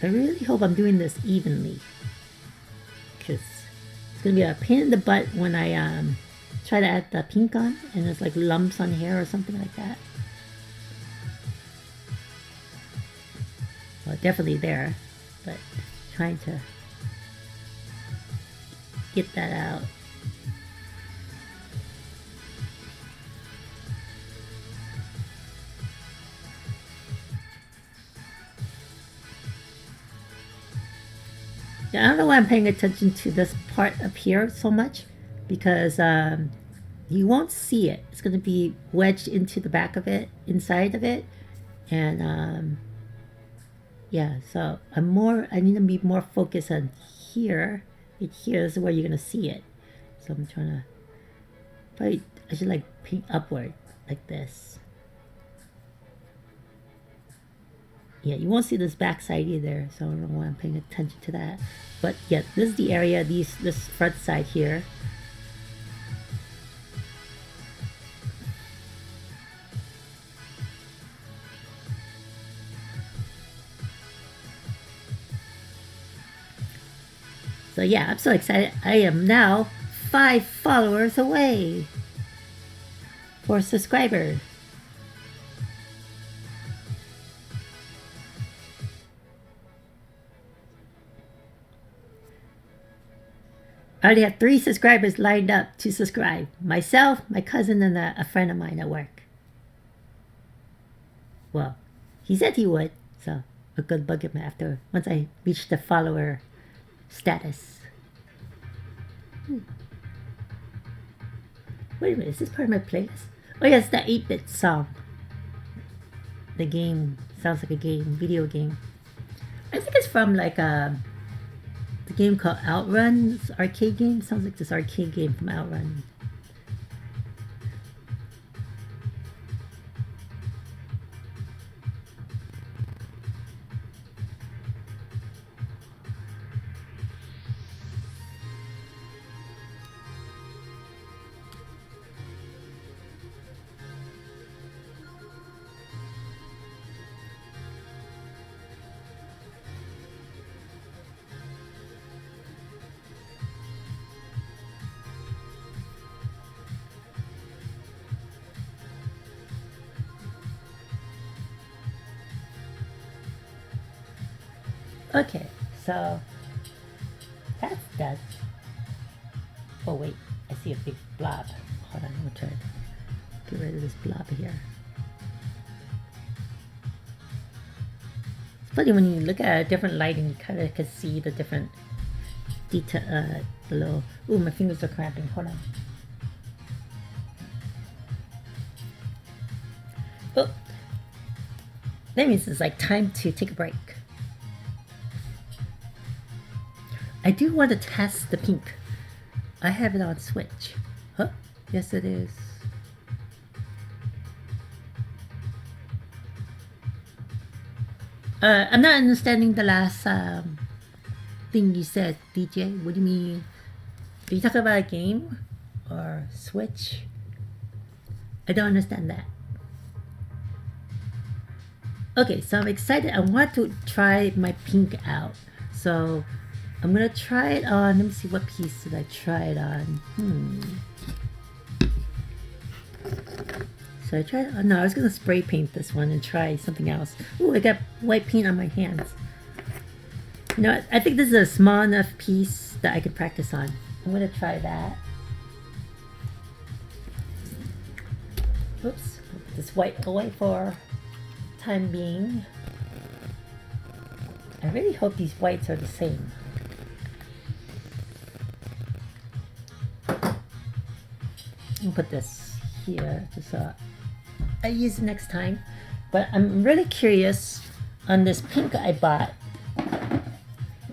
A: I really hope I'm doing this evenly, because it's gonna be a pain in the butt when I try to add the pink on and there's like lumps on hair or something like that. Well, definitely there, but trying to get that out. Yeah, I don't know why I'm paying attention to this part up here so much, because you won't see it. It's going to be wedged into the back of it, inside of it, and yeah. So I need to be more focused on here. Here is where you're going to see it. So I'm trying to. Probably I should like paint upward like this. Yeah, you won't see this back side either, so I don't know why I'm paying attention to that. But yeah, this is the area, this front side here. So yeah, I'm so excited. I am now 5 followers away for a subscriber. I already have 3 subscribers lined up to subscribe. Myself, my cousin, and a friend of mine at work. Well, he said he would, so I'm gonna bug him after, once I reach the follower status. Wait a minute, is this part of my playlist? Oh yeah, it's the 8-bit song. The game sounds like a game, video game. I think it's from like the game called Outrun. This arcade game. Sounds like this arcade game from Outrun. Okay, so that's done. Oh wait, I see a big blob. Hold on, I'm gonna try to get rid of this blob here. It's funny when you look at a different lighting, you kind of can see the different detail, the little. Ooh, my fingers are cramping. Hold on. Oh, that means it's like time to take a break. I do want to test the pink. I have it on Switch. Huh? Yes, it is. I'm not understanding the last thing you said, DJ. What do you mean? Are you talking about a game or Switch? I don't understand that. Okay, so I'm excited. I want to try my pink out. So I'm gonna try it on. Let me see, what piece did I try it on? So I tried. Oh, no, I was gonna spray paint this one and try something else. Ooh, I got white paint on my hands. You know what? I think this is a small enough piece that I could practice on. I'm gonna try that. Oops. I'll put this white away for time being. I really hope these whites are the same. I'll put this here just so I use it next time. But I'm really curious on this pink I bought.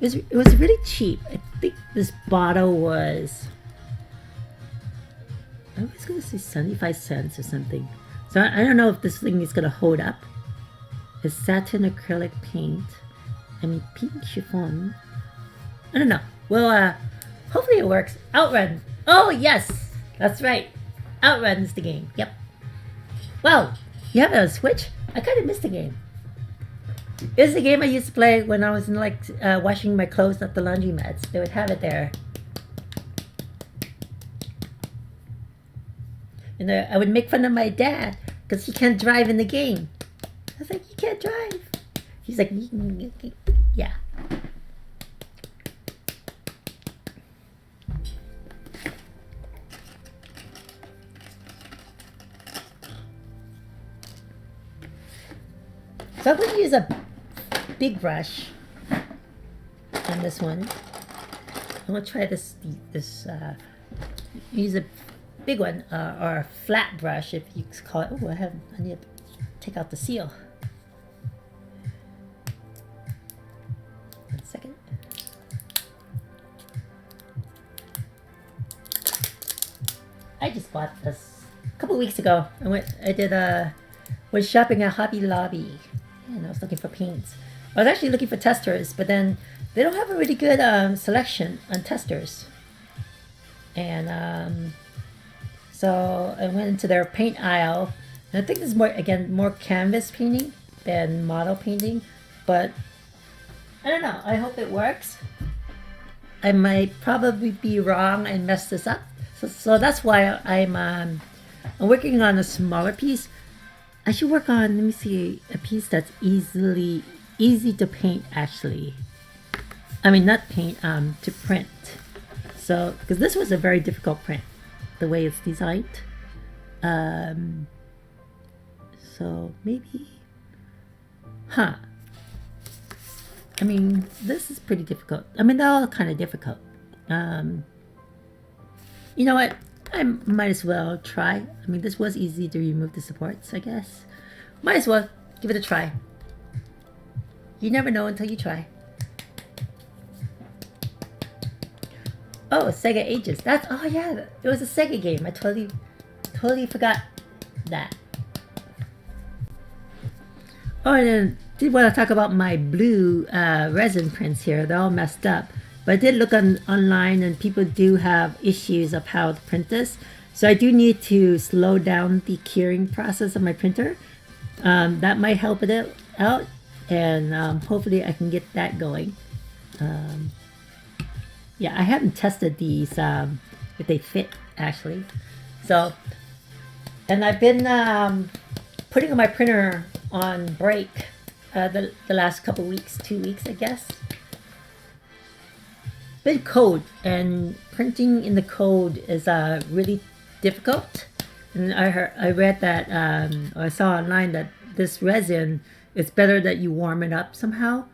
A: It was really cheap. I think this bottle was, I was gonna say 75 cents or something. So I don't know if this thing is gonna hold up. It's satin acrylic paint. I mean, pink chiffon. I don't know. Well, hopefully it works. Outrun. Oh yes, that's right. Outrun's the game. Yep. Wow, you have it on Switch? I kind of missed the game. It's the game I used to play when I was in, like, washing my clothes at the laundromats. They would have it there. And I would make fun of my dad because he can't drive in the game. I was like, you can't drive. He's like, yeah. So I'm going to use a big brush on this one. I'm going to try this use a big one, or a flat brush if you call it. Oh, I need to take out the seal. One second. I just bought this a couple weeks ago. Was shopping at Hobby Lobby. And I was looking for paints. I was actually looking for testers, but then they don't have a really good selection on testers. And so I went into their paint aisle. And I think this is more canvas painting than model painting. But I don't know. I hope it works. I might probably be wrong and mess this up. So that's why I'm working on a smaller piece. I should work on, let me see, a piece that's easy to paint, actually. I mean, not paint, to print. So, because this was a very difficult print, the way it's designed. So maybe, I mean, this is pretty difficult. I mean, they're all kind of difficult. You know what? I might as well try. I mean, this was easy to remove the supports, I guess. Might as well give it a try. You never know until you try. Oh, Sega Ages. Oh yeah, it was a Sega game. I totally forgot that. Oh, and then did want to talk about my blue resin prints here. They're all messed up. But I did look online, and people do have issues of how to print this. So I do need to slow down the curing process of my printer. That might help it out, and hopefully I can get that going. Yeah, I haven't tested these, if they fit, actually. So, and I've been putting my printer on break the last couple weeks, 2 weeks, I guess. Been code, and printing in the code is really difficult. And I read that, or I saw online that this resin, it's better that you warm it up somehow.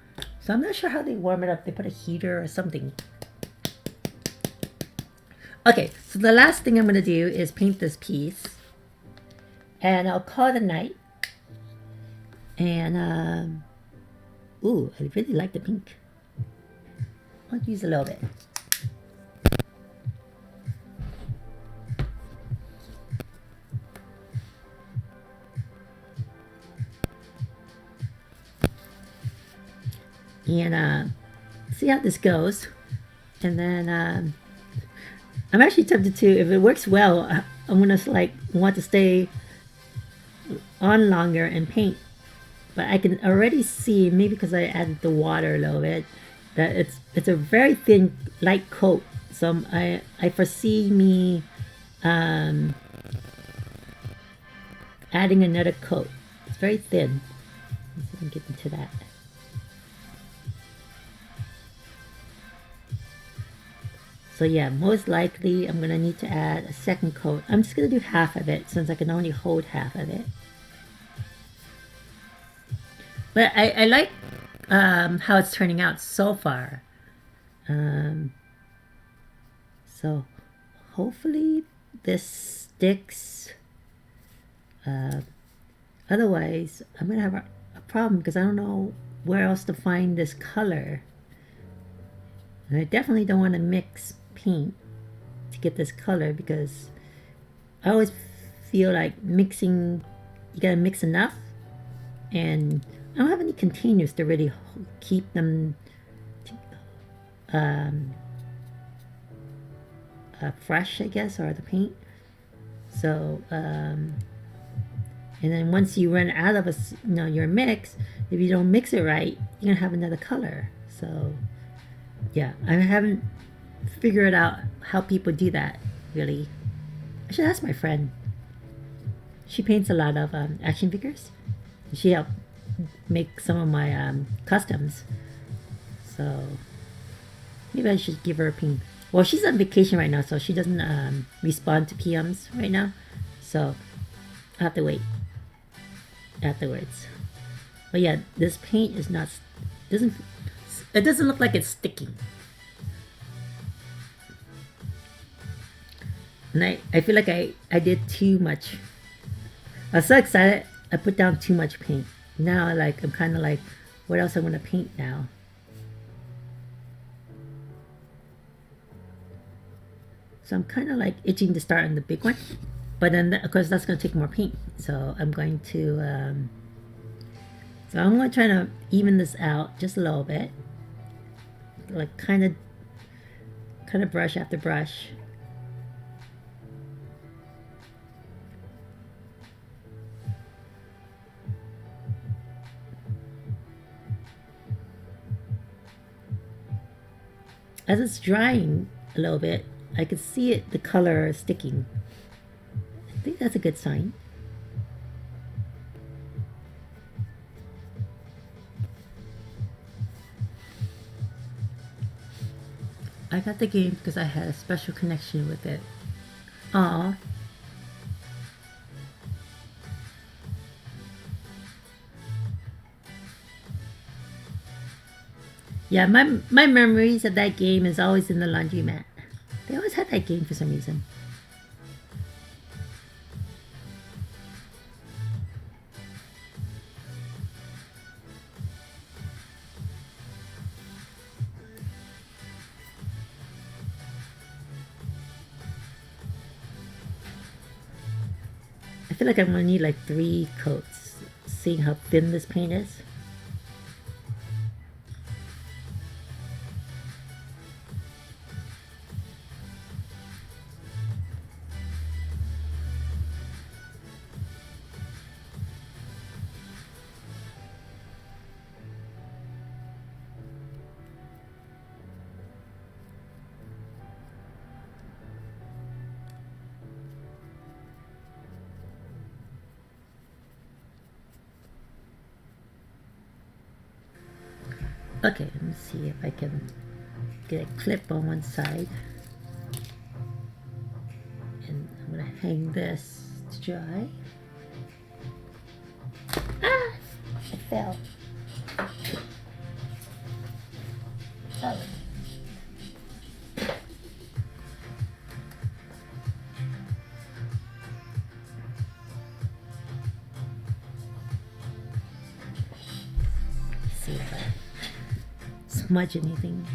A: So I'm not sure how they warm it up. They put a heater or something. Okay, so the last thing I'm going to do is paint this piece. And I'll call it a night. And, ooh, I really like the pink. I'll use a little bit. And, see how this goes. And then, I'm actually tempted to, if it works well, I'm gonna like want to stay on longer and paint. But I can already see, maybe because I added the water a little bit, that it's a very thin, light coat. So I foresee me adding another coat. It's very thin. Let's see if I can get into that. So yeah, most likely I'm gonna need to add a second coat. I'm just gonna do half of it since I can only hold half of it. But I like how it's turning out so far. So hopefully this sticks. Otherwise, I'm gonna have a problem because I don't know where else to find this color. And I definitely don't want to mix paint to get this color because I always feel like mixing, you gotta mix enough, and I don't have any containers to really keep them fresh, I guess, or the paint. So, and then once you run out of your mix, if you don't mix it right, you're gonna have another color. So, yeah, I haven't figured out how people do that, really. I should ask my friend. She paints a lot of action figures. She helped make some of my customs. So maybe I should give her a ping. Well, she's on vacation right now, so she doesn't respond to PMs right now. So I'll have to wait afterwards. But yeah, this paint is not, it doesn't look like it's sticking. And I feel like I did too much. I was so excited, I put down too much paint. Now I'm kind of like, what else I want to paint now? So I'm kind of like itching to start on the big one. But then, of course, that's going to take more paint. So I'm going to, so I'm going to try to even this out just a little bit. Like kind of brush after brush. As it's drying a little bit, I can see the color sticking. I think that's a good sign. I got the game because I had a special connection with it. Aww. Yeah, my memories of that game is always in the laundromat. They always had that game for some reason. I feel like I'm gonna need like 3 coats, seeing how thin this paint is. Okay, let me see if I can get a clip on one side. And I'm gonna hang this to dry. Ah! It fell. Oh. smudge anything.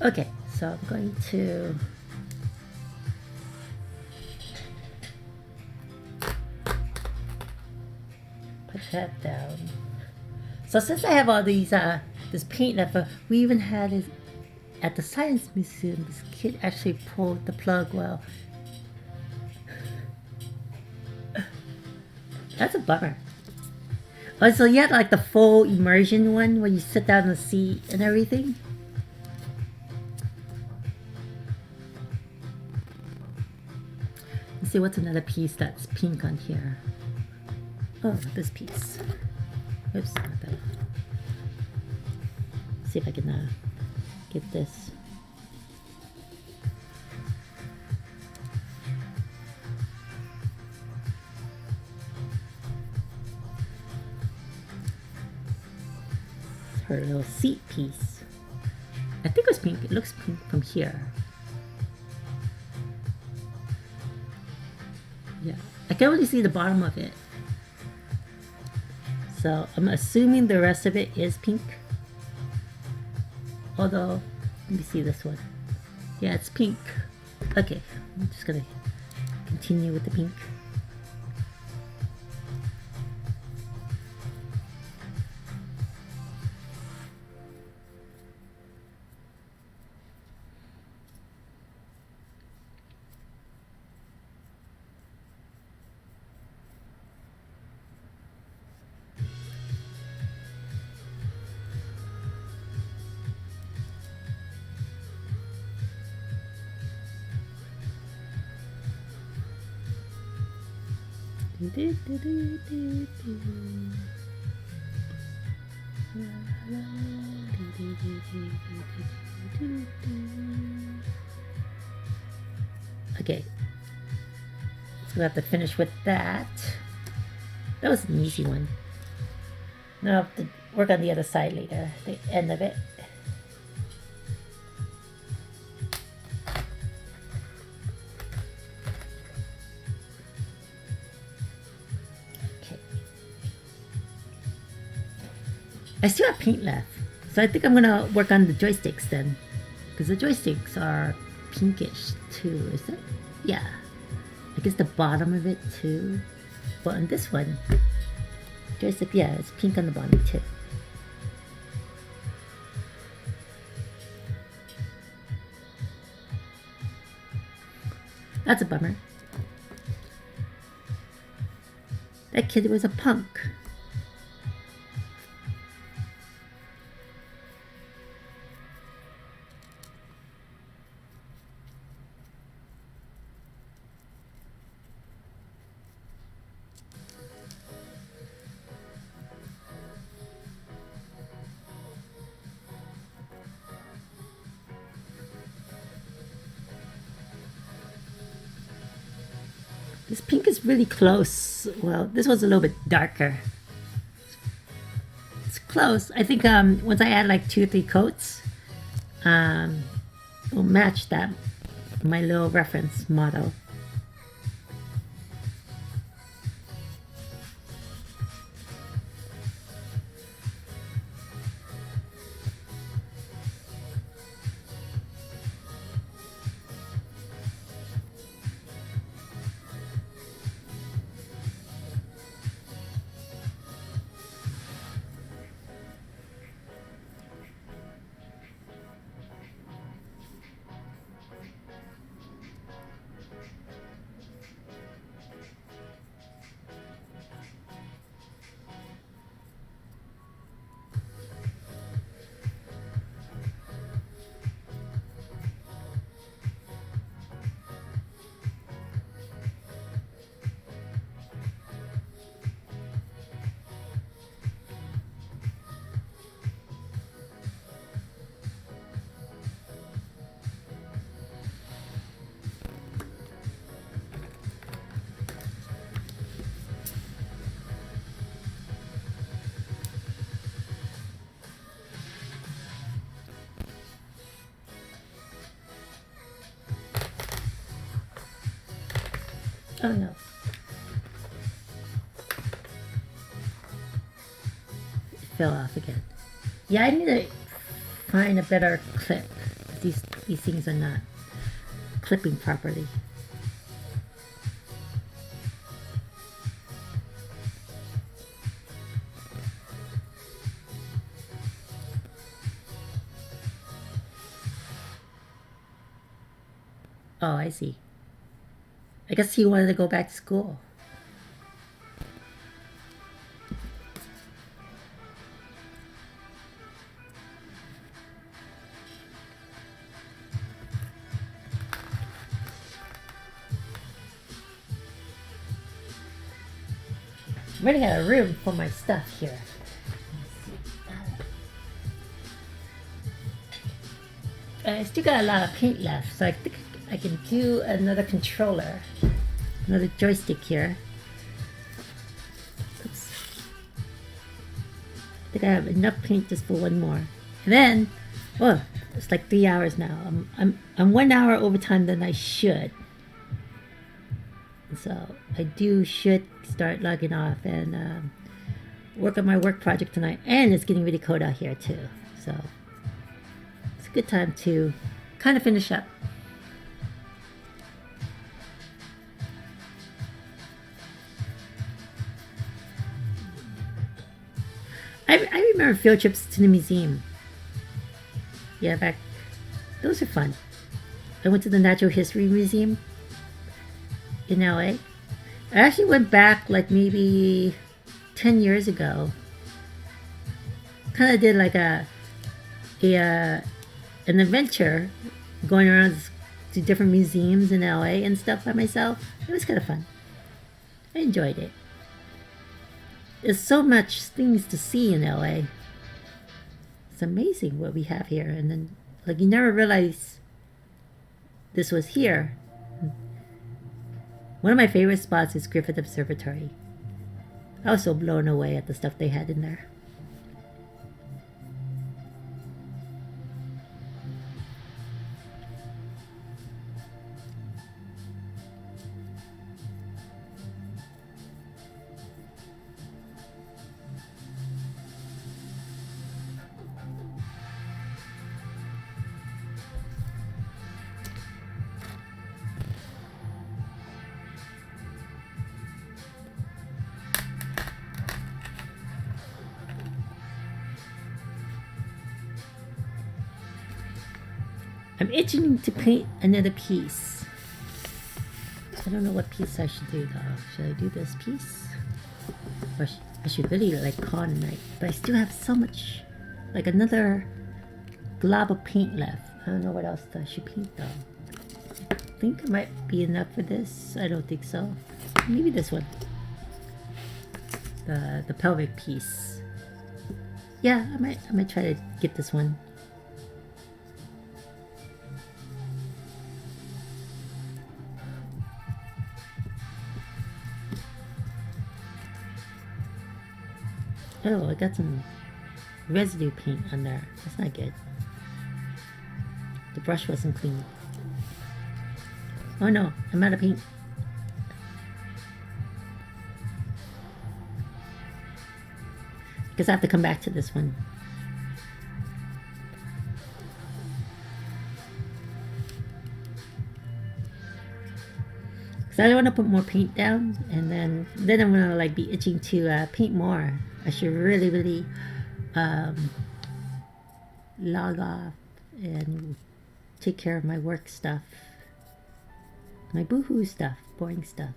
A: Okay, so I'm going to put that down. So since I have all these this paint left, we even had it at the Science Museum. This kid actually pulled the plug well. That's a bummer. Oh, so you had like the full immersion one where you sit down in the seat and everything? Let's see what's another piece that's pink on here. Oh, this piece. Oops, not that. See if I can get this. It's her little seat piece. I think it was pink. It looks pink from here. Yeah, I can only see the bottom of it. So I'm assuming the rest of it is pink. Although, let me see this one. Yeah, it's pink. Okay, I'm just gonna continue with the pink. Okay, so we have to finish with that. That was an easy one. Now I have to work on the other side later, the end of it. I still have paint left, so I think I'm gonna work on the joysticks then, because the joysticks are pinkish too, is it? Yeah, I guess the bottom of it too. But on this one, joystick, yeah, it's pink on the bottom too. That's a bummer. That kid was a punk. This pink is really close. Well, this was a little bit darker. It's close. I think once I add like 2 or 3 coats, it'll match that, my little reference model. Oh no. It fell off again. Yeah, I need to find a better clip. These things are not clipping properly. Oh, I see. I guess he wanted to go back to school. I'm running out of room for my stuff here. I still got a lot of paint left, so I think I can do another controller, another joystick here. Oops. I think I have enough paint just for one more, and then, oh, it's like 3 hours now. I'm 1 hour over time than I should, so I should start logging off and work on my work project tonight. And it's getting really cold out here too, so it's a good time to kind of finish up. I remember field trips to the museum. Yeah, back, those are fun. I went to the Natural History Museum in LA. I actually went back like maybe 10 years ago. Kind of did like an adventure going around to different museums in LA and stuff by myself. It was kind of fun. I enjoyed it. There's so much things to see in LA. It's amazing what we have here, and then like you never realize this was here. One of my favorite spots is Griffith Observatory. I was so blown away at the stuff they had in there. I'm itching to paint another piece. I don't know what piece I should do though. Should I do this piece? Or I should really like Kharonite. But I still have so much, like another glob of paint left. I don't know what else I should paint though. I think it might be enough for this. I don't think so. Maybe this one. The pelvic piece. Yeah, I might try to get this one. Oh, I got some residue paint on there. That's not good. The brush wasn't clean. Oh no, I'm out of paint. Because I have to come back to this one. Because I don't want to put more paint down, and then I'm gonna like be itching to paint more. I should really log off and take care of my work stuff, my boohoo stuff, boring stuff.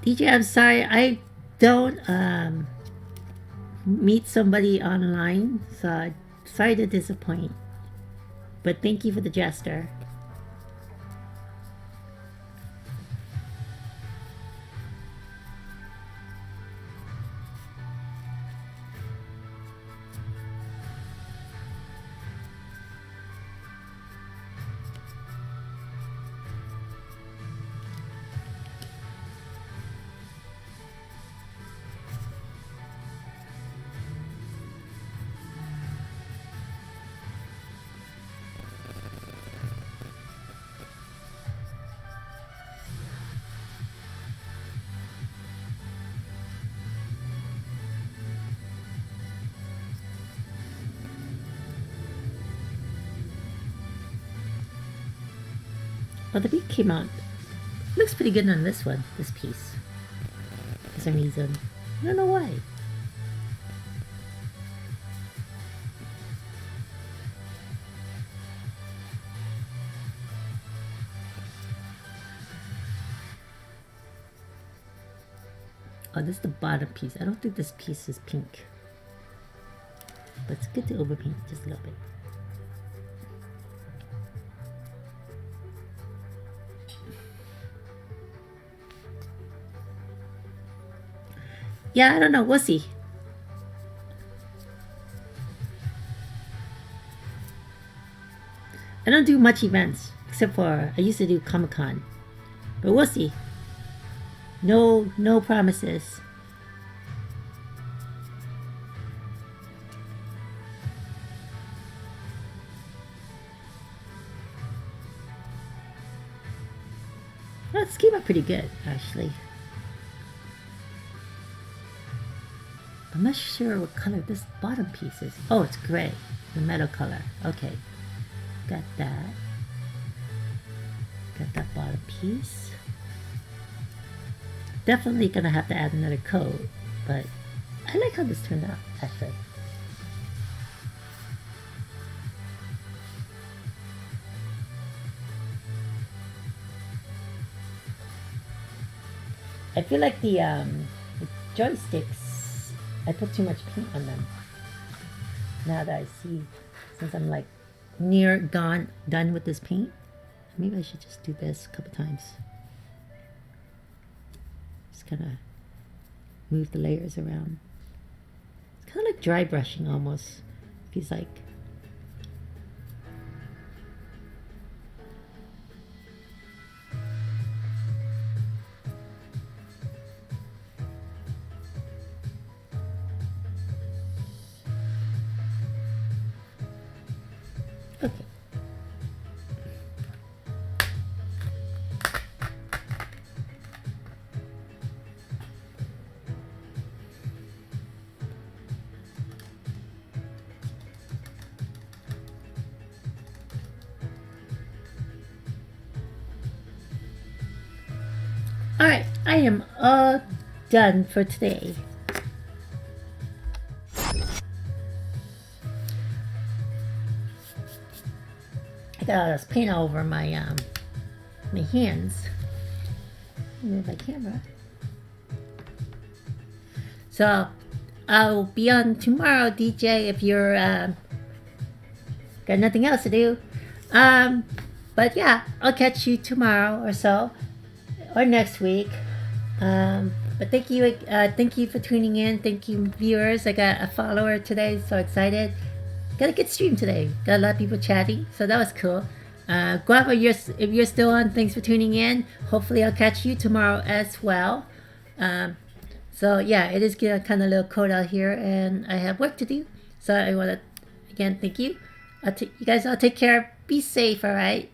A: DJ, I'm sorry, I don't meet somebody online, so sorry to disappoint. But thank you for the gesture. Well, the beak came out. Looks pretty good on this one, this piece. For some reason. I don't know why. Oh, this is the bottom piece. I don't think this piece is pink. But it's good to overpaint just a little bit. Yeah, I don't know. We'll see. I don't do much events, except for I used to do Comic-Con. But we'll see. No promises. Well, this came out pretty good, actually. I'm not sure what color this bottom piece is. Oh, it's gray. The metal color. Okay. Got that. Got that bottom piece. Definitely gonna have to add another coat, but I like how this turned out, actually. I feel like the joysticks, I put too much paint on them. Now that I see, since I'm like done with this paint, maybe I should just do this a couple times. Just kind of move the layers around. It's kind of like dry brushing almost. Feels like. Okay. Alright, I am all done for today. I got all this paint all over my my hands. Move my camera. So I'll be on tomorrow, DJ, if you're got nothing else to do. But yeah, I'll catch you tomorrow or so. Or next week. But thank you for tuning in. Thank you, viewers. I got a follower today, so excited. Got a good stream today. Got a lot of people chatting, so that was cool. Guava, if you're still on, thanks for tuning in. Hopefully I'll catch you tomorrow as well. So yeah, it is kind of a little cold out here, and I have work to do. So I want to, again, thank you. You guys all take care. Be safe, all right?